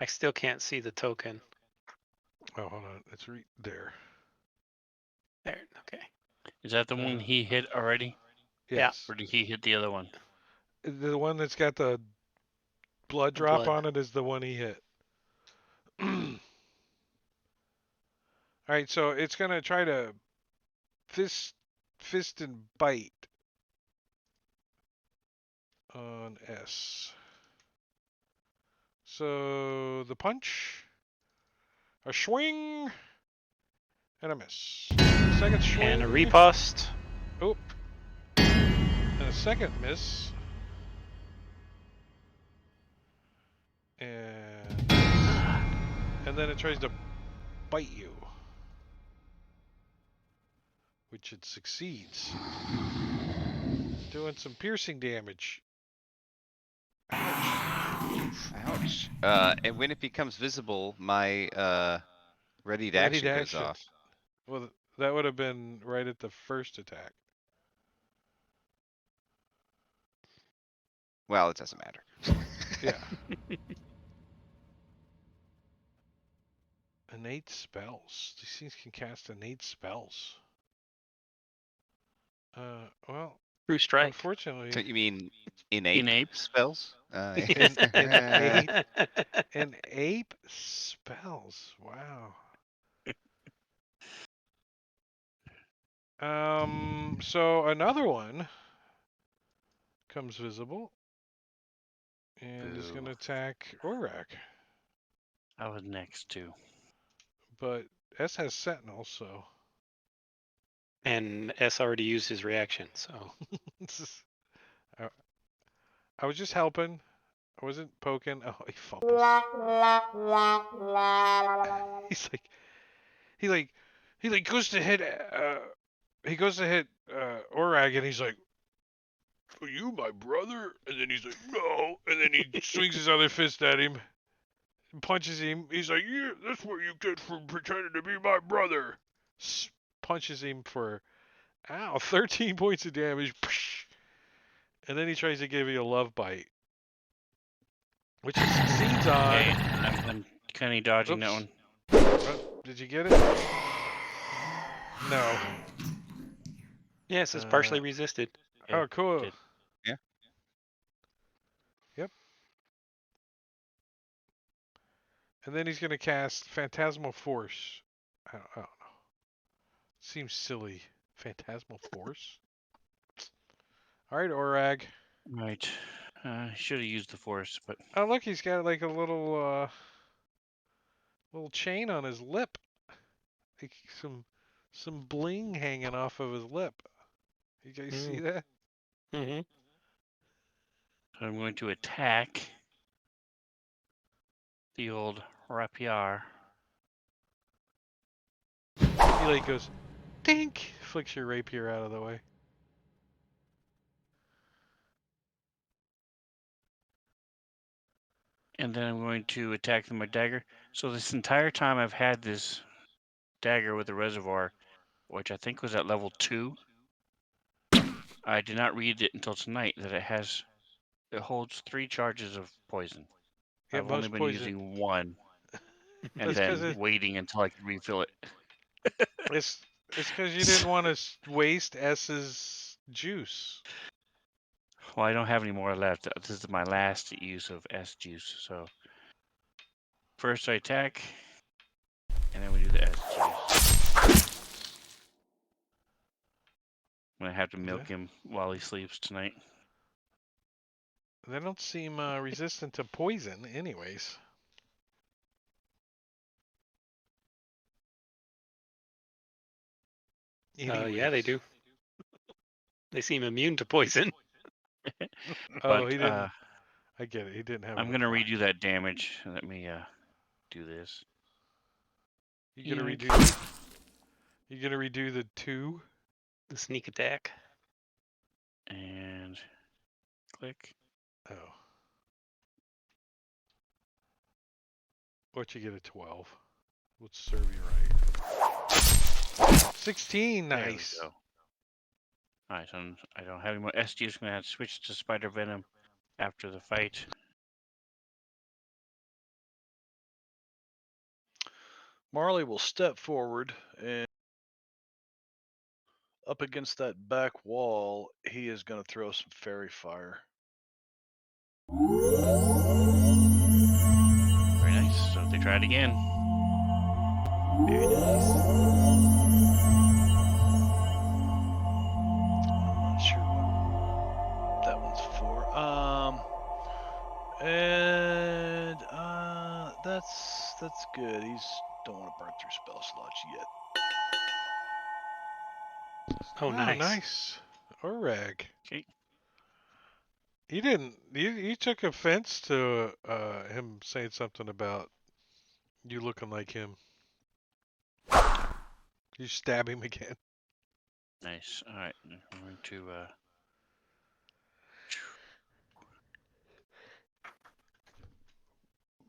I still can't see the token.
Oh, hold on. It's right there.
There. Okay.
Is that the one he hit already?
Yeah.
Yes.
Or did he hit the other one?
The one that's got the blood
The
drop
blood.
on it is the one he hit. All right, so it's gonna try to fist and bite on S. So the punch, a swing, and a miss. Second swing.
And a riposte.
Oh. And a second miss. And then it tries to bite you. Which it succeeds. Doing some piercing damage.
Ouch. And when it becomes visible, my ready to
Ready
action
to
goes
action.
off.
Well, that would have been right at the first attack.
Well, it doesn't matter.
Yeah. Innate spells. These things can cast innate spells. Well,
True strike.
Unfortunately,
So you mean inape,
Inape.
spells?
an ape spells. Wow. So another one comes visible and is going to
Boo.
attack Orak.
I was next too.
But S has Sentinel, so
And S already used his reaction, so
I, I was just helping. I wasn't poking. Oh, he fumbles. He's like, he like, he like goes to hit. He goes to hit Orag, and he's like, "Are you my brother?" And then he's like, "No." And then he swings his other fist at him, and punches him. He's like, "Yeah, that's what you get for pretending to be my brother." Punches him for, 13 points of damage. And then he tries to give you a love bite, which he succeeds on.
Okay, I'm kind of dodging that
Oops.
one.
Oh, did you get it? No.
yes, it's partially resisted.
Oh,
Okay,
cool.
did.
Yeah.
Yep. And then he's going to cast Phantasmal Force. I don't know. Seems silly. Phantasmal Force? All right, Orag.
Right. Should have used the force, but
Oh, look, he's got like a little chain on his lip. Like some bling hanging off of his lip. You guys see that?
Mm-hmm.
I'm going to attack the old rapier.
He like goes, dink, flicks your rapier out of the way.
And then I'm going to attack with my dagger. So this entire time I've had this dagger with the reservoir, which I think was at level 2. I did not read it until tonight that it holds 3 charges of poison.
Yeah,
I've only
most
been
poison.
using 1 and
That's because
then waiting until I can refill it.
it's because you didn't want to waste S's juice.
Well, I don't have any more left. This is my last use of S juice. So first I attack, and then we do the S juice. I'm gonna have to milk him while he sleeps tonight.
They don't seem resistant to poison, anyways.
Yeah, they do. They seem immune to poison.
Oh,
But
he didn't. I get it. He didn't have.
I'm gonna redo that damage. Let me do this.
You gonna
Yoink.
redo? You gonna redo the 2?
The sneak attack.
And click.
Oh. What you get a 12? Would serve you right. 16,
There we
nice.
go. Alright, so I don't have any more S juice. I'm gonna have to switch to spider venom after the fight.
Marley will step forward and up against that back wall, he is going to throw some fairy fire.
Very nice. So if they try it again. Very nice.
I'm not sure what that one's for. And that's good. He's don't want to burn through spell slots yet.
Oh,
Wow,
nice.
nice. Orag.
Okay.
You didn't. You took offense to him saying something about you looking like him. You stab him again.
Nice. Alright. I'm going to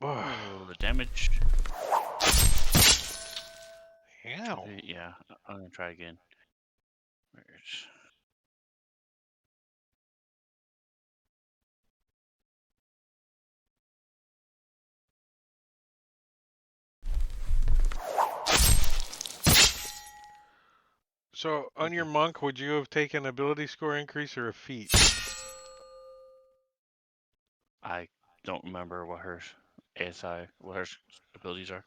oh, the damage.
Ow.
Yeah, I'm gonna try again. Where's...
So on
Thank
your
you.
monk, would you have taken ability score increase or a feat?
I don't remember what her what her abilities are.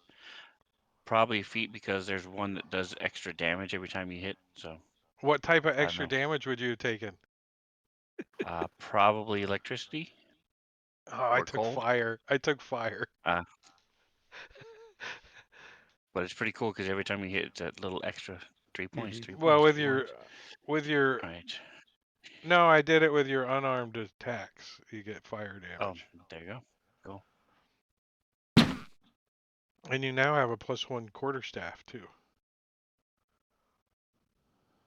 Probably feet because there's one that does extra damage every time you hit. So
What type of
I don't
extra
know.
damage would you have taken?
Probably electricity
Oh, I
or
took
cold.
fire. I took fire.
But it's pretty cool because every time you hit, it's that little extra 3 points,
Mhm.
3 points,
Well,
3 points.
with your
All right.
no, I did it with your unarmed attacks. You get fire
Oh,
damage,
there you go. Cool.
and you now have a +1 quarterstaff too.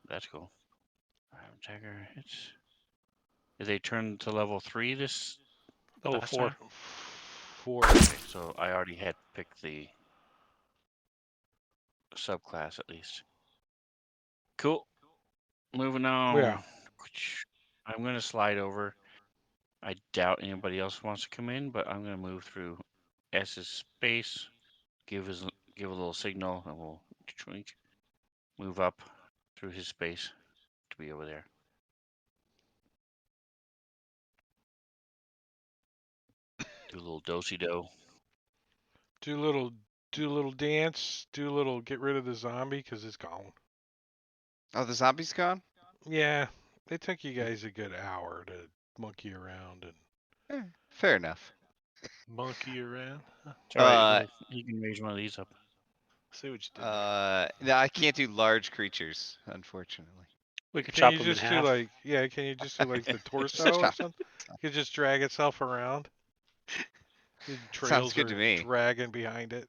That's cool. Attacker hits. Did they turn to level 3 this
Level
last
4.
time?
4.
Okay, so I already had picked the subclass at least. Cool. Moving
Yeah.
on. I'm gonna slide over. I doubt anybody else wants to come in, but I'm gonna move through S's space, give a little signal, and we'll move up through his space to be over there. Do a little do-si-do.
Do a little dance. Do a little get rid of the zombie because it's gone.
Oh, the zombie's gone?
Yeah, it took you guys a good hour to monkey around and
Fair enough.
Monkey around.
It's all right.
Uh,
You can raise one of these up.
See what you did there.
no, I can't do large creatures, unfortunately.
We could
can
chop
you
them in
just do
half.
like can you just do like the torso or something? You could just drag itself around. The
Sounds
trails
good to
are
me.
dragging behind it.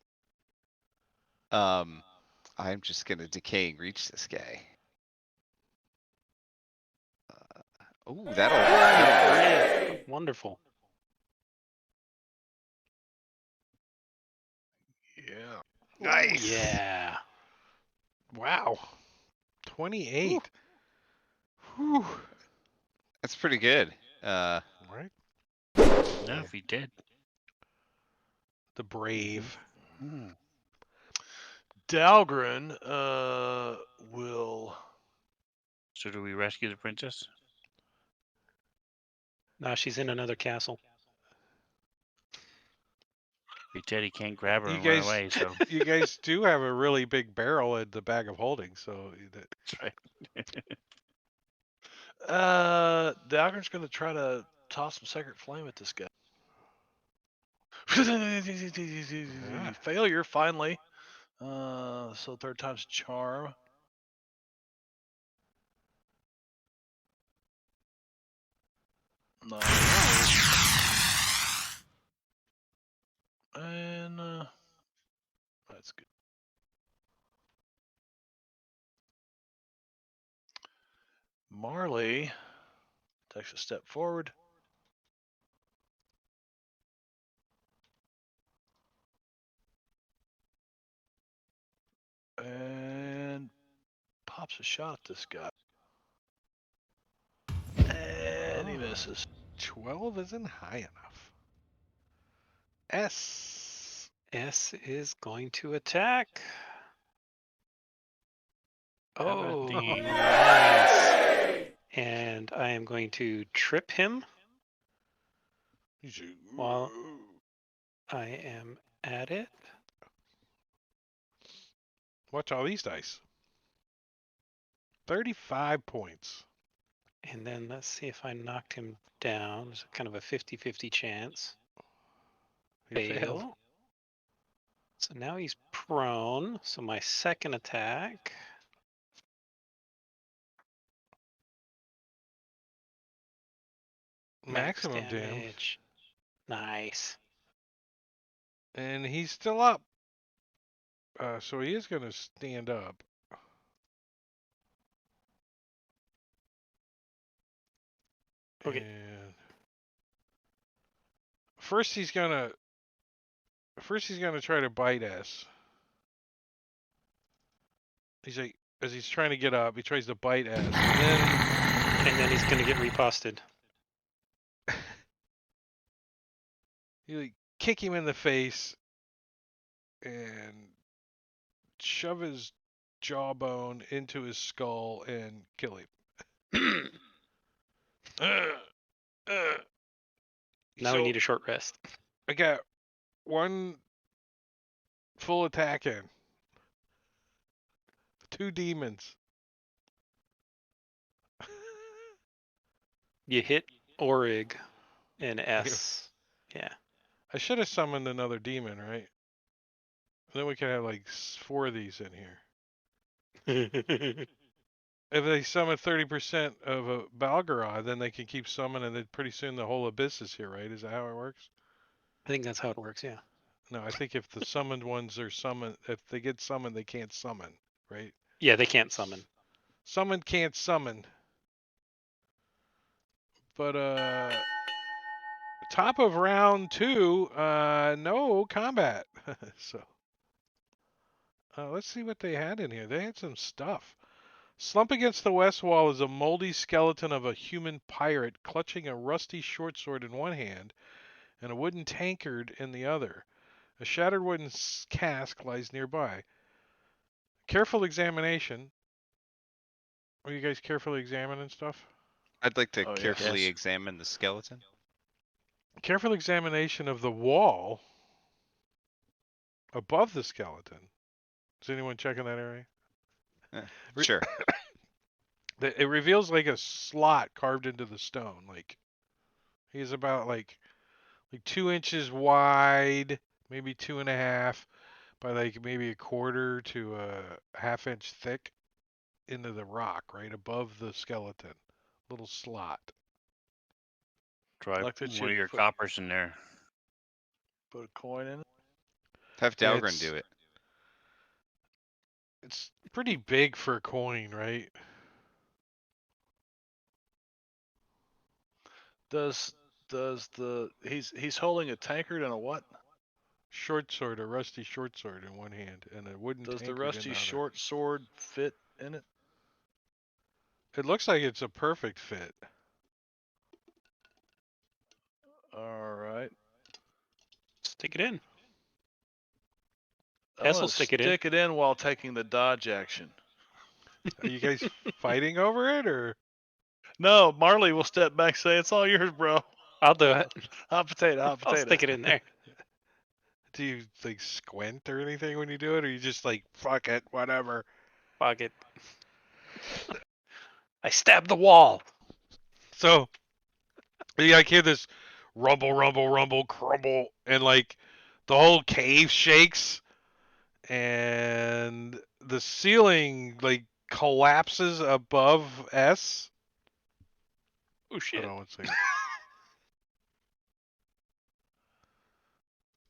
I'm just gonna decaying reach this guy. Oh, that'll work.
Wonderful.
Yeah.
Nice.
Yeah.
Wow. 28. Whew.
That's pretty good.
Right?
Enough, he did.
The brave.
Mm-hmm.
Dahlgren will.
So do we rescue the princess?
Nah, she's in another castle.
He said he can't grab her
You
and run
guys
away, so
you guys do have a really big barrel at the bag of holding, so
that's right.
Dahlgren's going to try to toss some sacred flame at this guy.
Ah.
Failure, finally. So third time's a charm. Nice. And that's good. Marley takes a step forward. And pops a shot at this guy. And he misses.
12 isn't high enough. S.
S is going to attack.
How about
Oh,
the
nice. And I am going to trip him while I am at it.
Watch all these dice. 35 points.
And then let's see if I knocked him down. There's kind of a 50-50 chance.
He failed.
Fail. So now he's prone. So my second attack. Max
Maximum damage.
damage. Nice.
And he's still up. So he is going to stand up.
Okay.
And first he's gonna try to bite S. He's like, as he's trying to get up, he tries to bite S,
And then he's gonna get reposted.
you like kick him in the face and shove his jawbone into his skull and kill him. Uh, uh.
Now we
So
need a short rest.
I got one full attack in. 2 demons.
You hit Orig in S. Yeah.
I should have summoned another demon, right? Then we could have like 4 of these in here. If they summon 30% of a Balgorod, then they can keep summoning it. Pretty soon the whole abyss is here, right? Is that how it works?
I think that's how it works, yeah.
No, I think if the summoned ones are summoned, if they get summoned, they can't summon, right?
Yeah, they can't summon.
Summoned can't summon. But top of round 2, no combat. So let's see what they had in here. They had some stuff. Slump against the west wall is a moldy skeleton of a human pirate clutching a rusty short sword in one hand and a wooden tankard in the other. A shattered wooden cask lies nearby. Careful examination. Are you guys carefully examining stuff?
I'd like to
Oh, yes.
carefully
Yes.
examine the skeleton.
Careful examination of the wall above the skeleton. Is anyone checking that area?
Sure.
It reveals like a slot carved into the stone. Like he's about like 2 inches wide, maybe 2.5, by like maybe a quarter to a half-inch thick into the rock right above the skeleton. Little slot.
Try
Like that
one of
you'd
your
put,
coppers in there.
put a coin in it.
Have
Yeah,
Dalgren do it.
it's pretty big for a coin, right?
Does he's holding a tankard and a what?
Short sword, a rusty short sword in one hand, and a wooden
Does the
tankard in
rusty
the other.
short sword fit in it?
It looks like it's a perfect fit.
All right.
Stick it in.
I'm
Hess
gonna
will stick it in.
stick it in while taking the dodge action.
Are you guys fighting over it, or
No, Marley will step back, say, "It's all yours, bro."
I'll do it.
Hot potato, hot
I'll
potato.
stick it in there.
do you like squint or anything when you do it, or you just like fuck it, whatever?
Fuck it. I stabbed the wall.
So you like hear this rumble, rumble, rumble, crumble, and like the whole cave shakes, and the ceiling like collapses above S.
Oh
Hold
shit.
on one second.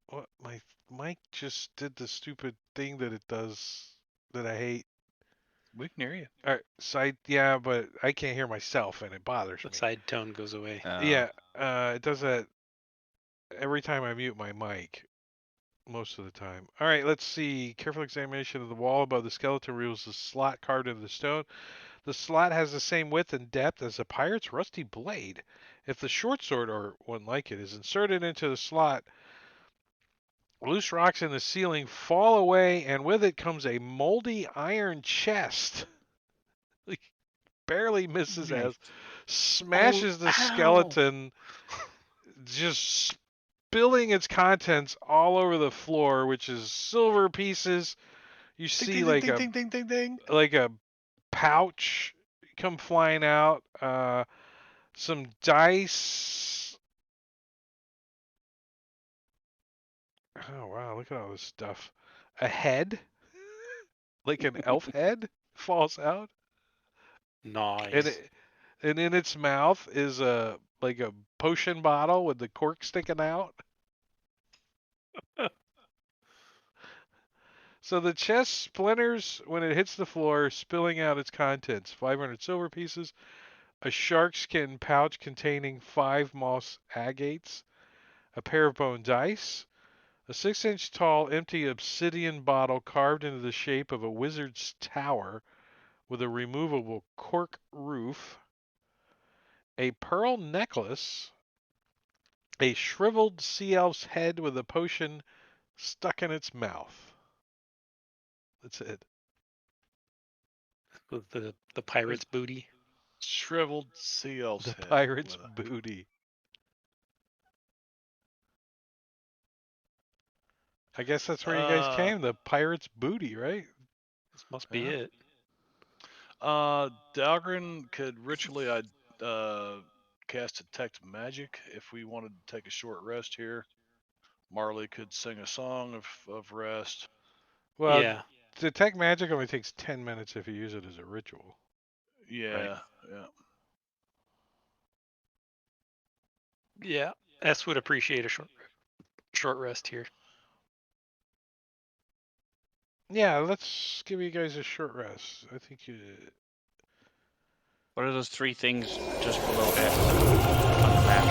What my mic just did the stupid thing that it does that I hate.
We can hear you.
All right, side, yeah, but I can't hear myself, and it bothers
The
me.
side tone goes away.
Yeah, it does that every time I mute my mic. Most of the time. All right, let's see. Careful examination of the wall above the skeleton reveals the slot carved into the stone. The slot has the same width and depth as a pirate's rusty blade. If the short sword, or one like it, is inserted into the slot, loose rocks in the ceiling fall away, and with it comes a moldy iron chest. Like, barely misses
Nice.
as smashes the
ow.
skeleton, just spilling its contents all over the floor, which is silver pieces. You
Ding,
see
ding,
like
ding,
a
ding, ding, ding, ding.
pouch come flying out, some dice. Oh wow, look at all this stuff. A head, like an elf head, falls out, and
Nice.
and in its mouth is a like a potion bottle with the cork sticking out. So the chest splinters when it hits the floor, spilling out its contents. 500 silver pieces, a sharkskin pouch containing 5 moss agates, a pair of bone dice, a 6-inch tall empty obsidian bottle carved into the shape of a wizard's tower with a removable cork roof, a pearl necklace, a shriveled sea elf's head with a potion stuck in its mouth. That's it.
with the pirate's booty.
Shriveled seal's
The
head
pirate's
with a-
booty. I guess that's where you guys came. The pirate's booty, right?
This must be
Yeah.
it.
Dahlgren could ritually cast detect magic if we wanted to take a short rest here. Marley could sing a song of rest.
Well,
Yeah.
detect magic only takes 10 minutes if you use it as a ritual.
Yeah, yeah.
Yeah. S would appreciate a short rest here.
Yeah, let's give you guys a short rest. I think you.
What are those three things just below S on the map?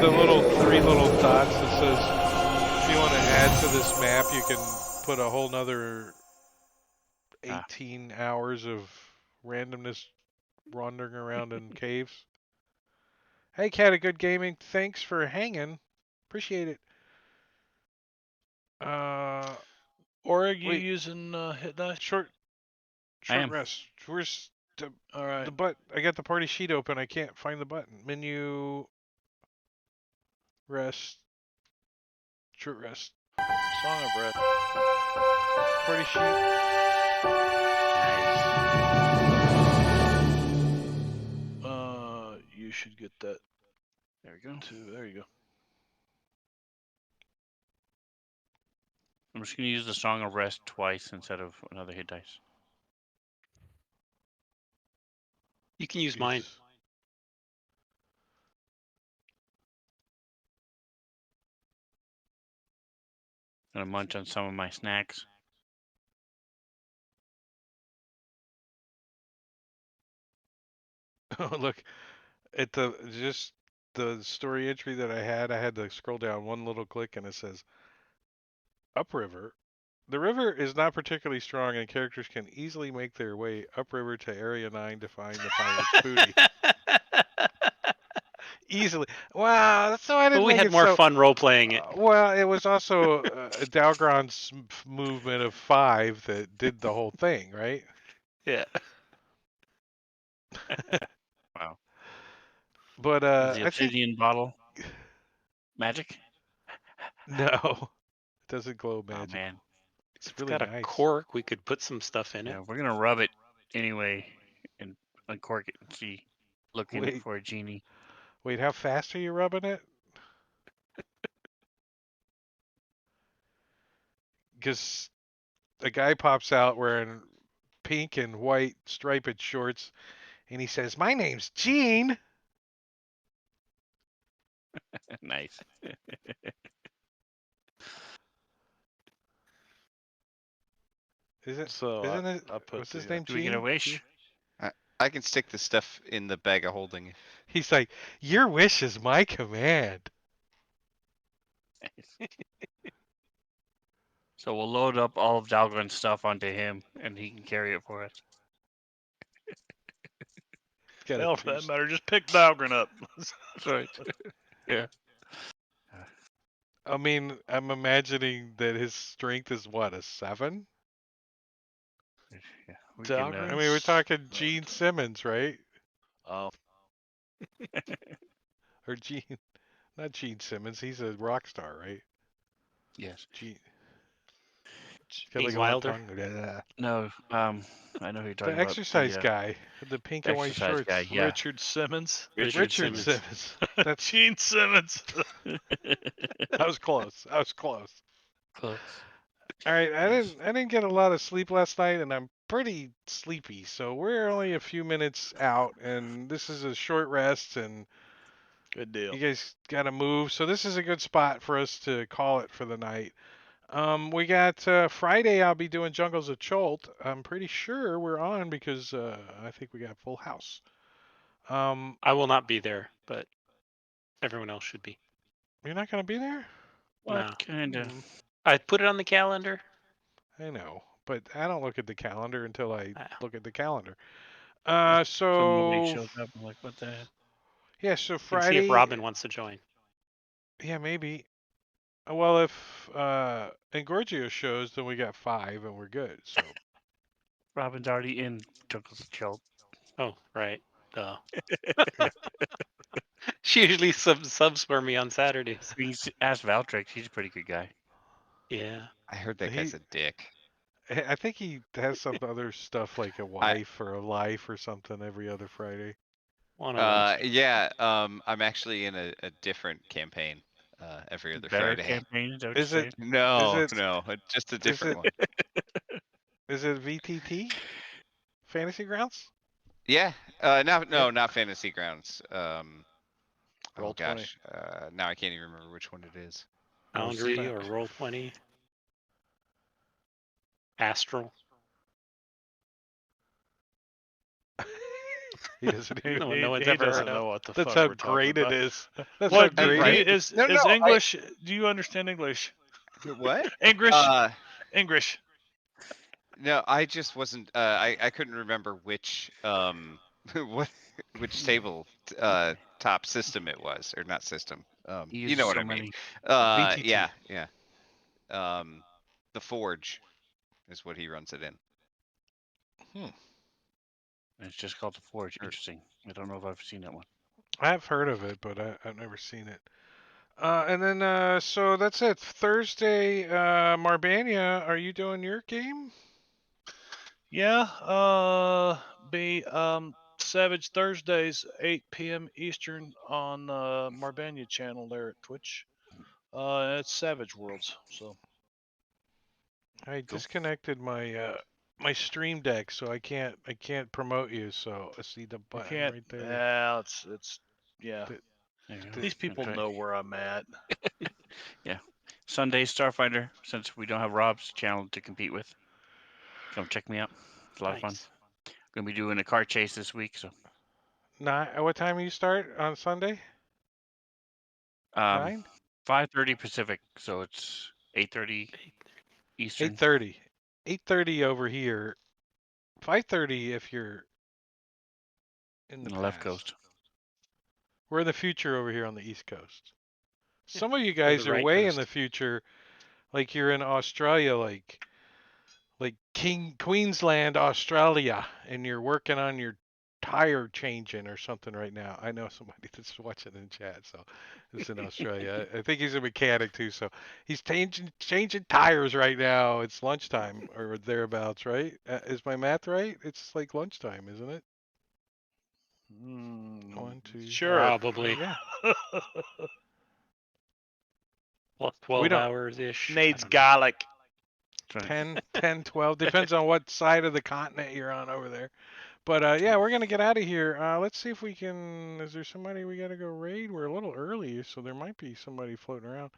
The three little dots that says if you want to add to this map, you can put a whole nother 18 hours of randomness wandering around in caves. Hey, Cat of Good Gaming, thanks for hanging. Appreciate it.
Or are you
Wait.
using hit dice?
Short
I am.
rest. Where's the
All right.
I got the party sheet open. I can't find the button. Menu. Rest. Short rest.
Song of rest.
Party sheet.
You should get that
There we go.
too. There you go.
I'm just going to use the Song of Rest twice instead of another hit dice.
You can use mine.
Gonna munch on some of my snacks.
Oh, look at the story entry that I had to scroll down one little click and it says upriver. The river is not particularly strong and characters can easily make their way upriver to Area 9 to find the pirate's booty. Easily. Wow, so I didn't
But we
make
had
it
more
so
fun role playing it.
well, it was also a Dalgron's movement of 5 that did the whole thing, right?
Yeah.
Wow.
But
Is the
I think
obsidian bottle magic?
no, it doesn't glow
Oh
magic.
man.
It's
It's
really
got a
nice.
cork. We could put some stuff in it.
Yeah, we're gonna rub it anyway and uncork it and see. Looking
Wait.
for a genie.
Wait, how fast are you rubbing it? Because a guy pops out wearing pink and white striped shorts, and he says, "My name's Gene."
Nice.
So
Isn't it?
I put
What's his
the
name?
Do we get a
Gene?
wish?
I can stick the stuff in the bag of holding.
He's like, "Your wish is my command."
So we'll load up all of Dalgren's stuff onto him, and he can carry it for us.
It's got
hell
a
for that
two.
matter. Just pick Dahlgren up.
That's right. Yeah.
I mean, I'm imagining that his strength is what, a 7?
Yeah. We can.
I
Dahlgren?
mean, we're talking
No,
Gene Simmons, right?
Oh,
Or Gene, not Gene Simmons. He's a rock star, right?
Yes.
Gene. He's got
Gene
like a long
Wilder?
tongue. Blah.
No. I know who you're talking
The
about.
exercise
The
guy, the pink and white
exercise
shorts.
guy. Yeah.
Richard Simmons.
Richard
Richard
Simmons.
Simmons. That's.
Gene Simmons.
I was close. I was close.
Close.
All right,
Yes.
I didn't get a lot of sleep last night, and I'm pretty sleepy. So we're only a few minutes out, and this is a short rest, and
Good deal.
you guys got to move. So this is a good spot for us to call it for the night. We got Friday. I'll be doing Jungles of Cholt. I'm pretty sure we're on because I think we got full house.
I will not be there, but everyone else should be.
You're not gonna be there?
What
No.
kind of?
I put it on the calendar.
I know, but I don't look at the calendar until I
Ah.
look at the calendar.
So nobody
So
shows up. I'm like, what the heck?
yeah, so
You can see if
Friday.
Robin wants to join.
Yeah, maybe. Well, if and Gorgio shows, then we got 5 and we're good. So
Robin's already in Chuckles Chill.
Oh, right. Duh.
yeah.
She usually subs for me on Saturdays.
You can ask Valtrix. He's a pretty good guy.
Yeah.
I heard that
He
guy's a dick.
I think he has some other stuff like a
I
wife or a life or something every other Friday.
One of them.
yeah, I'm actually in a different campaign every other
Better
Friday.
campaign, is that what
Is
you're
it
saying?
No,
it
no, just a
is
different
it
one.
is it VTT? Fantasy Grounds?
Yeah,
Yeah.
not Fantasy Grounds. Oh
Roll 20.
gosh, now I can't even remember which one it is.
Boundary or Roll20. Astral.
He doesn't even.
No one's
He
ever
doesn't
heard of.
know what the
That's
fuck
how
we're talking
great it
about.
is. That's how
What do,
great
do
it
you,
Right?
is.
No,
is
no,
English? Do you understand English?
what?
English? English.
No, I just wasn't. I couldn't remember which what which table top system it was, or not system.
He
You
uses
know what
so
I mean.
many.
VTT.
Yeah. The Forge is what he runs it in.
Hmm.
It's just called the Forge.
Or-
Interesting. I don't know if I've seen that one.
I've heard of it, but I've never seen it. And then so that's it. Thursday, Marbania, are you doing your game?
Yeah. Be Savage Thursdays, 8 p.m. Eastern on Marbania channel there at Twitch. It's Savage Worlds. So
I
Cool.
disconnected my my Stream Deck, so I can't promote you. So I see the
you
button
can't.
right there.
Yeah, it's yeah.
Th-
There you go.
th-
These people
Okay.
know where I'm at.
Sunday Starfighter, since we don't have Rob's channel to compete with. Come check me out. It's a lot of fun.
Nice.
Gonna be doing a car chase this week, so
What time do you start on Sunday? 9?
5:30 Pacific, so it's 8:30 Eastern
8:30. 8:30 over here. 5:30 if you're in the
on the left
past.
coast.
We're in the future over here on the East Coast.
Yeah,
Some of you
or the
guys are
right
way in
coast.
the future, like you're in Australia, like Queensland, Australia, and you're working on your tire changing or something right now. I know somebody that's watching in chat, so it's in Australia. I think he's a mechanic too, so he's changing tires right now. It's lunchtime or thereabouts, right? Is my math right? It's like lunchtime, isn't it?
Mm,
1, 2.
sure.
Probably.
Yeah.
Well,
We
12
don't
hours ish.
Needs garlic.
That's right.
10, 10, 12. Depends on what side of the continent you're on over there. But yeah, we're gonna get out of here. Let's see if we can. Is there somebody we gotta go raid? We're a little early, so there might be somebody floating around.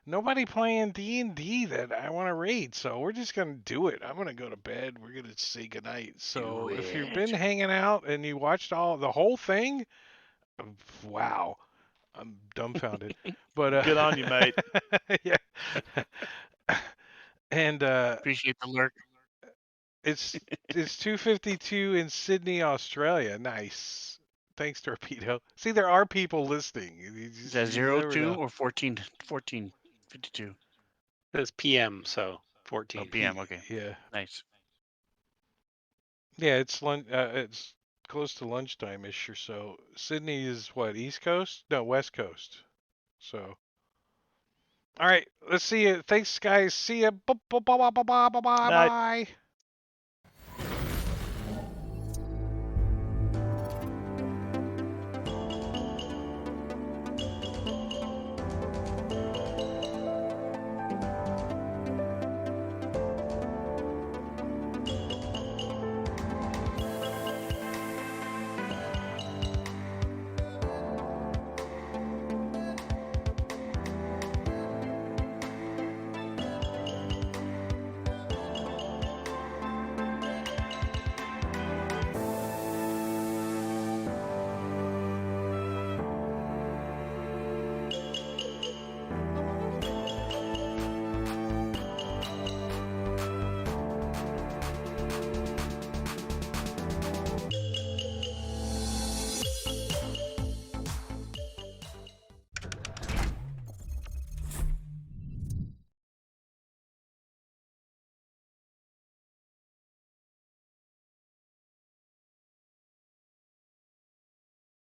Nobody playing D&D that I want to raid, so we're just gonna do it. I'm gonna go to bed. We're gonna say goodnight. So if you've been hanging out and you watched the whole thing, wow, I'm dumbfounded. But
Good on you, mate.
yeah. And
Appreciate the lurk.
it's 2:52 in Sydney, Australia. Nice. Thanks, Torpedo. See, there are people listening.
Is that
You never
02
know.
or 14:52?
It was PM, so
Oh,
14.
PM. Okay,
Yeah,
nice.
yeah. It's close to lunchtime ish or so. Sydney is what, East Coast? No, West Coast. So, all right. Let's see you. Thanks, guys. See ya. Bye bye bye bye bye bye
Night.
bye.